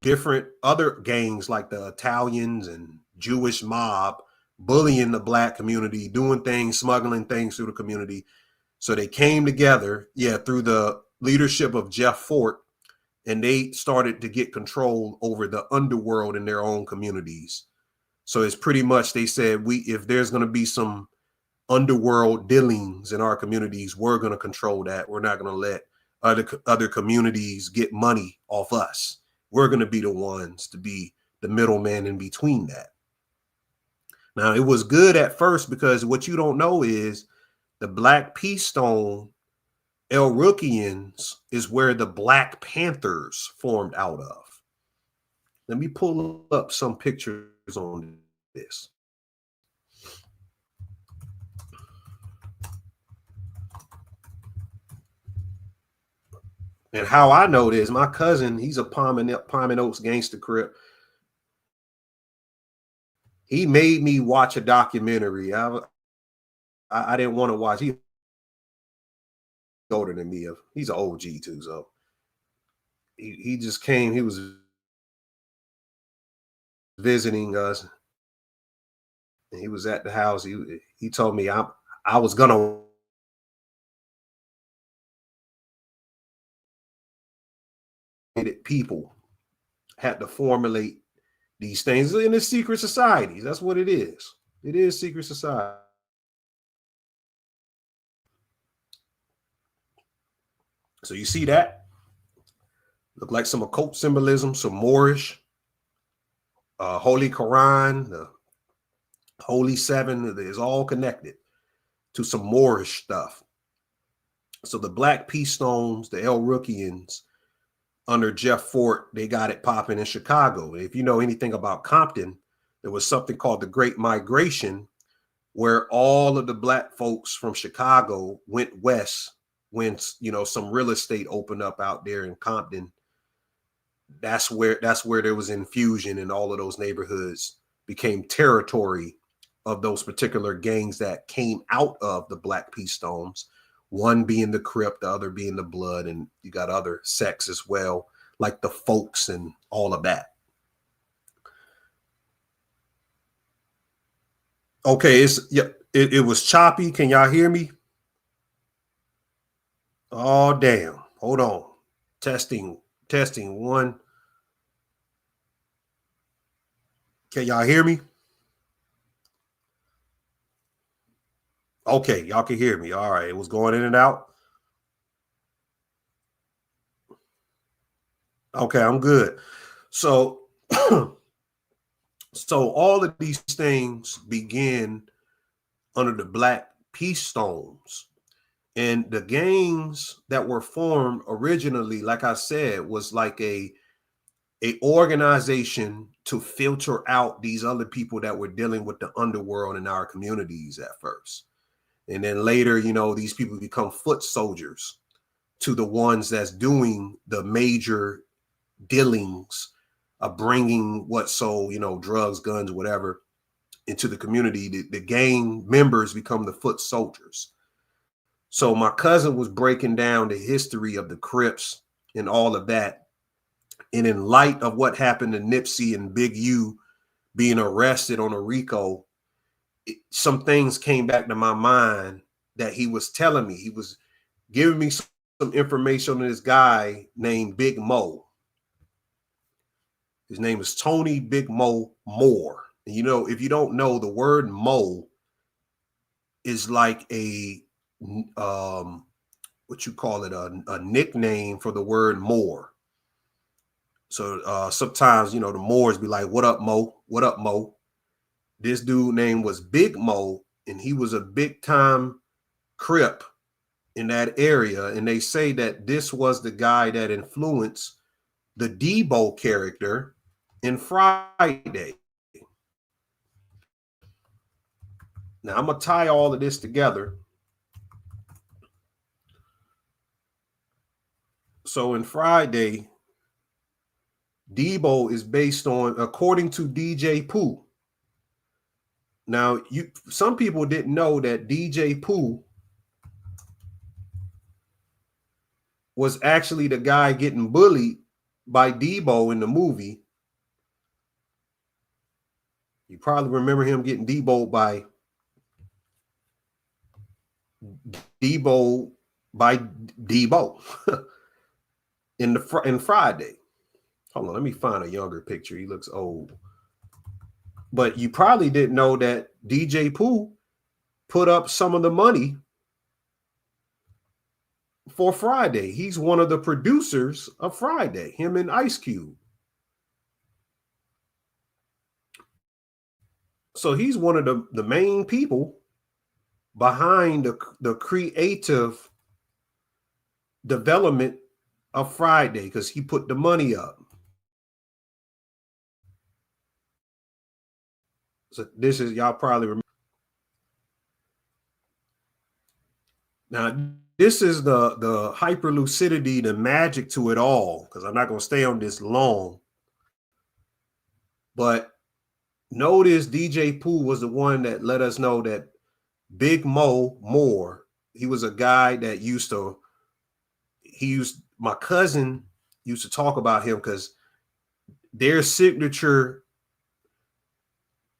different other gangs like the Italians and Jewish mob bullying the Black community, doing things, smuggling things through the community. So they came together, through the leadership of Jeff Fort, and they started to get control over the underworld in their own communities. So it's pretty much, they said, if there's going to be some underworld dealings in our communities, we're going to control that. We're not going to let other communities get money off us. We're going to be the ones to be the middleman in between that. Now, it was good at first, because what you don't know is the Black Peastone Elrookians is where the Black Panthers formed out of. Let me pull up some pictures on this. And how I know this, my cousin, he's a Palm and Oaks gangster Crip. He made me watch a documentary. I didn't want to watch. He's older than me. He's an OG too. So he just came. He was visiting us. And he was at the house. He told me I was gonna people had to formulate these things in the secret societies. That's what it is. It is secret society. So you see that? Look like some occult symbolism, some Moorish, Holy Quran, the Holy Seven is all connected to some Moorish stuff. So the Black Peace Stones, the El Rookians, under Jeff Fort, they got it popping in Chicago. If you know anything about Compton, there was something called the Great Migration, where all of the Black folks from Chicago went west when, you know, some real estate opened up out there in Compton. That's where there was infusion, and all of those neighborhoods became territory of those particular gangs that came out of the Black Peace Stones, one being the Crip, the other being the Blood, and you got other sects as well, like the Folks and all of that. Okay, it was choppy. Can y'all hear me? Oh, damn. Hold on. Testing one. Can y'all hear me? Okay, y'all can hear me. All right, it was going in and out. Okay, I'm good. So, so all of these things begin under the Black Peace Stones. And the gangs that were formed originally, like I said, was like a organization to filter out these other people that were dealing with the underworld in our communities at first. And then later, you know, these people become foot soldiers to the ones that's doing the major dealings of bringing you know, drugs, guns, whatever, into the community. The gang members become the foot soldiers. So my cousin was breaking down the history of the Crips and all of that. And in light of what happened to Nipsey and Big U being arrested on a RICO, some things came back to my mind that he was telling me. He was giving me some information on this guy named Big Mo. His name is Tony Big Mo Moore. And you know, if you don't know, the word Mo is like a what you call it, a nickname for the word Moor. So sometimes, you know, the Moors be like, "What up, Mo? What up, Mo?" This dude name was Big Mo, and he was a big time Crip in that area. And they say that this was the guy that influenced the Debo character in Friday. Now I'm gonna tie all of this together. So in Friday, Debo is based on, according to DJ Pooh. Now, some people didn't know that DJ Pooh was actually the guy getting bullied by Debo in the movie. You probably remember him getting Deboed by Debo in Friday. Hold on, let me find a younger picture. He looks old. But you probably didn't know that DJ Pooh put up some of the money for Friday. He's one of the producers of Friday, him and Ice Cube. So he's one of the main people behind the creative development of Friday, because he put the money up. So this is, y'all probably remember. Now, this is the hyperlucidity, the magic to it all, because I'm not going to stay on this long. But notice DJ Pooh was the one that let us know that Big Mo Moore, he was a guy that my cousin used to talk about him, because their signature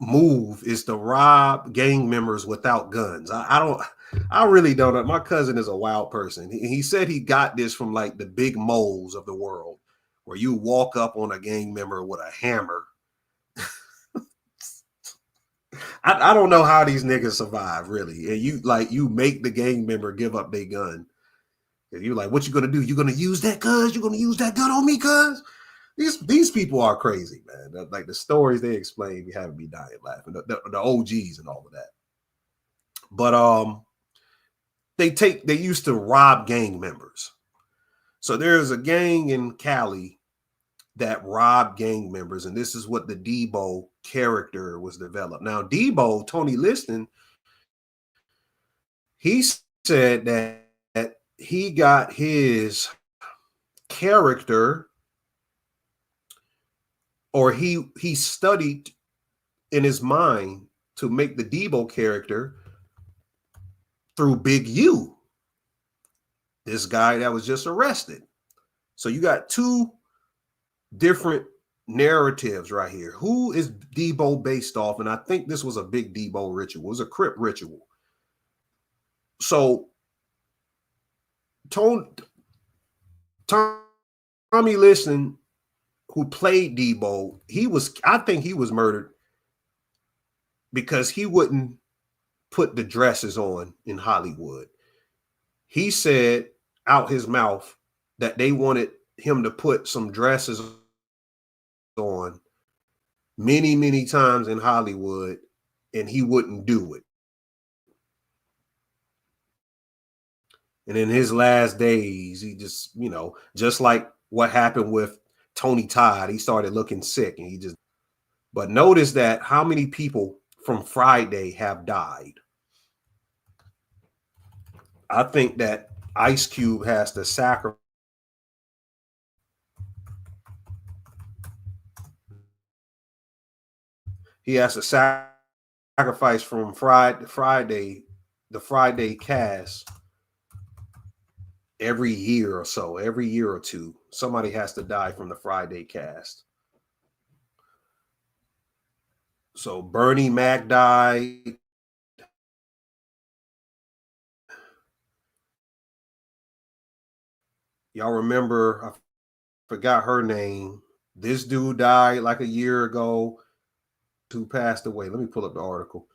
move is to rob gang members without guns. I really don't know. My cousin is a wild person. He said he got this from like the Big Moles of the world, where you walk up on a gang member with a hammer. I don't know how these niggas survive, really. And you make the gang member give up their gun. And you're like, what you gonna do? You gonna use that, cuz? You gonna use that gun on me, cuz? These people are crazy, man. Like the stories they explain, you have me dying laughing. The OGs and all of that. But they used to rob gang members. So there's a gang in Cali that robbed gang members, and this is what the Debo character was developed. Now, Debo, Tony Liston, he said that he got his character, or he studied in his mind to make the Debo character through Big U, this guy that was just arrested. So you got two different narratives right here. Who is Debo based off? And I think this was a big Debo ritual. It was a Crip ritual. So Tommy Liston, who played Debo, I think he was murdered because he wouldn't put the dresses on in Hollywood. He said out his mouth that they wanted him to put some dresses on many, many times in Hollywood, and he wouldn't do it. And in his last days, he just, just like what happened with Tony Todd, he started looking sick, and but notice that how many people from Friday have died. I think that Ice Cube has to sacrifice. He has to sacrifice from Friday, the Friday cast, every year or so, every year or two. Somebody has to die from the Friday cast. So Bernie Mac died. Y'all remember, I forgot her name. This dude died like a year ago. Who passed away. Let me pull up the article.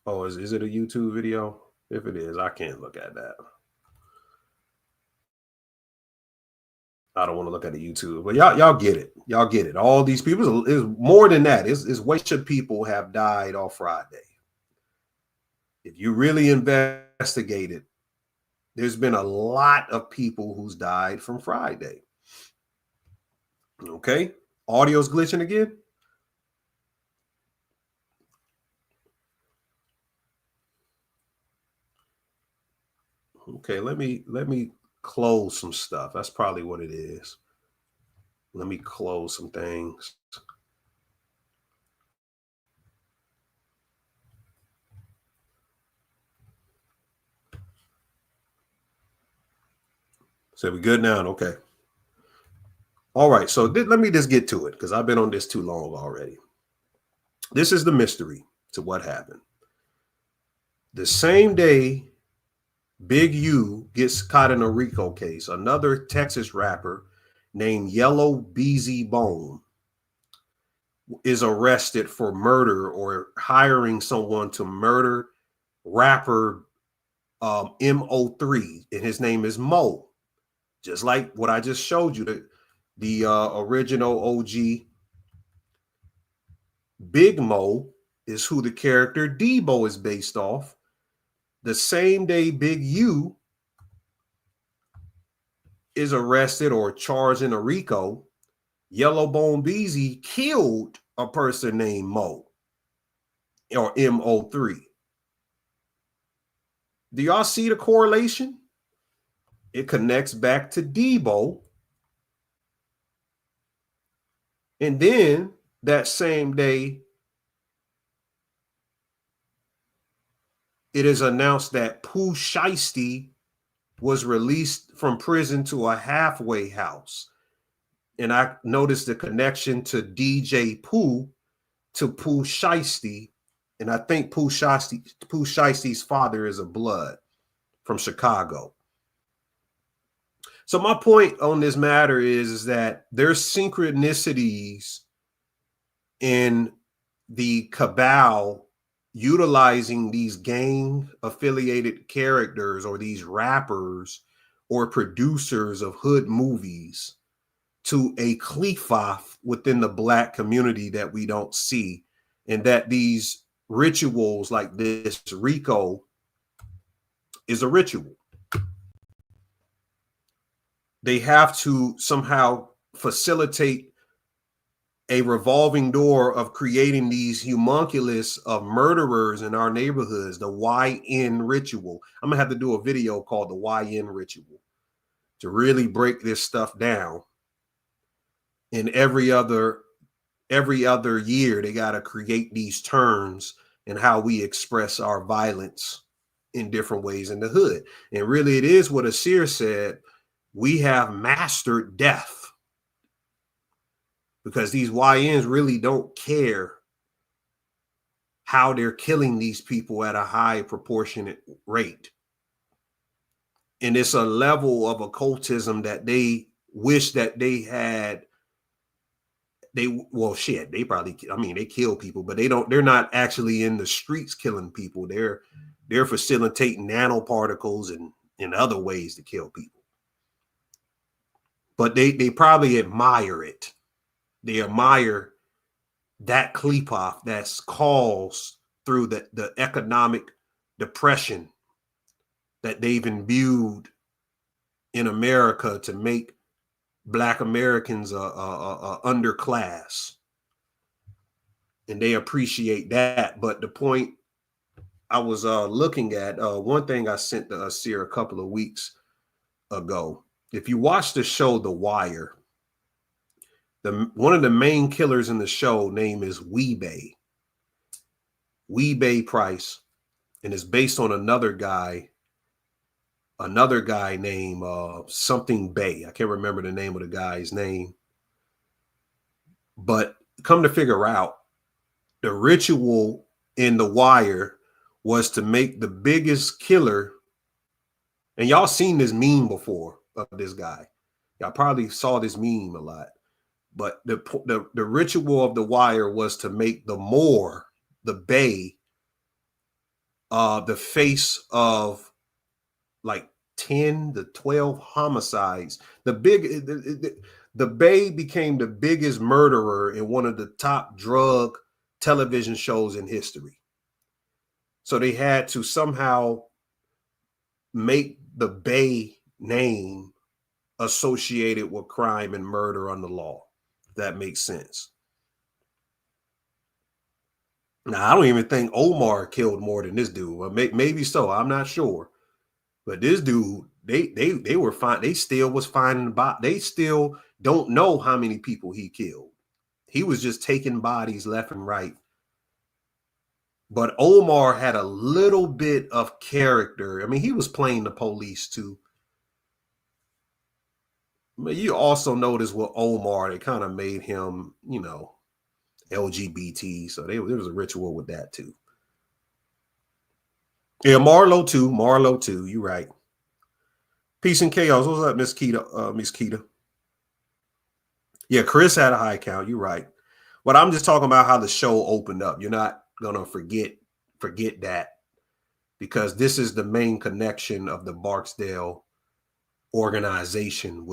Oh, is it a YouTube video? If it is, I can't look at that. I don't want to look at the YouTube, but y'all get it. Y'all get it. All these people is more than that. Is way should people have died on Friday? If you really investigate it, there's been a lot of people who's died from Friday. Okay, audio's glitching again. Okay, let me close some stuff. That's probably what it is. Let me close some things. So we good now? Okay. All right. So let me just get to it because I've been on this too long already. This is the mystery to what happened. The same day Big U gets caught in a RICO case, another Texas rapper named Yellow BZ Bone is arrested for murder or hiring someone to murder rapper MO3, and his name is Mo. Just like what I just showed you, the original OG Big Mo is who the character Debo is based off. The same day Big U is arrested or charged in a RICO, Yellow Bone Beezy killed a person named Mo or MO3. Do y'all see the correlation? It connects back to Debo. And then that same day, it is announced that Pooh Shiesty was released from prison to a halfway house. And I noticed the connection to DJ Pooh to Pooh Shiesty. And I think Pooh Shiesty's father is a blood from Chicago. So my point on this matter is that there's synchronicities in the cabal utilizing these gang affiliated characters or these rappers or producers of hood movies to a cleave-off within the Black community that we don't see, and that these rituals like this Rico is a ritual. They have to somehow facilitate a revolving door of creating these homunculus of murderers in our neighborhoods, the YN ritual. I'm gonna have to do a video called the YN ritual to really break this stuff down. And every other year, they got to create these terms and how we express our violence in different ways in the hood. And really, it is what Asir said. We have mastered death because these YNs really don't care how they're killing these people at a high proportionate rate. And it's a level of occultism that they wish that they had. They probably, I mean, they kill people, but they're not actually in the streets killing people. They're facilitating nanoparticles and other ways to kill people. But they probably admire it. They admire that cleave-off that's caused through the economic depression that they've imbued in America to make Black Americans a underclass, and they appreciate that. But the point I was looking at, one thing I sent to Asir a couple of weeks ago. If you watch the show The Wire, one of the main killers in the show name is Weebay Price, and it's based on another guy named something Bay. I can't remember the name of the guy's name. But come to figure out, the ritual in The Wire was to make the biggest killer. And y'all seen this meme before of this guy. Y'all probably saw this meme a lot. But the ritual of The Wire was to make the Bay, the face of like 10 to 12 homicides. The Bay became the biggest murderer in one of the top drug television shows in history. So they had to somehow make the Bay name associated with crime and murder on the law. If that makes sense. Now, I don't even think Omar killed more than this dude. Well, maybe so. I'm not sure. But this dude, they were fine. They still was finding they still don't know how many people he killed. He was just taking bodies left and right. But Omar had a little bit of character. I mean, he was playing the police too. But you also notice with Omar, they kind of made him, LGBT. So there was a ritual with that too. Yeah, Marlo too. You're right. Peace and chaos. What's up, Miss Keita? Yeah, Chris had a high count. You're right. But I'm just talking about how the show opened up. You're not gonna forget that, because this is the main connection of the Barksdale organization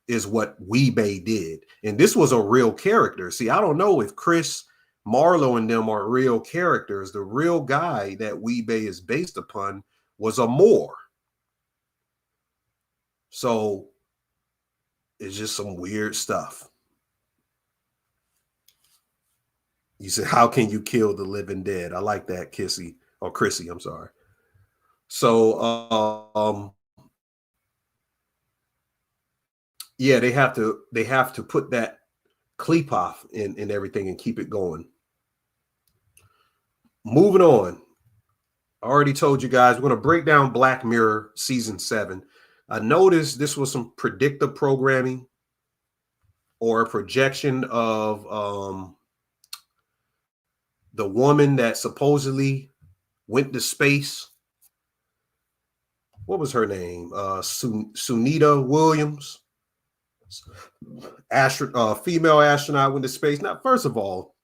is what Weebay did. And this was a real character. See, I don't know if Chris, Marlo, and them are real characters. The real guy that Weebay is based upon was a Moor. So it's just some weird stuff. You said, how can you kill the living dead? I like that, Chrissy, I'm sorry. So yeah, they have to put that cleave-off in everything and keep it going. Moving on. I already told you guys, we're going to break down Black Mirror season 7. I noticed this was some predictive programming or a projection of the woman that supposedly went to space. What was her name? Sunita Williams. Female astronaut went to space. Now, first of all,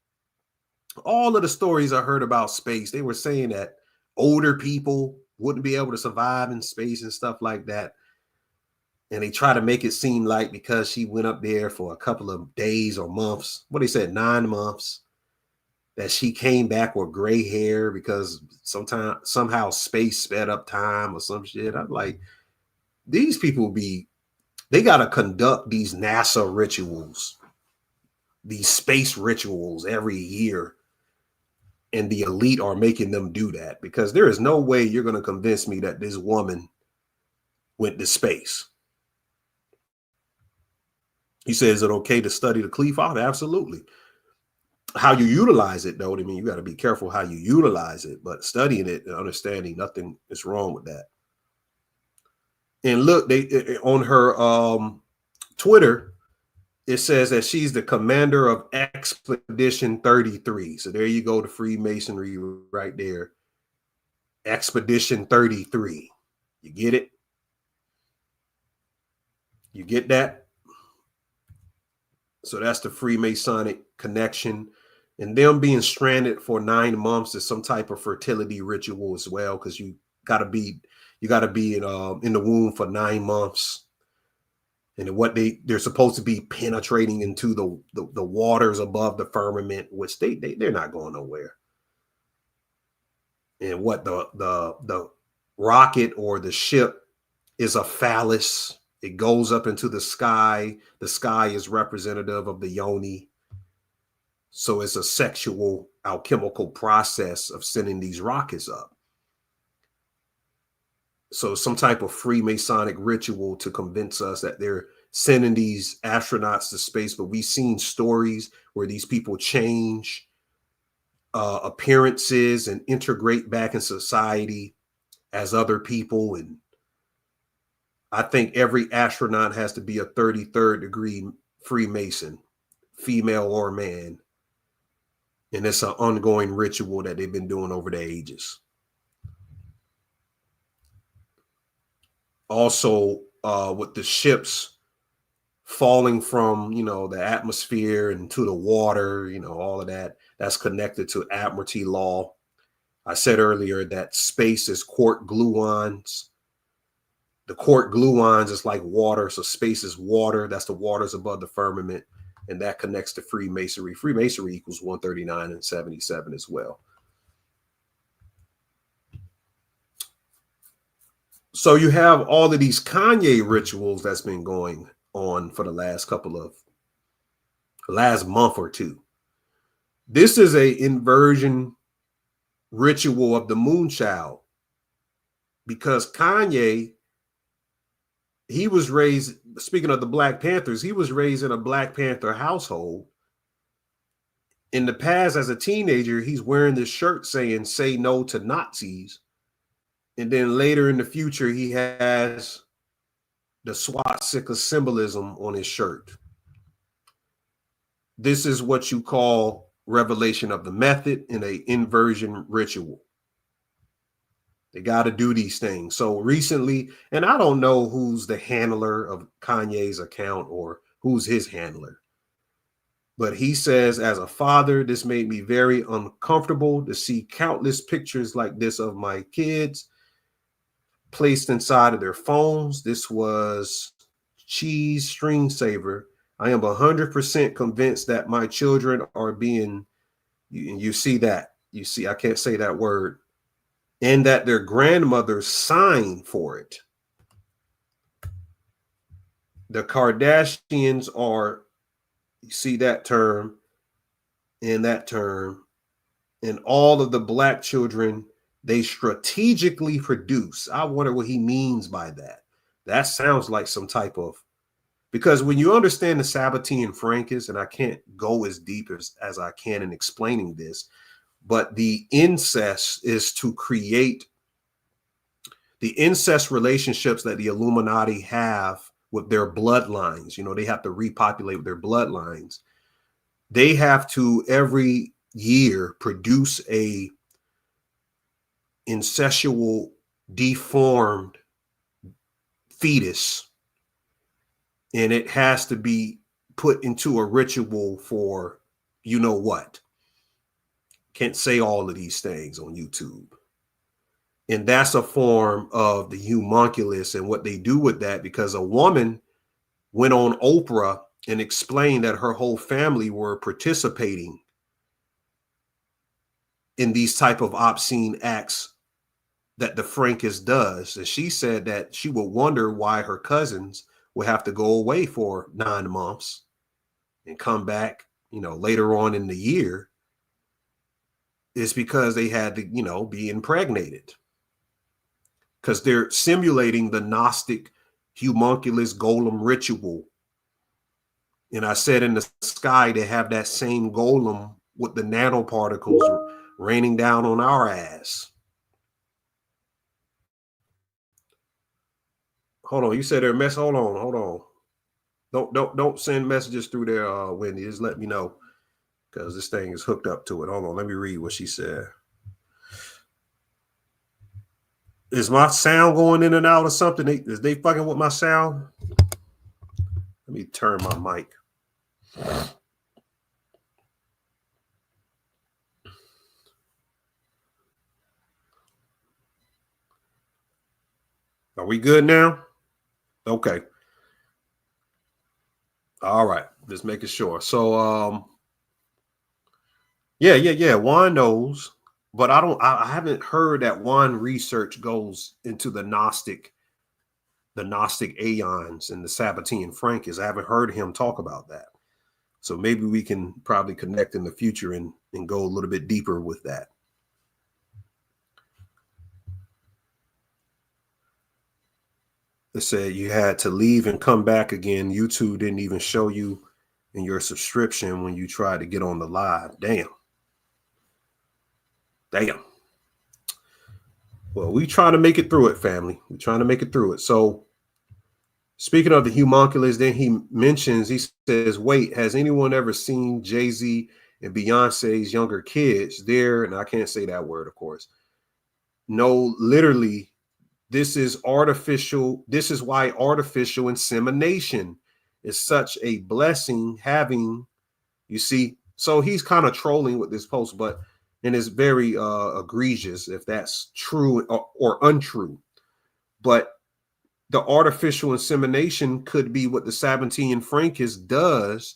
All of the stories I heard about space, they were saying that older people wouldn't be able to survive in space and stuff like that. And they try to make it seem like because she went up there for a couple of days or months, what they said, 9 months, that she came back with gray hair because somehow space sped up time or some shit. I'm like, these people they got to conduct these NASA rituals, these space rituals every year. And the elite are making them do that, because there is no way you're going to convince me that this woman went to space. He says, is it okay to study the Qliphoth? Absolutely. How you utilize it, though, I mean, you got to be careful how you utilize it, but studying it and understanding, nothing is wrong with that. And look, they on her Twitter, it says that she's the commander of Expedition 33. So there you go, the Freemasonry right there. Expedition 33. You get it? You get that? So that's the Freemasonic connection. And them being stranded for 9 months is some type of fertility ritual as well, because you gotta be in the womb for 9 months. And what they're supposed to be penetrating into the waters above the firmament, which they're not going nowhere. And what the rocket or the ship is a phallus. It goes up into the sky. The sky is representative of the yoni. So it's a sexual alchemical process of sending these rockets up. So some type of Freemasonic ritual to convince us that they're sending these astronauts to space. But we've seen stories where these people change appearances and integrate back in society as other people. And I think every astronaut has to be a 33rd degree Freemason, female or man. And it's an ongoing ritual that they've been doing over the ages. Also, with the ships falling from, the atmosphere into the water, all of that, that's connected to Admiralty law. I said earlier that space is quark gluons. The quark gluons is like water. So space is water. That's the waters above the firmament. And that connects to Freemasonry. Freemasonry equals 139 and 77 as well. So you have all of these Kanye rituals that's been going on for the last month or two. This is a inversion ritual of the Moonchild, because Kanye, he was raised, speaking of the Black Panthers, he was raised in a Black Panther household. In the past, as a teenager, he's wearing this shirt saying, "Say no to Nazis." And then later in the future, he has the swastika symbolism on his shirt. This is what you call revelation of the method in an inversion ritual. They got to do these things. So recently, and I don't know who's the handler of Kanye's account or who's his handler, but he says, as a father, this made me very uncomfortable to see countless pictures like this of my kids placed inside of their phones. This was cheese string saver. I am 100% convinced that my children are being, you see that, I can't say that word, and that their grandmothers signed for it. The Kardashians are, you see that term and that term, and all of the Black children, they strategically produce. I wonder what he means by that. That sounds like some type of, because when you understand the Sabbatean Frankism, and I can't go as deep as I can in explaining this, but the incest is to create the incest relationships that the Illuminati have with their bloodlines. They have to repopulate with their bloodlines. They have to every year produce a incestual deformed fetus, and it has to be put into a ritual for what. can't say all of these things on YouTube. And that's a form of the homunculus and what they do with that, because a woman went on Oprah and explained that her whole family were participating in these type of obscene acts that the Frankist does. And she said that she would wonder why her cousins would have to go away for 9 months and come back, you know, later on in the year. It's because they had to, you know, be impregnated, because they're simulating the Gnostic homunculus golem ritual. And I said in the sky, they have that same golem with the nanoparticles raining down on our ass. Hold on, you said they're mess. Hold on. Don't send messages through there, Wendy. Just let me know, because this thing is hooked up to it. Hold on, let me read what she said. Is my sound going in and out or something? Is they fucking with my sound? Let me turn my mic. Are we good now? Okay. All right. Just making sure. So, yeah. Juan knows, but I haven't heard that Juan research goes into the Gnostic aeons and the Sabbatean Frankism. I haven't heard him talk about that. So maybe we can probably connect in the future and go a little bit deeper with that. It said you had to leave and come back again. YouTube didn't even show you in your subscription when you tried to get on the live. Damn. Well, we trying to make it through it, family. We're trying to make it through it. So speaking of the homunculus, then he says, wait, has anyone ever seen Jay-Z and Beyonce's younger kids there? And I can't say that word, of course. No, literally, this is artificial. This is why artificial insemination is such a blessing having, you see. So he's kind of trolling with this post, and it's very egregious if that's true or untrue. But the artificial insemination could be what the Sabbatean Frankism does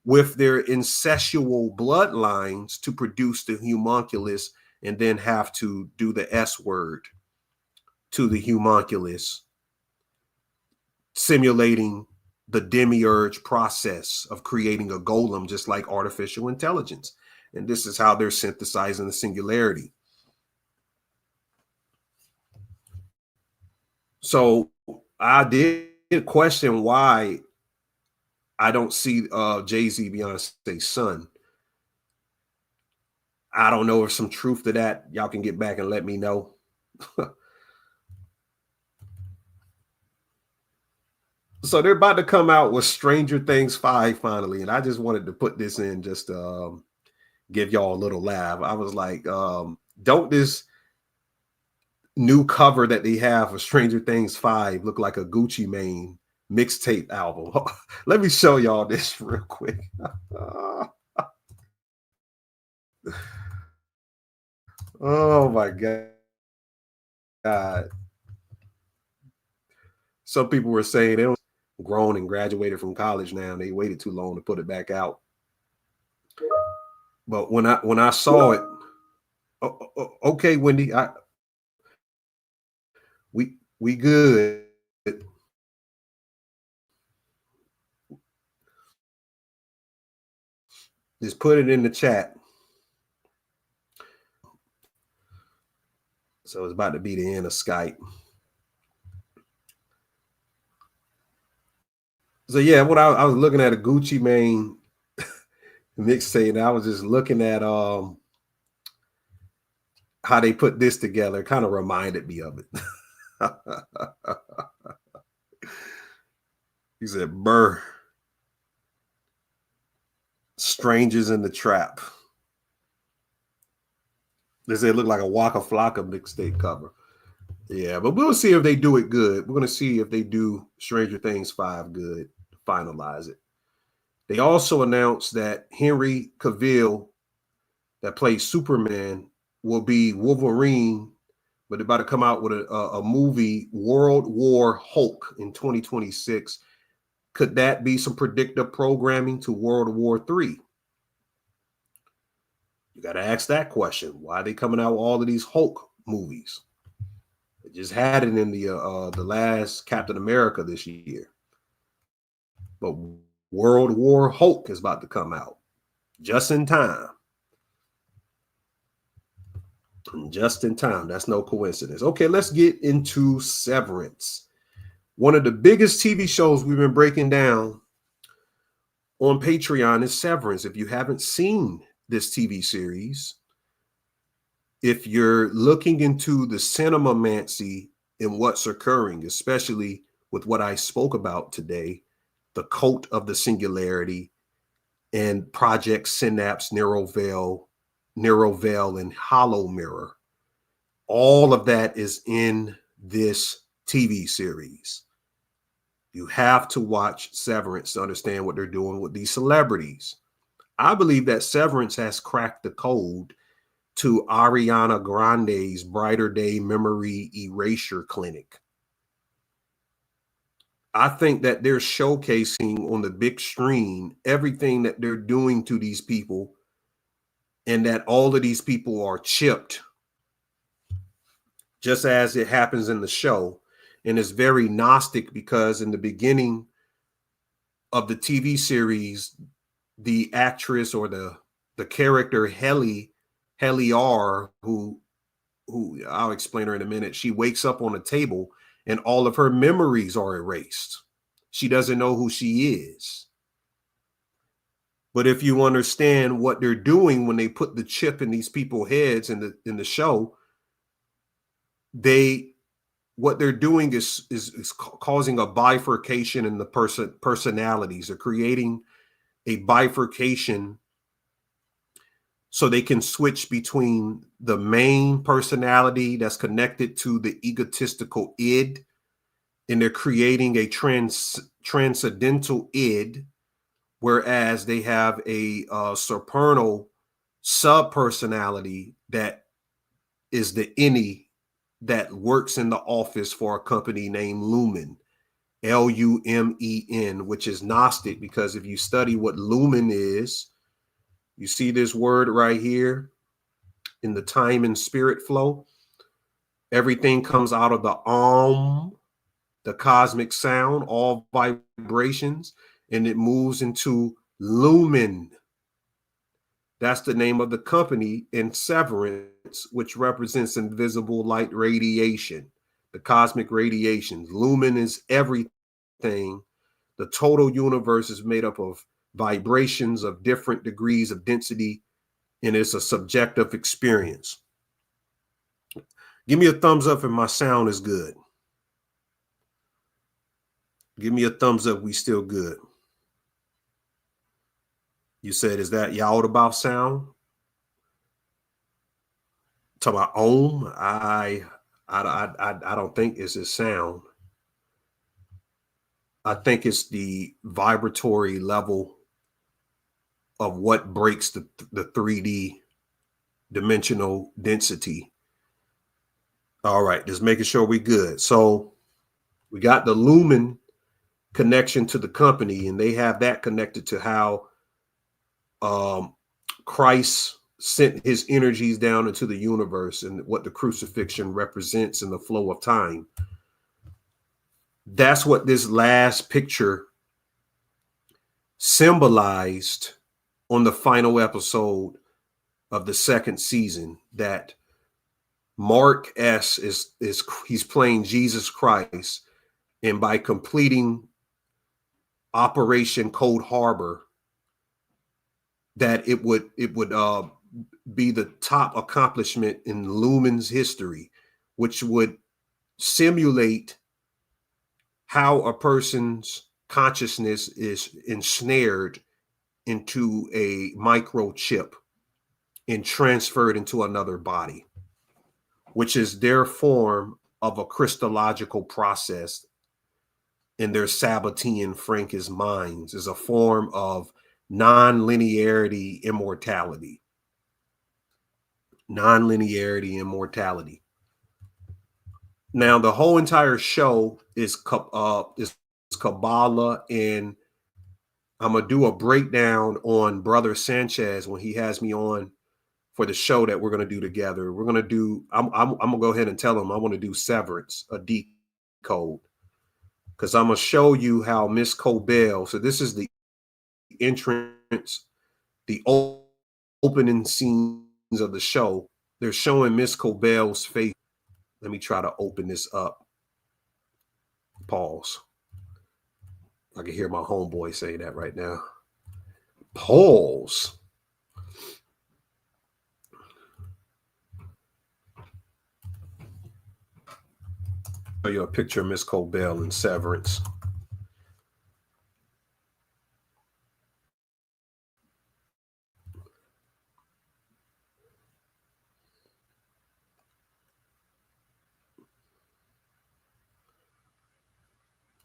with their incestual bloodlines to produce the homunculus, and then have to do the S word to the homunculus, simulating the demiurge process of creating a golem, just like artificial intelligence. And this is how they're synthesizing the singularity. So I did question why I don't see Jay-Z, Beyonce's son. I don't know if some truth to that. Y'all can get back and let me know. So they're about to come out with Stranger Things 5 finally. And I just wanted to put this in just to give y'all a little laugh. I was like, don't this new cover that they have for Stranger Things 5 look like a Gucci Mane mixtape album? Let me show y'all this real quick. Oh my God. Some people were saying they were grown and graduated from college now, and they waited too long to put it back out. But when I saw it, okay, Wendy, we good. Just put it in the chat. So it's about to be the end of Skype. So yeah, what I was looking at a Gucci Mane mixtape, and I was just looking at how they put this together. It kind of reminded me of it. He said, "Burr, strangers in the trap." They say it looked like a Waka Flocka mixtape cover. Yeah, but we'll see if they do it good. We're going to see if they do Stranger Things 5 good, finalize it. They also announced that Henry Cavill that plays Superman will be Wolverine, but they're about to come out with a movie, World War Hulk, in 2026. Could that be some predictive programming to World War III? You got to ask that question. Why are they coming out with all of these Hulk movies? They just had it in the last Captain America this year. But World War Hulk is about to come out just in time. Just in time. That's no coincidence. Okay, let's get into Severance. One of the biggest TV shows we've been breaking down on Patreon is Severance. If you haven't seen this TV series, if you're looking into the cinemamancy and what's occurring, especially with what I spoke about today, the cult of the singularity and Project Synapse, Neuroveil, and Hollow Mirror, all of that is in this TV series. You have to watch Severance to understand what they're doing with these celebrities. I believe that Severance has cracked the code to Ariana Grande's Brighter Day Memory Erasure Clinic. I think that they're showcasing on the big screen everything that they're doing to these people, and that all of these people are chipped, just as it happens in the show. And it's very Gnostic, because in the beginning of the TV series, the actress or the character Heliar, who I'll explain her in a minute, she wakes up on a table and all of her memories are erased. She doesn't know who she is. But if you understand what they're doing when they put the chip in these people's heads in the show, what they're doing is causing a bifurcation in the personalities. They're creating a bifurcation so they can switch between the main personality that's connected to the egotistical id, and they're creating a transcendental id, whereas they have a supernal sub-personality that is the innie, that works in the office for a company named Lumen, Lumen, which is Gnostic, because if you study what Lumen is, you see this word right here in the time and spirit flow. Everything comes out of the the cosmic sound, all vibrations, and it moves into Lumen. That's the name of the company in Severance, which represents invisible light radiation, the cosmic radiations. Lumen is everything. The total universe is made up of vibrations of different degrees of density, and it's a subjective experience. Give me a thumbs up if my sound is good. Give me a thumbs up, we still good. You said, is that y'all about sound? Talk about ohm. I don't think it's a sound. I think it's the vibratory level of what breaks the 3D dimensional density. All right, just making sure we good. So we got the Lumen connection to the company, and they have that connected to how Christ sent his energies down into the universe and what the crucifixion represents in the flow of time. That's what this last picture symbolized on the final episode of the second season, that Mark S he's playing Jesus Christ, and by completing Operation Cold Harbor, that it would be the top accomplishment in Lumen's history, which would simulate how a person's consciousness is ensnared into a microchip and transferred into another body, which is their form of a Christological process in their Sabbatean Frankism minds, is a form of non-linearity immortality. non-linearity, and mortality. Now, the whole entire show is Kabbalah, and I'm gonna do a breakdown on Brother Sanchez when he has me on for the show that we're gonna do together. We're gonna do. I'm gonna go ahead and tell him I want to do Severance, a decode, because I'm gonna show you how Miss Cobell. So this is the entrance, the opening scenes of the show. They're showing Miss Cobell's face. Let me try to open this up. Pause. I can hear my homeboy say that right now. Pause. Show you a picture of Miss Cobell in Severance.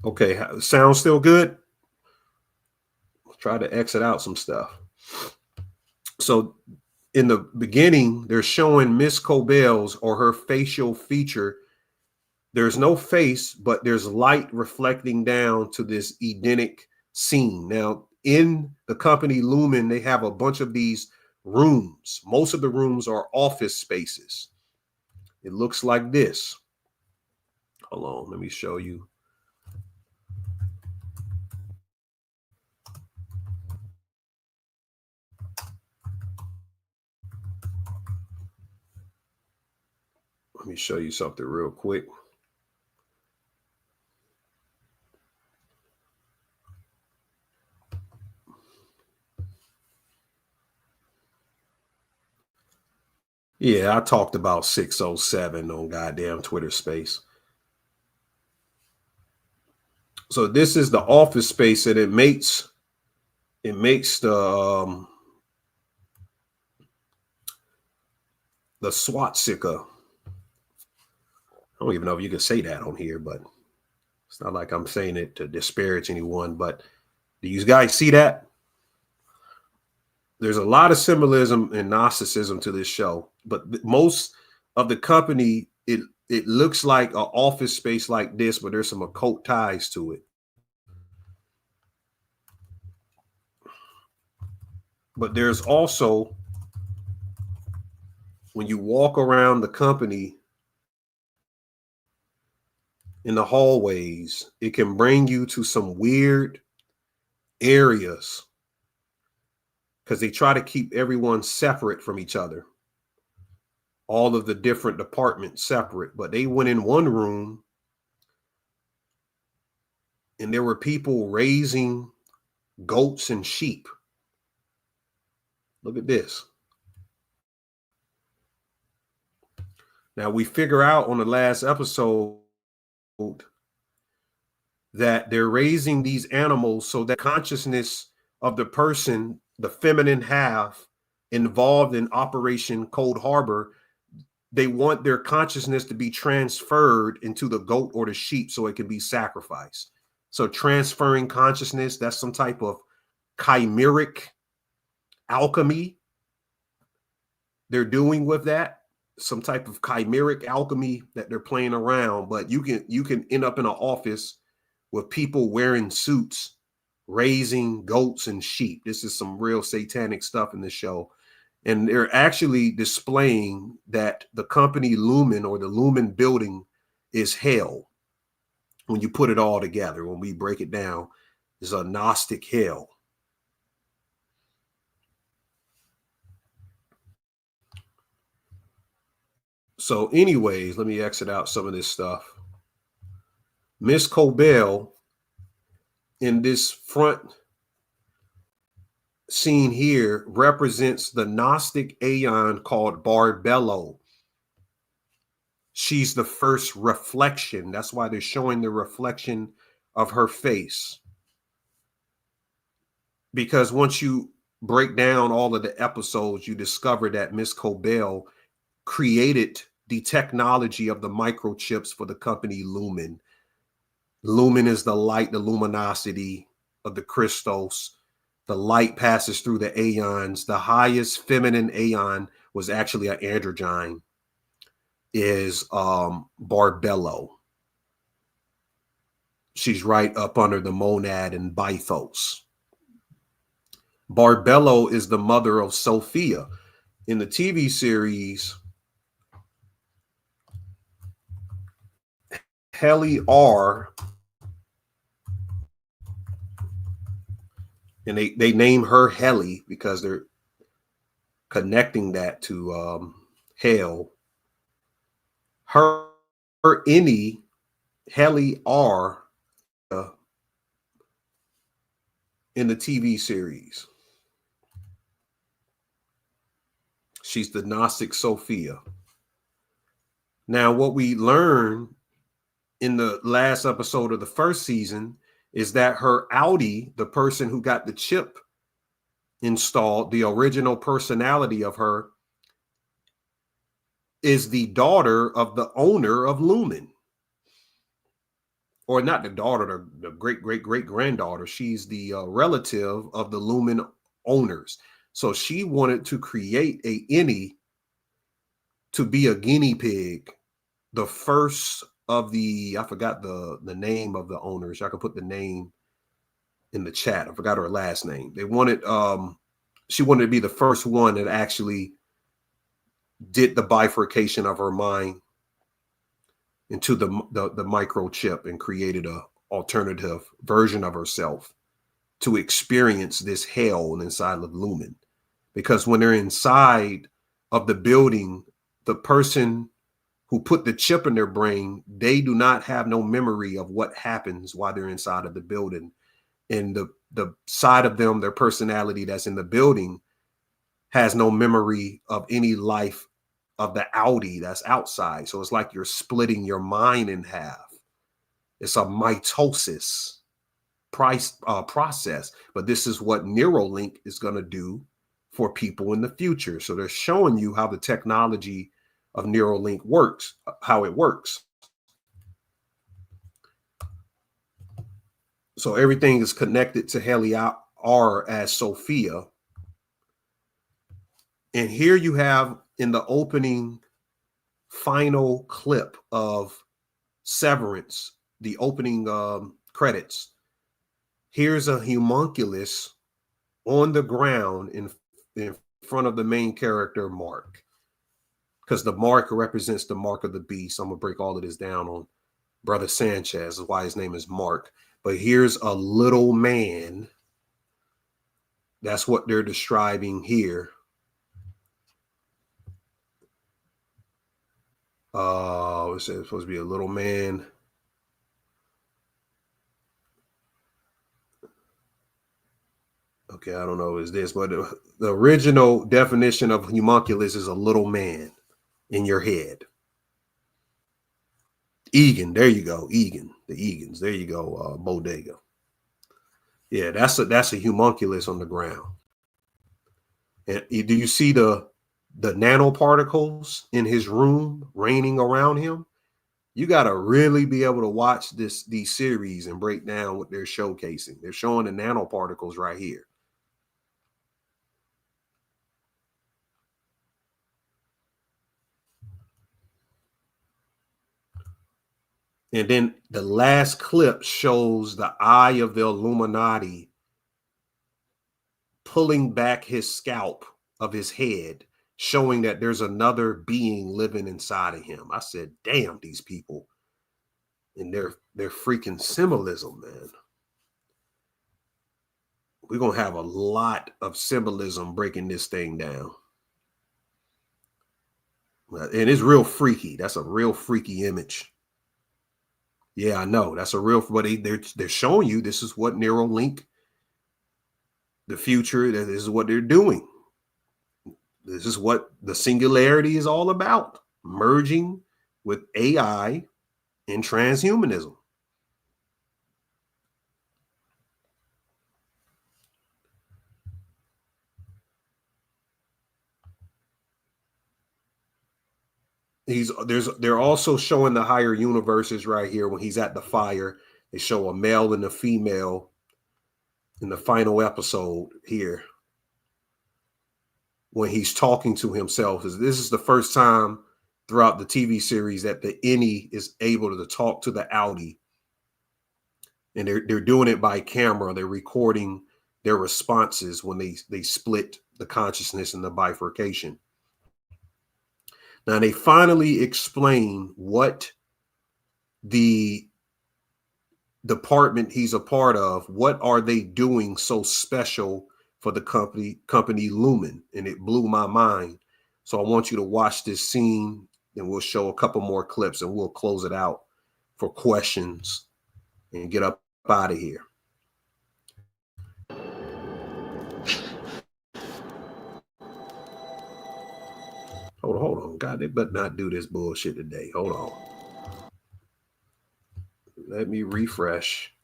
Okay, sound still good? I'll try to exit out some stuff. So in the beginning, they're showing Miss Cobell's or her facial feature. There's no face, but there's light reflecting down to this Edenic scene. Now, in the company Lumen, they have a bunch of these rooms. Most of the rooms are office spaces. It looks like this. Hold on, let me show you. Let me show you something real quick. Yeah, I talked about 607 on goddamn Twitter Space. So this is the office space, and it makes the swastika. I don't even know if you can say that on here, but it's not like I'm saying it to disparage anyone. But do you guys see that? There's a lot of symbolism and Gnosticism to this show, but most of the company, it looks like an office space like this, but there's some occult ties to it. But there's also, when you walk around the company in the hallways, it can bring you to some weird areas because they try to keep everyone separate from each other. All of the different departments separate, but they went in one room and there were people raising goats and sheep. Look at this. Now we figure out on the last episode that they're raising these animals so that consciousness of the person, the feminine half involved in Operation Cold Harbor, they want their consciousness to be transferred into the goat or the sheep so it can be sacrificed. So transferring consciousness, that's some type of chimeric alchemy they're doing with that. Some type of chimeric alchemy that they're playing around, but you can end up in an office with people wearing suits, raising goats and sheep. This is some real satanic stuff in the show. And they're actually displaying that the company Lumen or the Lumen building is hell. When you put it all together, when we break it down, it's a Gnostic hell. So anyways, let me exit out some of this stuff. Miss Cobell in this front scene here represents the Gnostic aeon called Barbello. She's the first reflection. That's why they're showing the reflection of her face. Because once you break down all of the episodes, you discover that Miss Cobell created the technology of the microchips for the company Lumen. Lumen is the light, the luminosity of the Christos. The light passes through the aeons. The highest feminine aeon was actually an androgyne, is Barbello. She's right up under the monad and Bythos. Barbello is the mother of Sophia. In the TV series, Heli R, and they name her Heli because they're connecting that to hell. Her Inni, Heli R, in the TV series. She's the Gnostic Sophia. Now, what we learned in the last episode of the first season is that her Audi, the person who got the chip installed, the original personality of her, is the daughter of the owner of Lumen. Or not the daughter, the great-great-great-granddaughter. She's the relative of the Lumen owners. So she wanted to create a Inni to be a guinea pig, the first of the, I forgot the name of the owners. I could put the name in the chat. I forgot her last name. They wanted, she wanted to be the first one that actually did the bifurcation of her mind into the microchip and created a alternative version of herself to experience this hell inside of Lumen. Because when they're inside of the building, the person who put the chip in their brain, they do not have no memory of what happens while they're inside of the building. And the side of them, their personality that's in the building, has no memory of any life of the Audi that's outside. So it's like you're splitting your mind in half. It's a mitosis process. But this is what Neuralink is going to do for people in the future. So they're showing you how the technology of Neuralink works, how it works. So everything is connected to Heli R as Sophia. And here you have in the opening final clip of Severance, the opening credits, here's a homunculus on the ground in front of the main character, Mark. Because the mark represents the mark of the beast. I'm going to break all of this down on Brother Sanchez, is why his name is Mark. But here's a little man. That's what they're describing here. It's supposed to be a little man. Okay, I don't know what is this, but the original definition of homunculus is a little man in your head. Egan, there you go. Egan, the Egans, there you go. Bodega. Yeah, that's a homunculus on the ground. And do you see the nanoparticles in his room raining around him? You got to really be able to watch these series and break down what they're showcasing. They're showing the nanoparticles right here. And then the last clip shows the eye of the Illuminati pulling back his scalp of his head, showing that there's another being living inside of him. I said, damn, these people and their freaking symbolism, man. We're going to have a lot of symbolism breaking this thing down. And it's real freaky. That's a real freaky image. Yeah, I know. That's a real, but they're showing you this is what Neuralink, the future, this is what they're doing. This is what the singularity is all about, merging with AI and transhumanism. They're also showing the higher universes right here when he's at the fire. They show a male and a female in the final episode here. when he's talking to himself. This is the first time throughout the TV series that the innie is able to talk to the outie. And they're doing it by camera. They're recording their responses when they split the consciousness and the bifurcation. Now they finally explain what the department he's a part of, what are they doing so special for the company Lumen, and it blew my mind. So I want you to watch this scene, and we'll show a couple more clips, and we'll close it out for questions and get up out of here. Hold on. God, they better not do this bullshit today. Hold on. Let me refresh.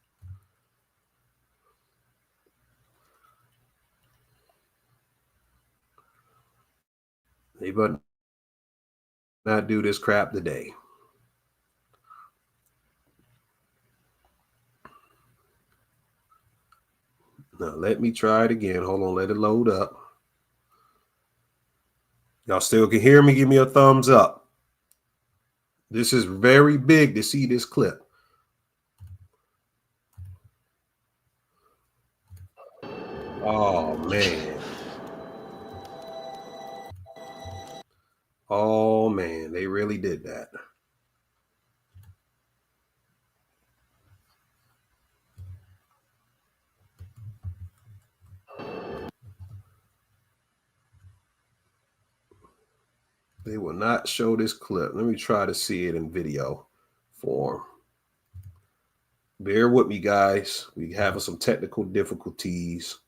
They better not do this crap today. Now, let me try it again. Hold on. Let it load up. Y'all still can hear me? Give me a thumbs up. This is very big to see this clip. Oh, man. Oh, man. They really did that. They will not show this clip. Let me try to see it in video form. Bear with me, guys. We having some technical difficulties.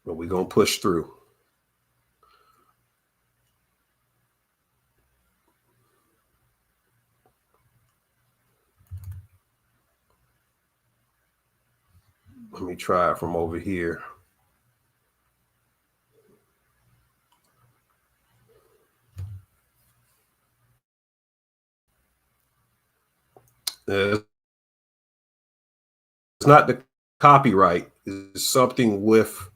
But we're going to push through. Let me try it from over here. It's not the copyright. It's something with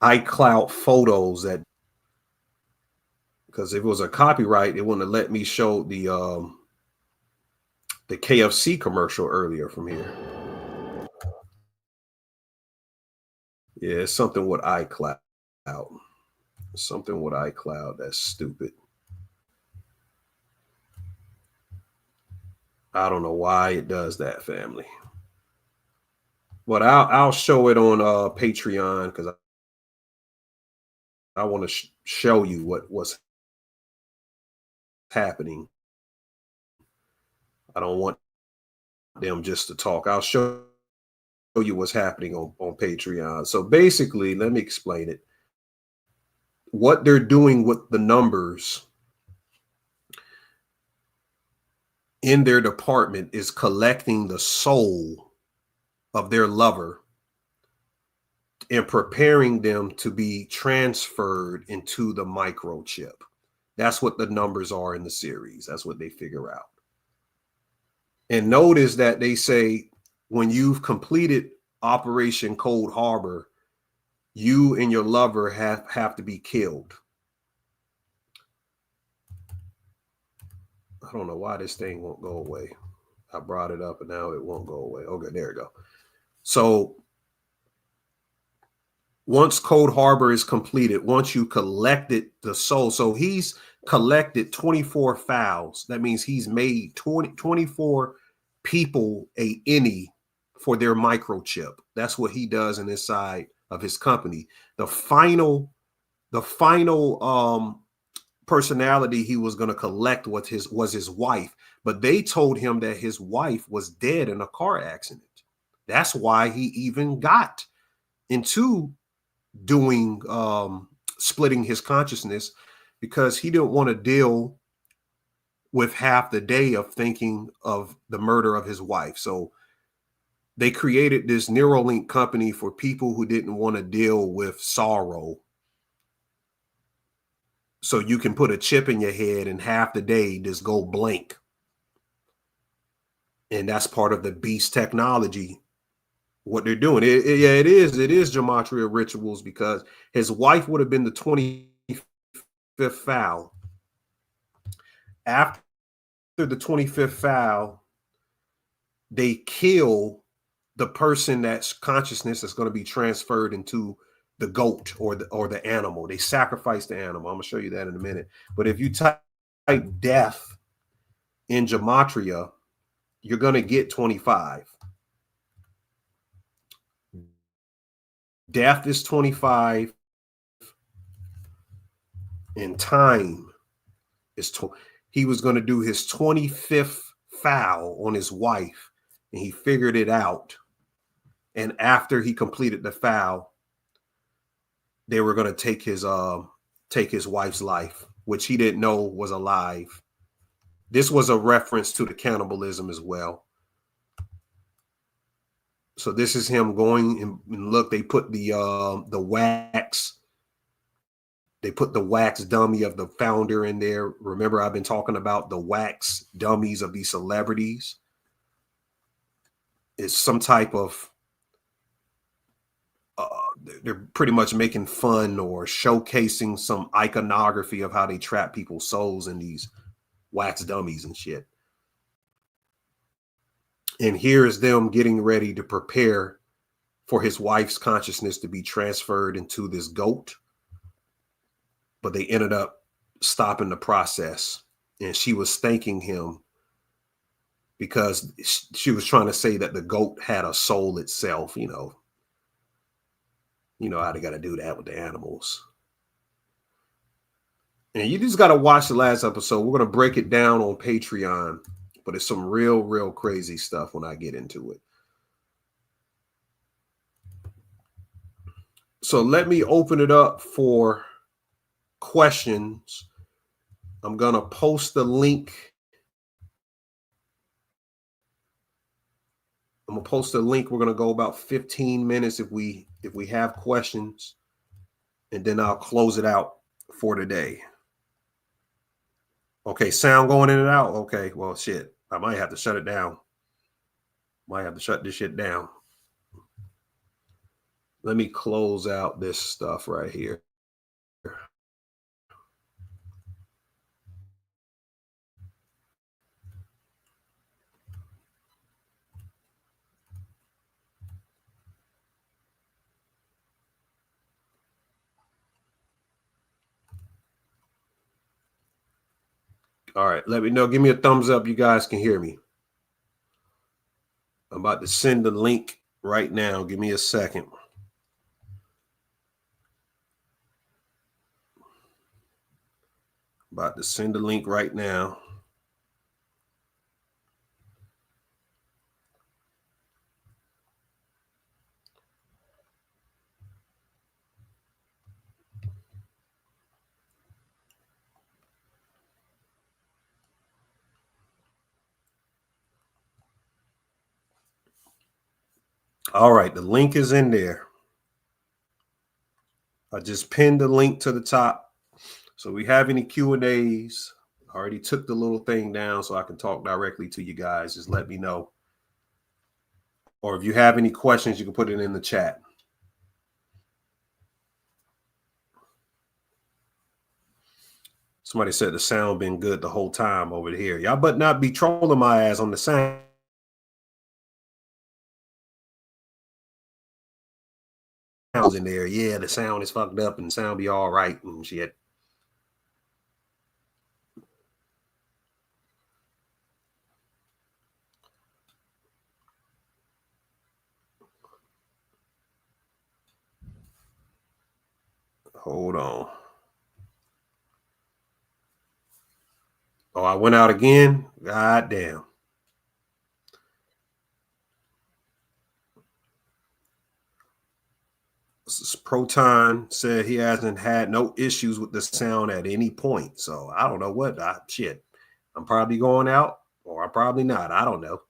iCloud photos that, because if it was a copyright, it wouldn't have let me show the KFC commercial earlier from here. Yeah, it's something with iCloud. Something with iCloud. That's stupid. I don't know why it does that, family. But I'll show it on Patreon, because I want to show you what's happening. I don't want them just to talk. I'll show you what's happening on Patreon. So basically, let me explain it. What they're doing with the numbers in their department is collecting the soul of their lover and preparing them to be transferred into the microchip. That's what the numbers are in the series. That's what they figure out. And notice that they say when you've completed Operation Cold Harbor, you and your lover have to be killed. I don't know why this thing won't go away. I brought it up and now it won't go away. Okay, there we go. So once Cold Harbor is completed, once you collected the soul, so he's collected 24 files. That means he's made 24 people a innie for their microchip. That's what he does in this side of his company. The final personality he was going to collect was his wife, but they told him that his wife was dead in a car accident. That's why he even got into doing splitting his consciousness, because he didn't want to deal with half the day of thinking of the murder of his wife. So they created this Neuralink company for people who didn't want to deal with sorrow. So you can put a chip in your head and half the day just go blank. And that's part of the beast technology, what they're doing. It is gematria rituals, because his wife would have been the 25th foul. After the 25th foul, they kill the person that's consciousness is going to be transferred into the goat or the animal. They sacrifice the animal. I'm going to show you that in a minute. But if you type death in gematria, you're going to get 25. Death is 25, and time is he was going to do his 25th foul on his wife, and he figured it out. And after he completed the foul, they were going to take his wife's life, which he didn't know was alive. This was a reference to the cannibalism as well. So this is him going and look, they put the wax. They put the wax dummy of the founder in there. Remember, I've been talking about the wax dummies of these celebrities. It's some type of, they're pretty much making fun or showcasing some iconography of how they trap people's souls in these wax dummies and shit. And here is them getting ready to prepare for his wife's consciousness to be transferred into this goat. But they ended up stopping the process. And she was thanking him because she was trying to say that the goat had a soul itself, you know how they got to do that with the animals. And you just got to watch the last episode. We're going to break it down on Patreon, but it's some real crazy stuff when I get into it. So let me open it up for questions. I'm going to post the link. I'm going to post a link. We're going to go about 15 minutes if we have questions, and then I'll close it out for today. Okay, sound going in and out. Okay, well, shit, I might have to shut it down. Might have to shut this shit down. Let me close out this stuff right here. All right, let me know. Give me a thumbs up. You guys can hear me. I'm about to send the link right now. Give me a second. About to send the link right now. All right, the link is in there. I just pinned the link to the top. So we have any Q&As. I already took the little thing down so I can talk directly to you guys. Just let me know. Or if you have any questions, you can put it in the chat. Somebody said the sound been good the whole time over here. Y'all but not be trolling my ass on the sound. Sounds in there. Yeah, the sound is fucked up and sound be all right and shit. Hold on. Oh, I went out again. God damn. Proton said he hasn't had no issues with the sound at any point. So I don't know what shit. I'm probably going out or I'm probably not. I don't know.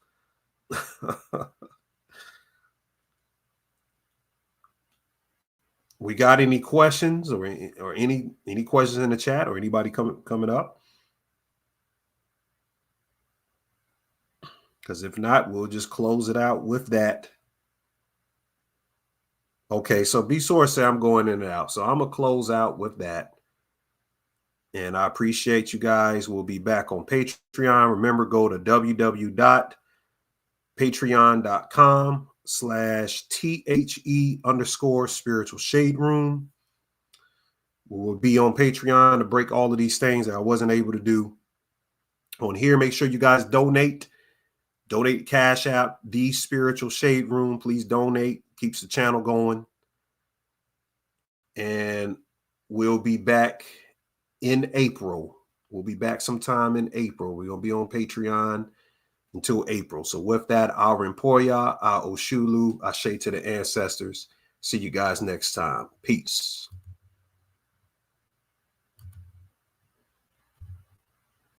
We got any questions or any questions in the chat or anybody coming up? Because if not, we'll just close it out with that. Okay, so B Source say I'm going in and out. So I'm going to close out with that. And I appreciate you guys. We'll be back on Patreon. Remember, go to www.patreon.com/THE_spiritual shade room. We will be on Patreon to break all of these things that I wasn't able to do on here. Make sure you guys donate. Donate Cash App, The Spiritual Shade Room. Please donate. Keeps the channel going. And we'll be back in April. We'll be back sometime in April. We're going to be on Patreon until April. So with that, I'll Rimpoya, I'll Oshulu, Ashe to the ancestors. See you guys next time. Peace.